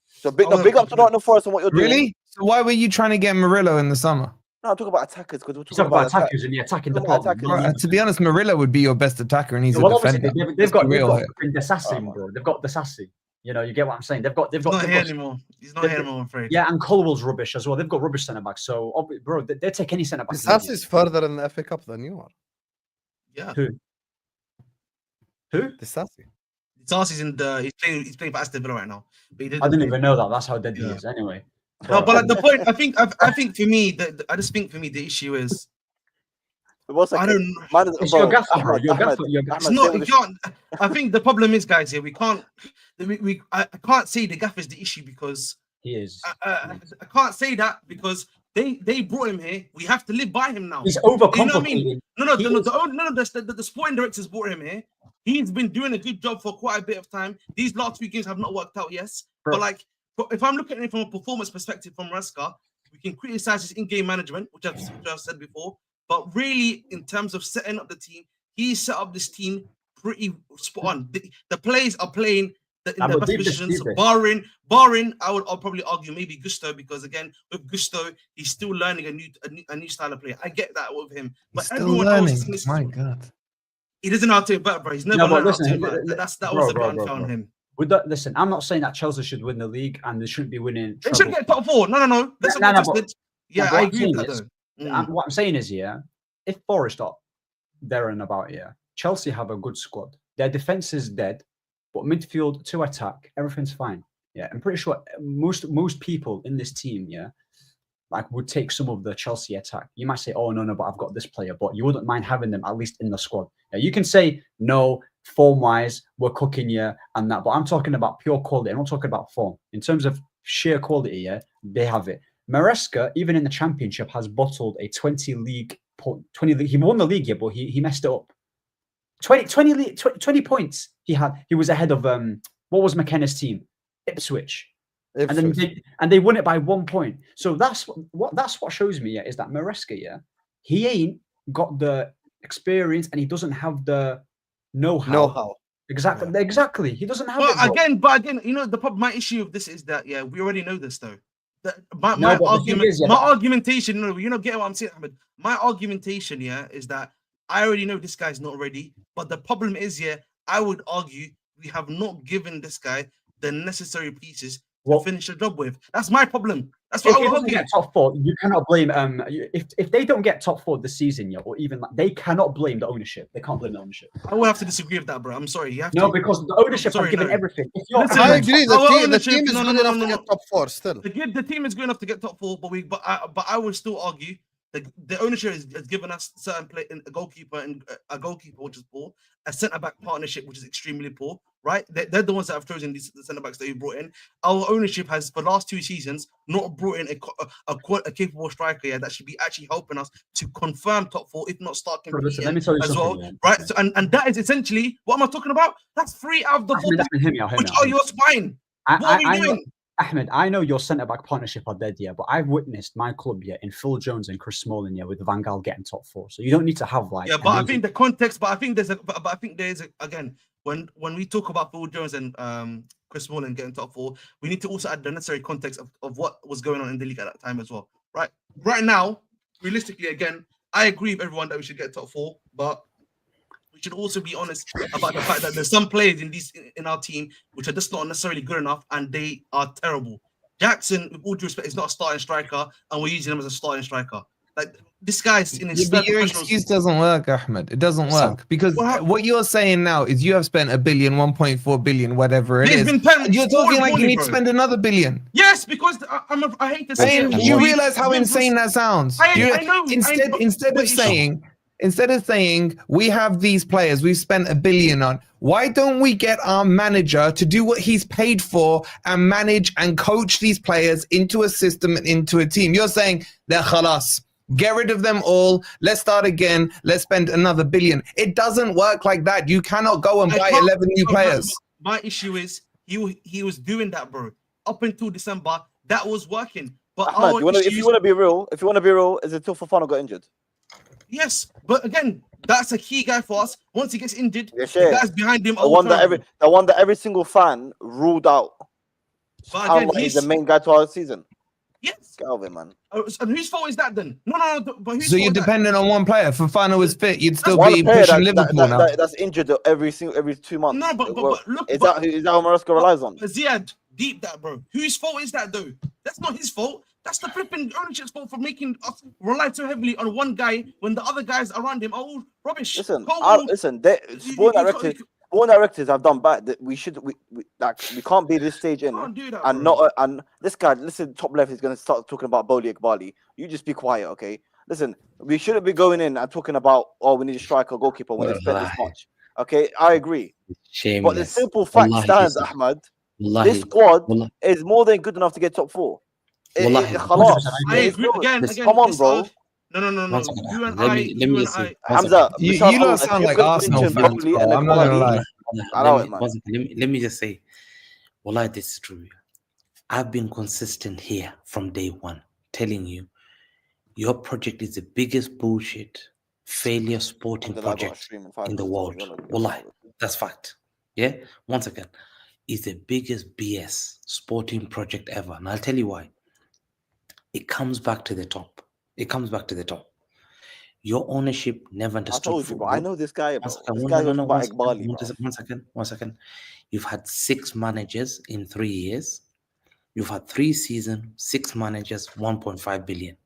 So big Oh, up to Nottingham Forest and what you're doing. Really? So why were you trying to get Murillo in the summer? No, I'm talking about attackers because we're You talking talk about attack. attackers in the attacking Talking about department. attackers. not To be honest, Murillo would be your best attacker, and he's well, a obviously, defender. they've Let's got be real here. the assassin, bro. They've got the sassy. You know, you get what I'm saying. They've got. He's not here anymore. He's not here anymore, I'm afraid. Yeah, and Colwell's rubbish as well. They've got rubbish centre backs. So, bro, they take any centre back. Sass is further in the FA Cup than you are. Yeah. Who? The Sassy. Sarsi's in the he's playing for Aston Villa right now. But he I didn't even know that. That's how dead he is. Anyway. No, but like, the point I think for me I just think for me the issue is I don't. It's your gaffer, bro. Your gaffer. It's not. You can't. I think the problem is, guys. Here we can't. I can't say the gaffer is the issue because he is. I can't say that because they brought him here. We have to live by him now. He's overcomplicated. You know what I mean? The sporting directors brought him here. He's been doing a good job for quite a bit of time. These last few games have not worked out, yes. Bro. But like, if I'm looking at it from a performance perspective from Maresca, we can criticize his in-game management, which I've said before. But really, in terms of setting up the team, he set up this team pretty spot on. The players are playing in their best positions, barring I'll probably argue maybe Gusto, because again, with Gusto, he's still learning a new style of play. I get that with him. But Still everyone learning. else in this My God. he doesn't know how to better, bro. He's never learned how to better. That was a bit unfair on him. Listen, I'm not saying that Chelsea should win the league and they shouldn't be winning. They should get top 4. No. That's what I agree with that though. What I'm saying is, if Forest are there and about, Chelsea have a good squad. Their defense is dead, but midfield to attack, everything's fine. Yeah, I'm pretty sure most people in this team, like would take some of the Chelsea attack. You might say, oh, no, but I've got this player, but you wouldn't mind having them at least in the squad. Yeah, you can say, no, form-wise, we're cooking you and that, but I'm talking about pure quality. I'm not talking about form. In terms of sheer quality, they have it. Maresca, even in the Championship, has bottled a 20 league. He won the league, but he messed it up. 20 points he had. He was ahead of, what was McKenna's team? Ipswich. And then they won it by 1 point. So that's what shows me, is that Maresca, he ain't got the experience and he doesn't have the know-how. Exactly. He doesn't have it. But again, you know, my issue of this is that we already know this though. My argumentation, get what I'm saying, Ahmed. My argumentation, is that I already know this guy's not ready. But the problem is, I would argue we have not given this guy the necessary pieces to finish the job with. That's my problem. That's what I would argue. Get top 4, you cannot blame if they don't get top 4 this season, or even they cannot blame the ownership. They can't blame the ownership. I will have to disagree with that, bro. I'm sorry. You have because the ownership have given everything. I agree. The team is good enough to get top 4 still. The team is good enough to get top 4, but I would still argue the ownership has given us certain play in a goalkeeper which is poor, a centre back partnership which is extremely poor. Right, they're the ones that have chosen the centre backs that you brought in. Our ownership has, for the last 2 seasons, not brought in a capable striker that should be actually helping us to confirm top 4, if not start competing as well. Right, so, and that is essentially what am I talking about? That's 3 out of the 4. Which are your spine? What are we doing? Ahmed, I know your centre back partnership are dead, but I've witnessed my club in Phil Jones and Chris Smalling with Van Gaal getting top 4. So you don't need to have like. Yeah, but I think the context. But I think there's again. When we talk about Phil Jones and Chris Smalling getting top 4, we need to also add the necessary context of what was going on in the league at that time as well. Right now, realistically, again, I agree with everyone that we should get top 4, but we should also be honest about the fact that there's some players in our team which are just not necessarily good enough, and they are terrible. Jackson, with all due respect, is not a starting striker, and we're using him as a starting striker. Like, this guy's in his but your excuse doesn't work, Ahmed. It doesn't work because what you're saying now is you have spent $1 billion, 1.4 billion, whatever it is. You're talking like you need to spend another $1 billion. Yes, because I hate to say it. You realize how insane that sounds. I know. Instead of saying we have these players we've spent $1 billion on, why don't we get our manager to do what he's paid for and manage and coach these players into a system and into a team? You're saying they're khalas. Get rid of them all. Let's start again. Let's spend another $1 billion. It doesn't work like that. You cannot go and buy 11 new players. My issue is he was doing that, bro. Up until December, that was working. But Ahmed, if you want to be real, is it until Fofana got injured? Yes, but again, that's a key guy for us. Once he gets injured, Yes, the yeah. guys behind him The are one that terrible. every single fan ruled out. But again, He's the main guy to our season. Yes. Get over it, man. And whose fault is that then? No. But whose So fault you're is that? dependent on one player. If Fofana was fit, you'd still One be player pushing Liverpool now. that's injured every 2 months. No, but look, is that who Maresca relies on? Ziad, deep that, bro. Whose fault is that though? That's not his fault. That's the flipping ownership's fault for making us rely too heavily on one guy when the other guys around him are all rubbish. Listen, Cole, Sporting directors have done bad. That we can't be this stage in can't do that, and bro. this guy. Listen, top left is going to start talking about Boli Iqbali. You just be quiet, okay? Listen, we shouldn't be going in and talking about we need a striker, goalkeeper when they spent this much. Okay, I agree. Shameless. But the simple fact stands, Ahmed. This squad is more than good enough to get top 4. I agree again. Come on, bro. No. You and I. Hamza, you lot sound like Arsenal fans, bro. I'm not gonna lie. Let me just say, Wallah, this is true. I've been consistent here from day one, telling you, your project is the biggest bullshit, failure sporting project in the world. Wallah, that's fact. Yeah. Once again, it's the biggest BS sporting project ever, and I'll tell you why. It comes back to the top. Your ownership never understood. I told you, bro. I know this guy, bro. One second. You've had 6 managers in 3 years. You've had 3 seasons, 6 managers, 1.5 billion.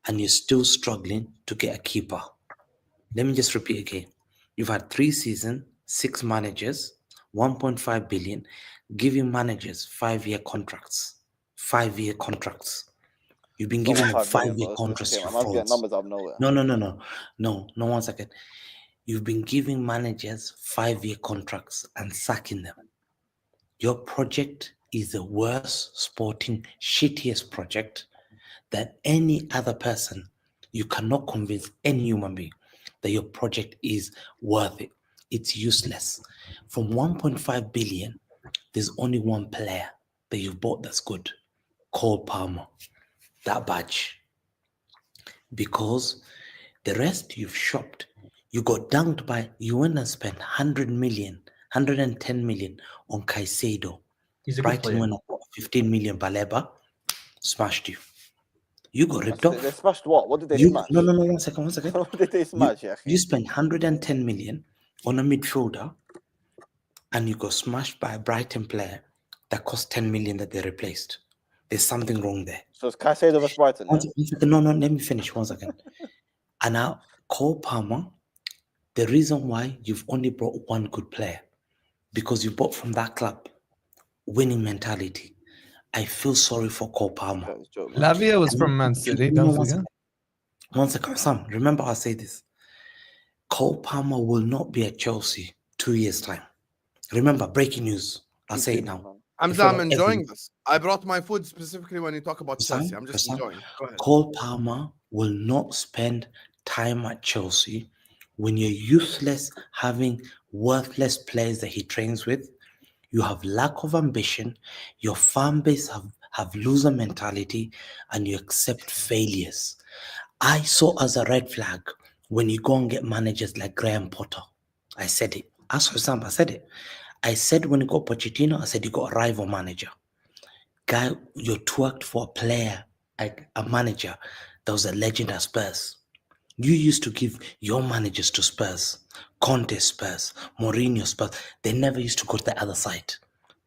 And you're still struggling to get a keeper. Let me just repeat again. You've had 3 seasons, 6 managers, 1.5 billion, giving managers 5-year contracts. 5-year contracts. You've been given 5-year contracts. Numbers out of nowhere. No, 1 second. You've been giving managers 5-year contracts and sacking them. Your project is the worst sporting, shittiest project than any other person. You cannot convince any human being that your project is worth it. It's useless. From 1.5 billion, there's only one player that you've bought that's good. Cole Palmer. That badge. Because the rest you've shopped. You got dunked by, you went and spent 100 million, 110 million on Caicedo. Brighton went up 15 million Baleba, smashed you. You got ripped off. They smashed what? What did they smash? No, 1 second. What did they smash? You spent 110 million on a midfielder and you got smashed by a Brighton player that cost 10 million that they replaced. There's something wrong there. So it's Caicedo versus Brighton. No, let me finish 1 second. And now, Cole Palmer, the reason why you've only brought one good player, because you bought from that club, winning mentality. I feel sorry for Cole Palmer. Lavia was from Man City, don't forget. 1 second, Sam, remember I say this. Cole Palmer will not be at Chelsea 2 years' time. Remember, breaking news. I'll say it now. I'm enjoying this. I brought my food specifically when you talk about Chelsea. I'm just enjoying. Go ahead. Cole Palmer will not spend time at Chelsea when you're useless, having worthless players that he trains with. You have lack of ambition. Your fan base have loser mentality, and you accept failures. I saw as a red flag when you go and get managers like Graham Potter. I said it. Ask Husam, I said it. I said when you got Pochettino, I said you got a rival manager. Guy, you twerked for a player, like a manager that was a legend at Spurs. You used to give your managers to Spurs, Conte Spurs, Mourinho Spurs. They never used to go to the other side.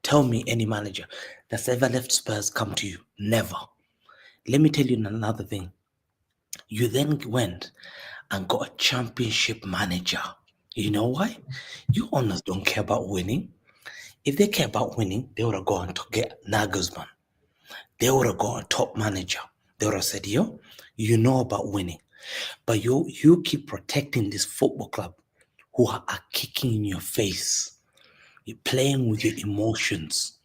Tell me any manager that's ever left Spurs come to you. Never. Let me tell you another thing. You then went and got a championship manager. You know why? You owners don't care about winning. If they care about winning, they would have gone to get Nagelsmann. They would have gone top manager. They would have said, yo, you know about winning. But you keep protecting this football club who are kicking in your face. You're playing with your emotions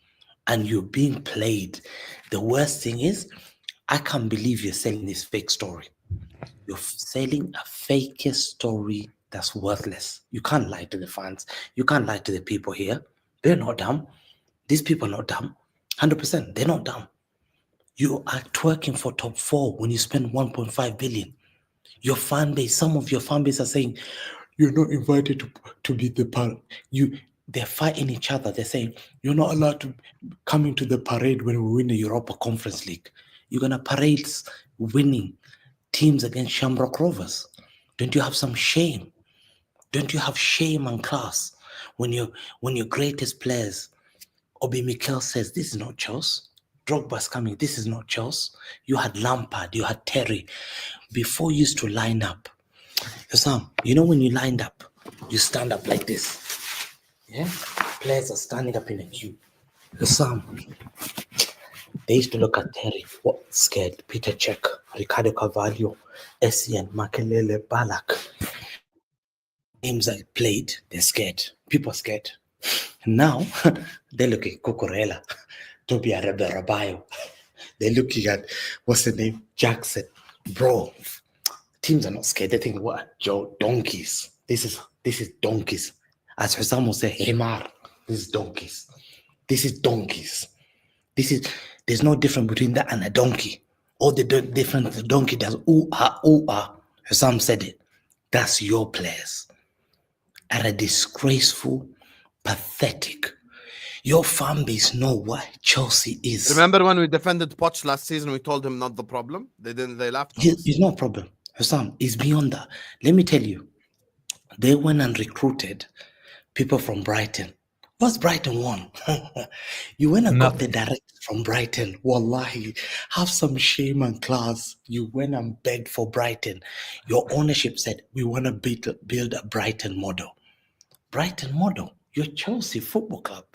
and you're being played. The worst thing is, I can't believe you're selling this fake story. You're selling a fake story that's worthless. You can't lie to the fans. You can't lie to the people here. They're not dumb. These people are not dumb. 100%, they're not dumb. You are twerking for top 4 when you spend 1.5 billion. Your fan base, some of your fan base are saying, you're not invited to be the parade. They're fighting each other. They're saying, you're not allowed to come into the parade when we win the Europa Conference League. You're going to parade winning teams against Shamrock Rovers. Don't you have some shame? Don't you have shame and class when your greatest players, Obi Mikel says, this is not Chelsea. Drogba's coming, this is not Chelsea. You had Lampard, you had Terry. Before you used to line up. Husam, you know when you lined up, you stand up like this. Yeah? Players are standing up in a queue. Husam, they used to look at Terry, what scared? Peter Cech, Ricardo Carvalho, Essien, Makelele, Balak. Names I played, they're scared. People are scared. Now, they're looking at Cucurella, Toby Arabayo. They're looking at, what's the name? Jackson. Bro, teams are not scared. They think, what? Joe, donkeys. This is donkeys. As Husam will say, Hemar. This is donkeys. This is donkeys. There's no difference between that and a donkey. All the difference, the donkey does ooh ah. Husam said it. That's your players. Are a disgraceful, pathetic. Your fan base know what Chelsea is. Remember when we defended Poch last season, we told him not the problem? They laughed at us. It's no problem. Husam, it's beyond that. Let me tell you, they went and recruited people from Brighton. What's Brighton won? You went and got the director from Brighton. Wallahi, have some shame and class. You went and begged for Brighton. Your ownership said, we want to build a Brighton model. Brighton model. You're Chelsea Football Club.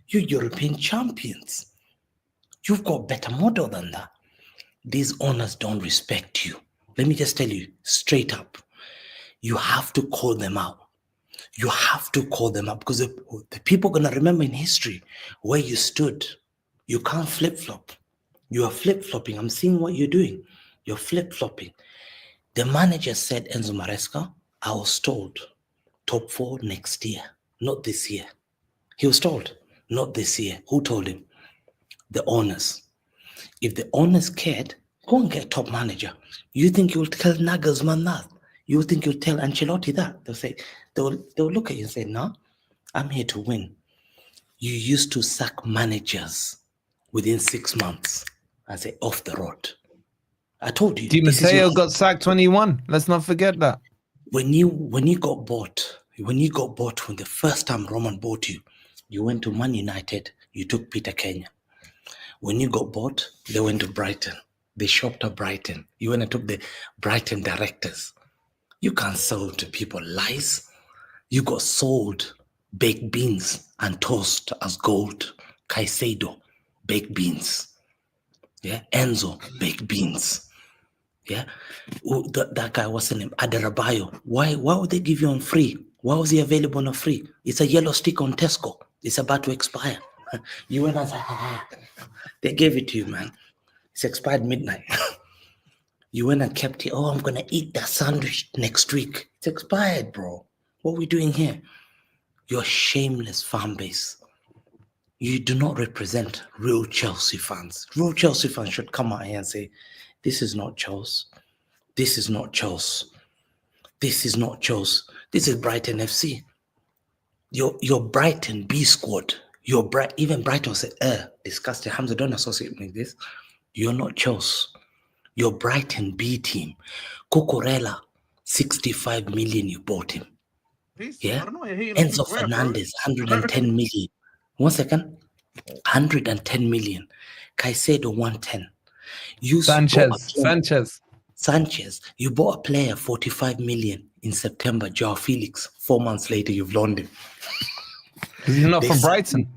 You're European champions. You've got better model than that. These owners don't respect you. Let me just tell you straight up. You have to call them out. You have to call them up because the people are going to remember in history where you stood. You can't flip-flop. You are flip-flopping. I'm seeing what you're doing. You're flip-flopping. The manager said, Enzo Maresca, I was told top 4 next year, not this year. He was told, not this year. Who told him? The owners. If the owners cared, go and get a top manager. You think you'll tell Nagelsmann that? You think you'll tell Ancelotti that? They'll say, they'll look at you and say, no, I'm here to win. You used to sack managers within 6 months and say, off the road. I told you. Di Matteo got sacked when he won. Let's not forget that. When you got bought, when the first time Roman bought you, you went to Man United, you took Peter Kenya. When you got bought, they went to Brighton. They shopped at Brighton. You went and took the Brighton directors. You can't sell to people lies. You got sold baked beans and toast as gold. Caicedo, baked beans. Yeah, Enzo, baked beans. Yeah, that guy, what's his name? Adarabayo. Why would they give you on free? Why was he available on free? It's a yellow stick on Tesco. It's about to expire. You went and said, they gave it to you, man. It's expired midnight. You went and kept it. Oh, I'm going to eat that sandwich next week. It's expired, bro. What are we doing here? You're a shameless fan base. You do not represent real Chelsea fans. Real Chelsea fans should come out here and say, this is not Chelsea. This is not Chelsea. This is not Chelsea. This is Brighton FC. Your Brighton B squad. Even Brighton said, disgusting. Hamza, don't associate me with this. You're not Chelsea. Your Brighton B team. Cucurella, 65 million you bought him. Please, Yeah. I don't know, you're hating on Enzo Cucurella, bro. Fernandez, 110 million. 1 second. 110 million. Caicedo, 110. You Sanchez. You bought a player 45 million in September. Joao Felix. 4 months later, you've loaned him. Because he's not from Brighton.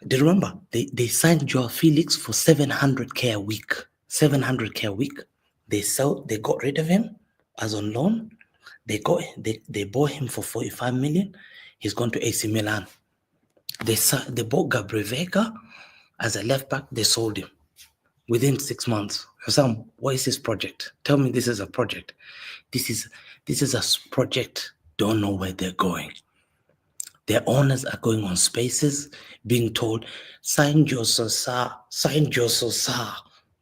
Do you remember? They signed Joao Felix for 700k a week. 700k a week. They got rid of him as on loan. They bought him for 45 million. He's gone to AC Milan. They bought Gabriel Vega as a left back. They sold him within 6 months. Husam, what is this project? Tell me this is a project. This is a project. Don't know where they're going. Their owners are going on spaces, being told, sign Joseph Sa.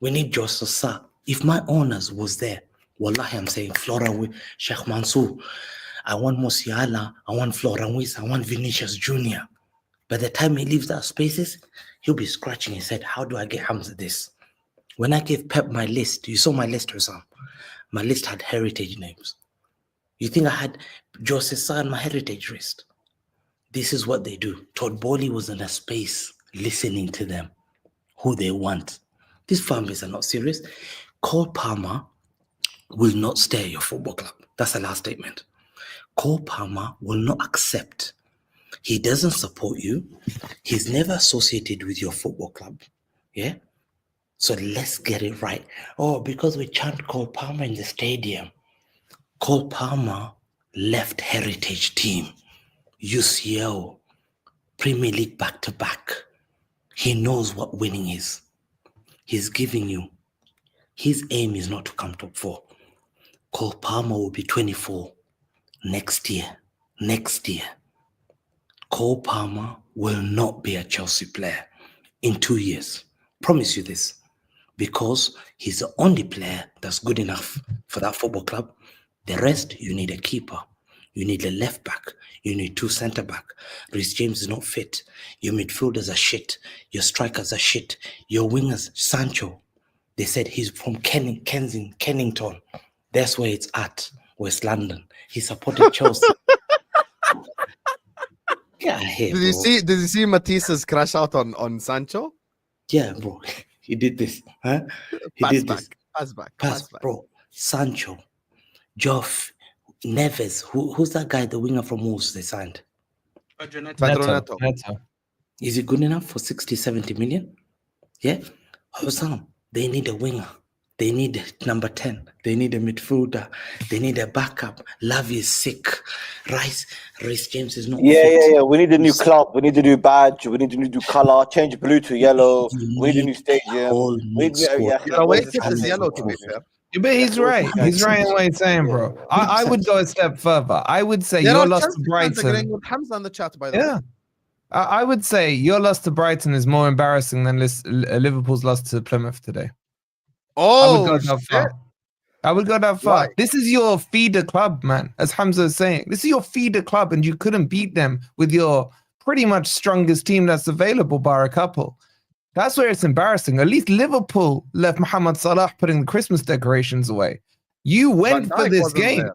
We need Joseph Sa. If my owners was there, Wallahi, I'm saying Flora, Sheikh Mansour. I want Musiala. I want Florent, I want Vinicius Jr. By the time he leaves that spaces, he'll be scratching his head. How do I get Hamza this? When I gave Pep my list, you saw my list, Husam. My list had heritage names. You think I had Jose Sa on my heritage list? This is what they do. Todd Bowley was in a space listening to them, who they want. These families are not serious. Cole Palmer will not stay at your football club. That's the last statement. Cole Palmer will not accept. He doesn't support you. He's never associated with your football club. Yeah? So let's get it right. Oh, because we chant Cole Palmer in the stadium. Cole Palmer left heritage team, UCL, Premier League back-to-back. He knows what winning is. He's giving you. His aim is not to come top 4. Cole Palmer will be 24 next year. Cole Palmer will not be a Chelsea player in 2 years. Promise you this. Because he's the only player that's good enough for that football club. The rest, you need a keeper. You need a left back. You need 2 centre back. Reece James is not fit. Your midfielders are shit. Your strikers are shit. Your wingers, Sancho. They said he's from Kennington. That's where it's at, West London. He supported Chelsea. Yeah, Did you see Matisse's crash out on Sancho? Yeah, bro. He did this. Huh? Pass back. Bro. Sancho. Joff. Neves. Who's that guy, the winger from Wolves they signed? Pedro Neto. Is he good enough for 60, 70 million? Yeah? Husam, they need a winger. They need number 10. They need a midfielder. They need a backup. Lavi is sick. Reece James is not fit. Yeah. We need a new club. We need a new badge. We need a new color. Change blue to yellow. We need a new stadium. Wait, it's yellow to be fair. But he's right. He's right in what he's saying, bro. I would go a step further. I would say your loss to Brighton. With Hamza on the chat, by the way. I would say your loss to Brighton is more embarrassing than Liverpool's loss to Plymouth today. Oh, I would go that far. Right. This is your feeder club, man. As Hamza is saying, this is your feeder club, and you couldn't beat them with your pretty much strongest team that's available, bar a couple. That's where it's embarrassing. At least Liverpool left Mohamed Salah putting the Christmas decorations away. You went for this game.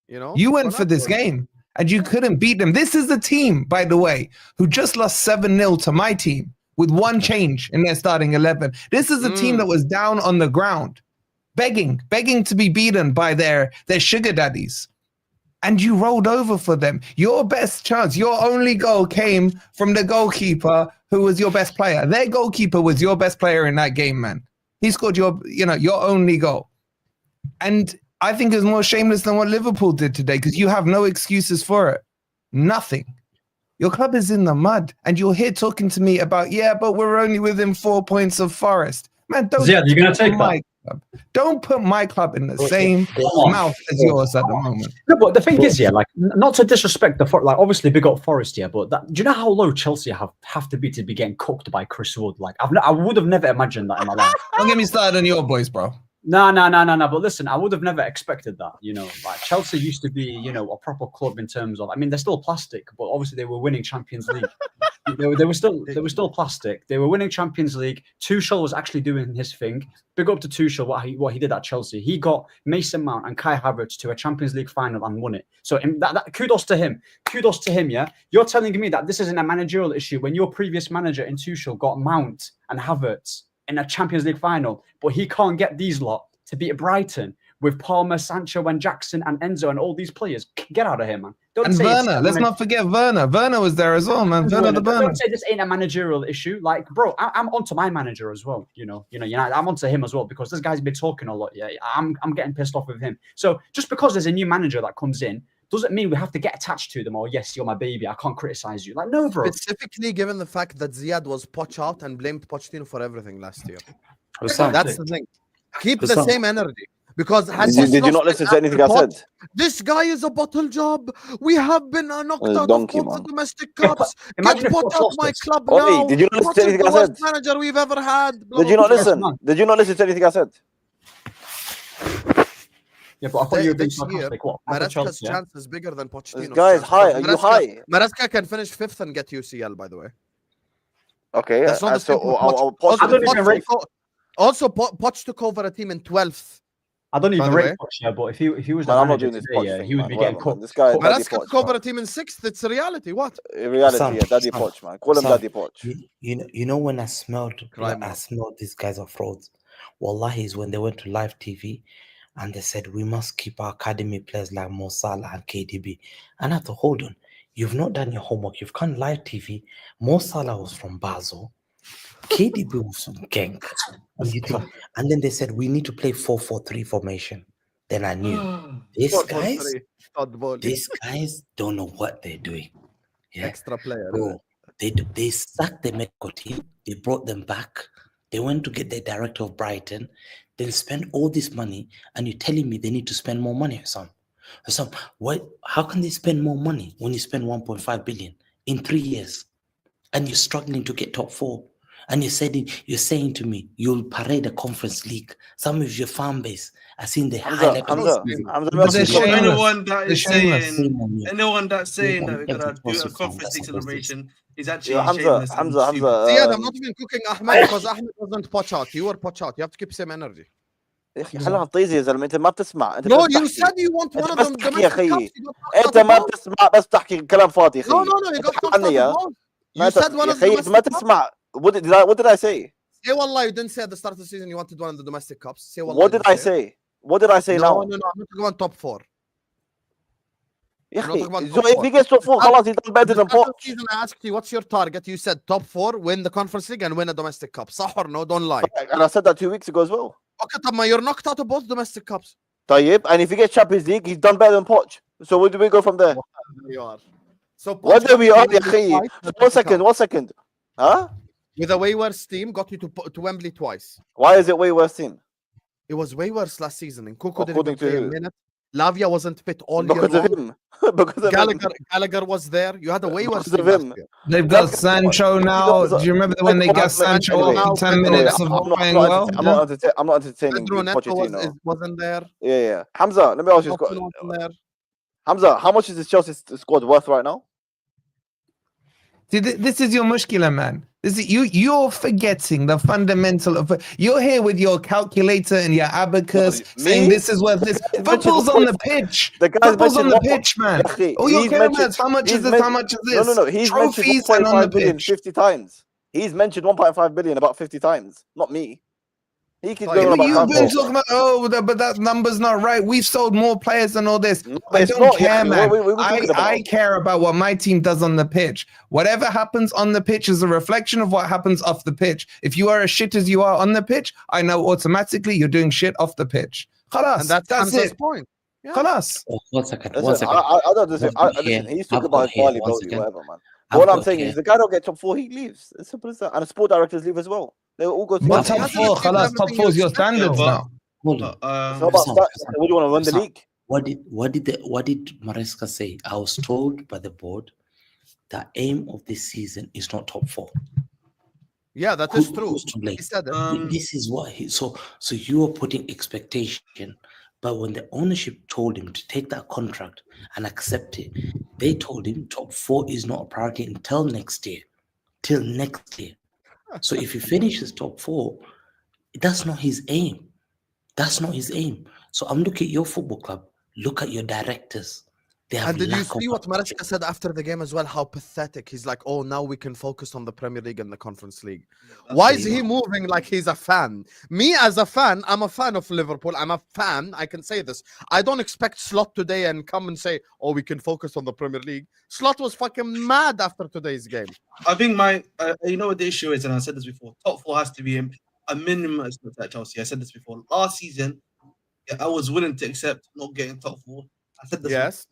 You went for this game, and you couldn't beat them. This is the team, by the way, who just lost 7-0 to my team with one change in their starting 11. This is a team that was down on the ground, begging to be beaten by their sugar daddies. And you rolled over for them. Your best chance, your only goal came from the goalkeeper who was your best player. Their goalkeeper was your best player in that game, man. He scored your only goal. And I think it was more shameless than what Liverpool did today because you have no excuses for it. Nothing. Your club is in the mud, and you're here talking to me about, but we're only within 4 points of Forest. Man, you're going to take that. Don't put my club in the same mouth as yours at the moment. No, but the thing is, like, not to disrespect obviously big up Forest, but do you know how low Chelsea have to be getting cooked by Chris Wood? Like, I would have never imagined that in my life. Don't get me started on your boys, bro. No. But listen, I would have never expected that. Like Chelsea used to be, a proper club in terms of. I mean, they're still plastic, but obviously they were winning Champions League. they were still plastic. They were winning Champions League. Tuchel was actually doing his thing. Big up to Tuchel what he did at Chelsea. He got Mason Mount and Kai Havertz to a Champions League final and won it. So that kudos to him. Kudos to him. Yeah, you're telling me that this isn't a managerial issue when your previous manager in Tuchel got Mount and Havertz in a Champions League final, but he can't get these lot to beat Brighton with Palmer, Sancho, and Jackson, and Enzo, and all these players. Get out of here, man. And Werner. Let's not forget Werner. Werner was there as well, man. Werner. Don't say this ain't a managerial issue. Like, bro, I'm onto my manager as well. I'm onto him as well because this guy's been talking a lot. Yeah, I'm getting pissed off with him. So just because there's a new manager that comes in doesn't mean we have to get attached to them. Or yes, you're my baby. I can't criticize you. Like, no, bro. Specifically, given the fact that Ziad was Poch out and blamed Pochettino for everything last year. Husam. That's the thing. Keep the same energy. Because did you not listen to anything I said? This guy is a bottle job. We have been knocked out of both the domestic cups. Get Poch out my club now. Did you not listen to anything I said? Worst manager we've ever had. Did you not listen? Did you not listen to anything I said? Yeah, but I thought you were being This year, sarcastic. What? Maresca's chance is bigger than Pochettino's. This guy is chance, high. because Are you high? Maresca can finish 5th and get UCL, by the way. Okay. That's not the same. Also, Poch took over a team in 12th. I don't even By the rate way. Poch, yeah, but if he was the Man, I'm not manager doing this today, Poch yeah, thing, he would man. be getting Whatever, man. cooked. This guy, cooked. Daddy Maresca Poch, took over bro. a team in 6th. It's a reality. What? In reality, Sam, yeah, Daddy Sam, Poch, man. Call him Sam, Daddy Poch. you know when I smelled Crime I up. smelled these guys are frauds. Wallahi is when they went to live TV and they said we must keep our academy players like Mo Salah and KDB. And I thought, hold on, you've not done your homework. You've come live TV. Mo Salah was from Basel. KDB was from Genk. And then they said we need to play 4-4-3 formation. Then I knew these guys don't know what they're doing. Yeah. Extra player. Bro, they sacked the medical team. They brought them back. They went to get the director of Brighton. They'll spend all this money, and you're telling me they need to spend more money or something. What? How can they spend more money when you spend 1.5 billion in 3 years, and you're struggling to get top 4? And you're saying to me you'll parade the Conference League. Some of your fan base are seeing the highlight of the season. Anyone that is saying that we're gonna do a Conference League celebration is actually Hamza. Saad, I'm not even cooking Ahmed because Ahmed wasn't Poch out. You were Poch out. You have to keep same energy. يا اخي حلها طيزي يا زلمه انت ما بتسمع انت No, بس you تحكي. said you want one انت of بس them تحكي يا domestic اخي cups. You got انت ما بتسمع بس تحكي كلام فاضي يا اخي No, you got knocked out of goals. You said one يا of the اخي انت ما domestic cups. تسمع what did I say? Say wallah, you didn't say at the start of the season you wanted one of the domestic cups. Say wallah. What did I say? What did I say now? No, I'm not going top 4. يا I'm not اخي talking about so top if 4. he gets top 4 خلاص he's done better than Start of Poch. the season, I asked you what's your target. You said top 4, win the Conference League and win a domestic cup. صح or no? Don't lie. And I said that 2 weeks ago as well. Okay, طب ما you're knocked out of both domestic cups. طيب and if he gets Champions League he's done better than Poch. So where do we go from there? You are. So Where do we are Poch يا اخي? 1 second. Huh? With a way worse team, got you to Wembley twice. Why is it way worse team? It was way worse last season. And Kuko According didn't play to a who? minute. Lavia wasn't fit all Because year of long. him. Because of Gallagher was there. You had a way worse Because team of him. last year. They've got Sancho now. Do you remember when they got Sancho after 10 minutes of not playing well? I'm not entertaining Pedro Neto Pochettino. wasn't there. Yeah. Hamza, let me ask you. Wasn't there. Hamza, how much is this Chelsea squad worth right now? See, this is your mushkila, man. This is you're forgetting the fundamental of you're here with your calculator and your abacus saying this is worth this. Football's on the pitch. Football's on the pitch, man. All you're caring about is how much is this, how much is this. No. He's trophies mentioned and on the 1.5 billion pitch. 50 times. He's mentioned 1.5 billion about 50 times. Not me. He keeps going You've about been talking about, but that number's not right. We've sold more players than all this. I don't care, man. I care about what my team does on the pitch. Whatever happens on the pitch is a reflection of what happens off the pitch. If you are as shit as you are on the pitch, I know automatically you're doing shit off the pitch. Khalas, And that's it. point. Yeah. Khalas. One second. Listen, I don't listen. He's talking about his barley body, whatever, man. What I'm saying is the guy don't get top 4, he leaves. It's simple as that. And the sport directors leave as well. They all go to But top 4, khalas, top 4 is your standards now. Hold on. What do you want to win the league? What did Maresca say? I was told by the board the aim of this season is not top 4. Yeah, that is true. He said that. This is what so you are putting expectation, but when the ownership told him to take that contract and accept it, they told him top 4 is not a priority until next year. So if he finishes top 4, that's not his aim. So I'm looking at your football club. Look at your directors. And did you see what Maresca said after the game as well? How pathetic. He's like, oh, now we can focus on the Premier League and the Conference League. Why is he moving like he's a fan? Me as a fan, I'm a fan of Liverpool. I'm a fan. I can say this. I don't expect Slot today and come and say, oh, we can focus on the Premier League. Slot was fucking mad after today's game. I think you know what the issue is, and I said this before, top 4 has to be a minimum at Chelsea. I said this before. Last season, I was willing to accept not getting top 4. I said this. Yes.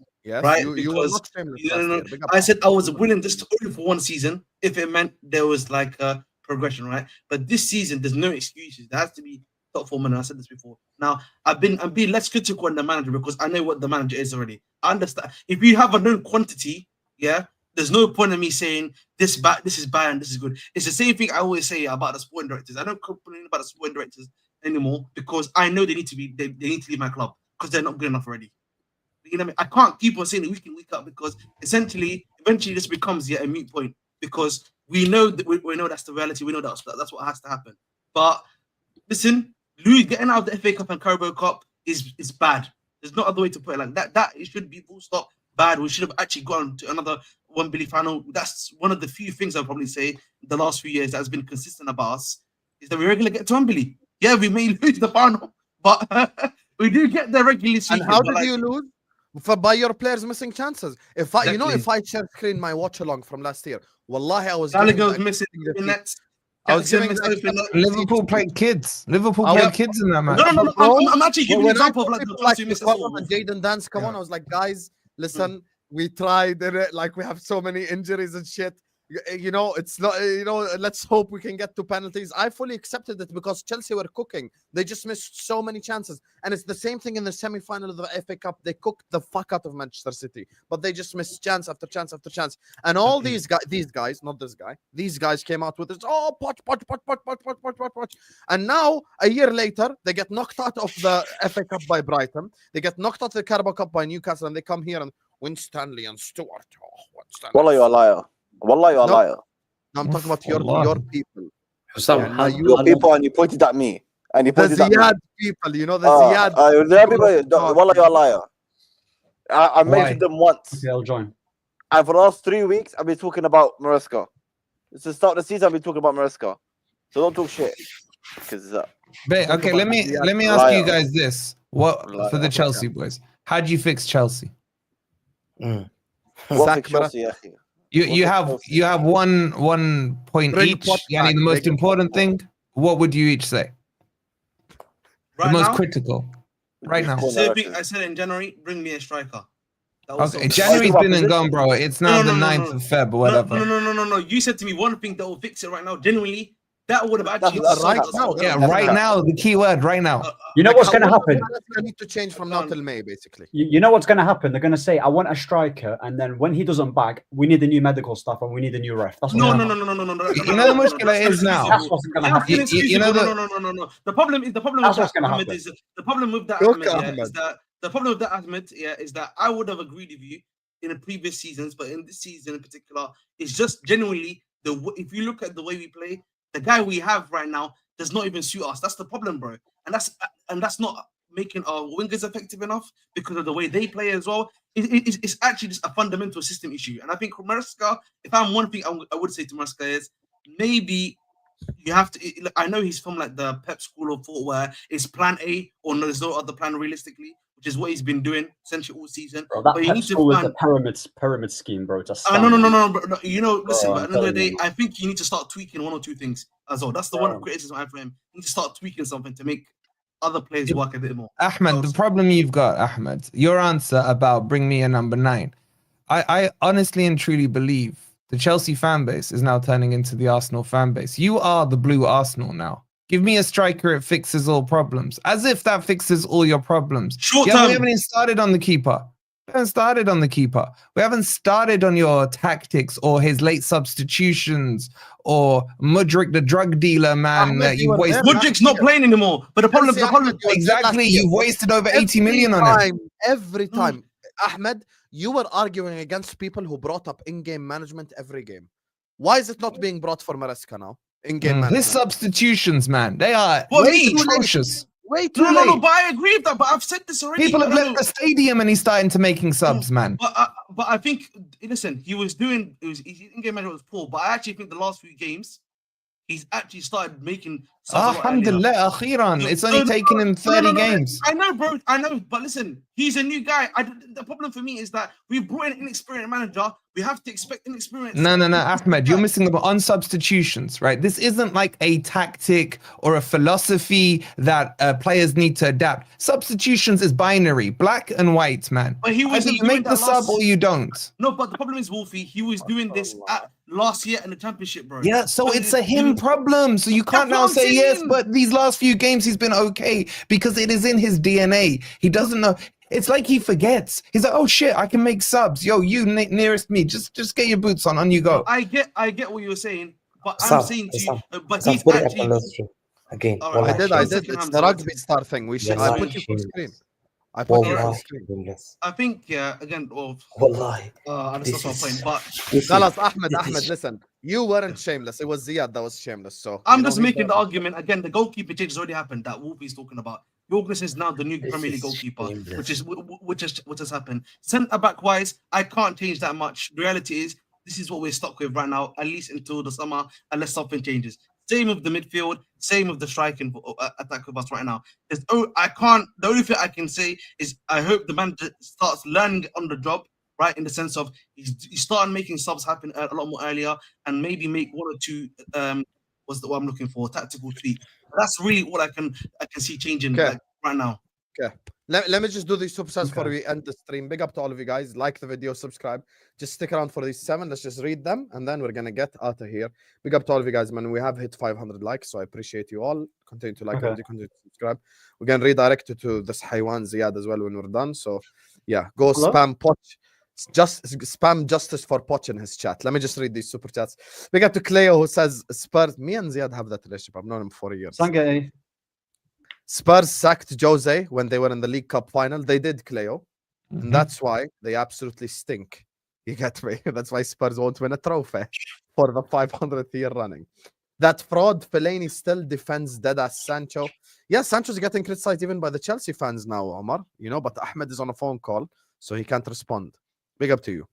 Right? You were not shameless last year. I said I was willing just only for one season if it meant there was like a progression, right? But this season, there's no excuses. There has to be top 4 men. I said this before. Now, I'm being less critical on the manager because I know what the manager is already. I understand. If you have a known quantity, yeah, there's no point in me saying this is bad and this is good. It's the same thing I always say about the sporting directors. I don't complain about the sporting directors anymore because I know they need to leave my club. because they're not good enough already. You know what I mean? I can't keep on saying it week in, week out because essentially, eventually, this becomes a moot point because we know that we know that's the reality. We know that's what has to happen. But listen, getting out of the FA Cup and Carabao Cup is bad. There's no other way to put it like that. That it should be full stop bad. We should have actually gone to another Wembley final. That's one of the few things I'll probably say the last few years that has been consistent about us is that we regularly get to Wembley. Yeah, we may lose the final, but we do get there regularly. And how did you lose? By your players missing chances. If I, if I share screen my watch along from last year, wallahi, I was missing the nets. I was giving Liverpool played kids. Liverpool played kids in that match. No. I'm actually giving an example of like the like Jadon Dance. Come on, I was like, guys, listen, we tried it. Like we have so many injuries and shit. It's not. Let's hope we can get to penalties. I fully accepted it because Chelsea were cooking. They just missed so many chances, and it's the same thing in the semi-final of the FA Cup. They cooked the fuck out of Manchester City, but they just missed chance after chance after chance. And all these guys, not this guy, these guys came out with this. Oh, Poch. And now a year later, they get knocked out of the FA Cup by Brighton. They get knocked out of the Carabao Cup by Newcastle, and they come here and win Stanley and Stewart. Wallah, you're a liar. Wallah, you're a liar. No, I'm talking about your people. Your people, and you pointed at me. And you pointed at Ziyad people, the Ziyad. Everybody, wallah, you're a liar. I mentioned them once. Okay, I'll join. And for the last 3 weeks, I've been talking about Maresca. It's the start of the season, I've been talking about Maresca. So don't talk shit. Okay, let me ask you guys this. What for the Chelsea boys? How do you fix Chelsea? You have one point each. The most important thing. What would you each say? The most critical. Right now. I said in January, bring me a striker. Okay, January's been and gone, bro. It's now the 9th of Feb or whatever. No. You said to me one thing that will fix it right now. Genuinely, that would have actually right now. Yeah, right now. The key word, right now. You know what's going to happen? I need to change from now till May, basically. You know what's going to happen? They're going to say, "I want a striker," and then when he doesn't back, we need the new medical stuff and we need a new ref. That's no. You know the mushkila is now. That's what's going to happen. No. The problem with that Ahmed is the problem with that Ahmed is that I would have agreed with you in the previous seasons, but in this season in particular, it's just genuinely if you look at the way we play. The guy we have right now does not even suit us. That's the problem, bro. And that's not making our wingers effective enough because of the way they play as well. It's actually just a fundamental system issue. And I think Maresca, if I'm one thing I would say to Maresca is maybe you have to. I know he's from like the Pep school of thought where it's plan A or no, there's no other plan realistically, which is what he's been doing essentially all season. Bro, that Pep school is a pyramid scheme, bro. No. But, listen. But at the end of the day, I think you need to start tweaking one or two things as well. That's the one criticism I have for him. You need to start tweaking something to make other players work a bit more. Ahmed, the problem you've got, Ahmed, your answer about bring me a number 9. I honestly and truly believe the Chelsea fan base is now turning into the Arsenal fan base. You are the blue Arsenal now. Give me a striker, it fixes all problems. As if that fixes all your problems. Short term. We haven't even started on the keeper. We haven't started on your tactics or his late substitutions or Mudryk, the drug dealer, man. Mudryk's not playing anymore. But the problem exactly, you've wasted over 80 million on him. Every time. Ahmed, you were arguing against people who brought up in-game management every game. Why is it not being brought for Maresca now? In-game management. His substitutions, man, they are atrocious. Way too late. No, but I agree with that. But I've said this already. People have left the stadium and he's starting to making subs, man. But I think, listen, his in-game management was poor. But I actually think the last few games, he's actually started making subs. Alhamdulillah, akhiran. It's only taken him 30 games. I know, bro. I know. But listen, he's a new guy. The problem for me is that we brought in an inexperienced manager. We have to expect inexperience. No, Ahmed, you're missing the on substitutions, right? This isn't like a tactic or a philosophy that players need to adapt. Substitutions is binary, black and white, man. But he was you make the sub or you don't. No, but the problem is, Wolfie, he was doing this last year in the championship, bro. Yeah, so it's a him problem. So you can't now say yes, but these last few games he's been okay because it is in his DNA. He doesn't know. It's like he forgets. He's like, oh shit, I can make subs. Yo, you nearest me. Just get your boots on you go. I get what you're saying, but I'm saying to you, but he's actually again. I did. It's the rugby star thing. I put you full screen. I put you on the Wallahi, screen. Willis. I think, yeah, again, Wallahi. that's not my point. But Galas, Ahmed, listen. You weren't shameless. It was Ziad that was shameless. So I'm just making the argument again. The goalkeeper change has already happened that Wolfie's talking about. Jorgensen is now the new Premier League goalkeeper, which has happened. Centre back wise, I can't change that much. The reality is, this is what we're stuck with right now, at least until the summer, unless something changes. Same with the midfield, same with the striking attack of us right now. The only thing I can say is I hope the manager starts learning on the job, right? In the sense of he's starting making subs happen a lot more earlier, and maybe make one or two. What's the what I'm looking for? Tactical tweaks. That's really what I can see changing right now. Okay. Let me just do these superstars before we end the stream. Big up to all of you guys. Like the video, subscribe. Just stick around for these 7. Let's just read them, and then we're gonna get out of here. Big up to all of you guys, man. We have hit 500 likes, so I appreciate you all. Continue to like the video, continue to subscribe. We're gonna redirect you to this Haywan Ziad as well when we're done. So yeah, go spam Poch. Just spam justice for Poch in his chat. Let me just read these super chats. Big up to Cleo who says Spurs. Me and Ziad have that relationship. I've known him for 4 years. Spurs sacked Jose when they were in the League Cup final. They did, Cleo. And that's why they absolutely stink. You get me? That's why Spurs won't win a trophy for the 500th year running. That fraud Fellaini still defends dead-ass Sancho. Yeah, Sancho's getting criticized even by the Chelsea fans now, Omar. You know, but Ahmed is on a phone call, so he can't respond. Big up to you.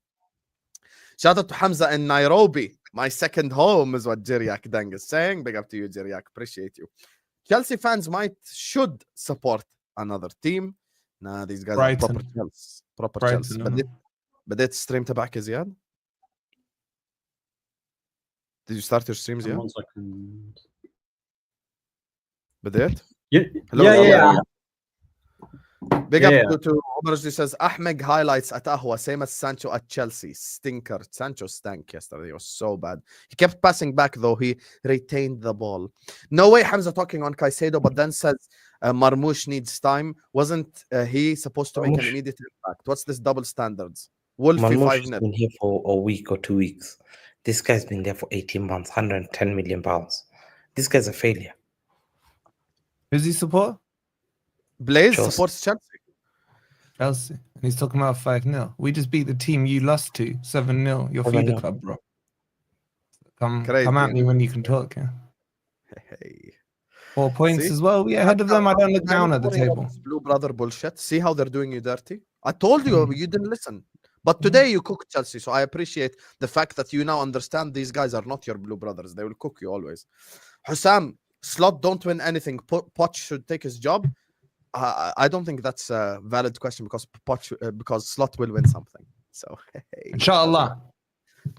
Shout out to Hamza in Nairobi. My second home is what Jiriak Deng is saying. Big up to you, Jiriak. Appreciate you. Chelsea fans should support another team. Nah, these guys Brighton. are proper Chelsea. Proper Brighton, Chelsea. بديت stream تبعك زياد? Did you start your stream زياد? 1 second. بديت? Hello, yeah. Big up to Omar who says Ahmed highlights at Ahwa, same as Sancho at Chelsea. Stinker. Sancho stank yesterday. It was so bad. He kept passing back though. He retained the ball. No way Hamza talking on Caicedo, but then says Marmoush needs time. Wasn't he supposed to make an immediate impact? What's this double standards? Wolfie 5-0. Been here for a week or 2 weeks. This guy's been there for 18 months, 110 million pounds. This guy's a failure. Who's he support? Blaze Chelsea. supports Chelsea. Chelsea. And he's talking about 5-0. We just beat the team you lost to 7-0. Your feeder 7-0. club, bro. Come Crazy, at me when you can talk. Yeah. Hey. 4 points See? as well. We ahead of them. I don't look down at the Putting up table. this Blue brother bullshit. See how they're doing you dirty? I told you, you didn't listen. But today you cooked Chelsea, so I appreciate the fact that you now understand these guys are not your blue brothers. They will cook you always. Husam, Slot don't win anything. Poch should take his job. I don't think that's a valid question because Slot will win something. So, hey. Inshallah.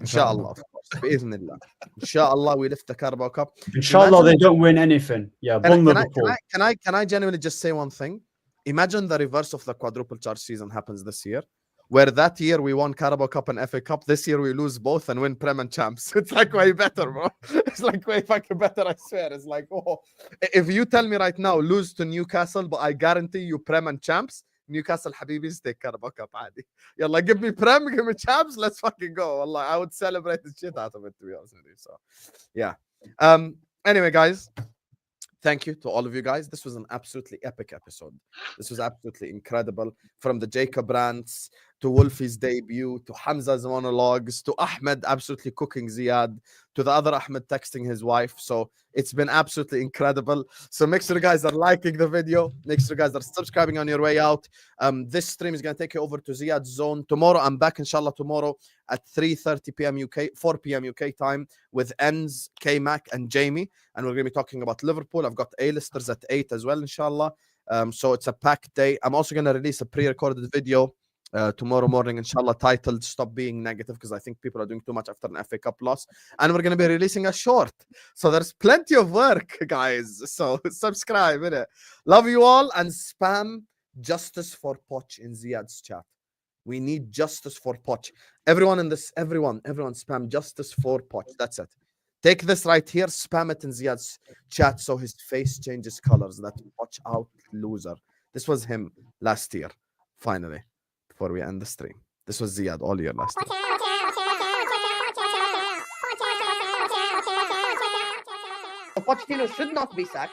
Inshallah, of course. Bismillah. Inshallah, we lift the Carabao Cup. Inshallah, they don't win anything. Yeah, can I genuinely just say one thing? Imagine the reverse of the quadruple charge season happens this year, where that year we won Carabao Cup and FA Cup. This year we lose both and win Prem and Champs. It's like way better, bro. It's like way fucking better, I swear. It's like, oh, if you tell me right now, lose to Newcastle, but I guarantee you Prem and Champs, Newcastle Habibis take Carabao Cup عادي. Yalla, give me Prem, give me Champs, let's fucking go. Wallah, I would celebrate the shit out of it, to be honest with you. So, yeah. Anyway, guys, thank you to all of you guys. This was an absolutely epic episode. This was absolutely incredible. From the Jacob rants to Wolfie's debut, to Hamza's monologues, to Ahmed absolutely cooking Ziad, to the other Ahmed texting his wife. So it's been absolutely incredible. So make sure you guys are liking the video. Make sure you guys are subscribing on your way out. This stream is going to take you over to Ziad's zone. Tomorrow, I'm back, inshallah, tomorrow at 3:30 p.m. UK, 4 p.m. UK time with Enz, K-Mac, and Jamie. And we're going to be talking about Liverpool. I've got A-listers at 8 as well, inshallah. So it's a packed day. I'm also going to release a pre-recorded video tomorrow morning, inshallah, titled Stop Being Negative, because I think people are doing too much after an FA Cup loss. And we're going to be releasing a short. So there's plenty of work, guys. So subscribe, innit? Love you all, and spam justice for Poch in Ziad's chat. We need justice for Poch. Everyone spam justice for Poch. That's it. Take this right here, spam it in Ziad's chat so his face changes colors. That Poch out loser. This was him last year, finally. Before we end the stream. This was Ziad all year last year. Pochettino should not be sacked.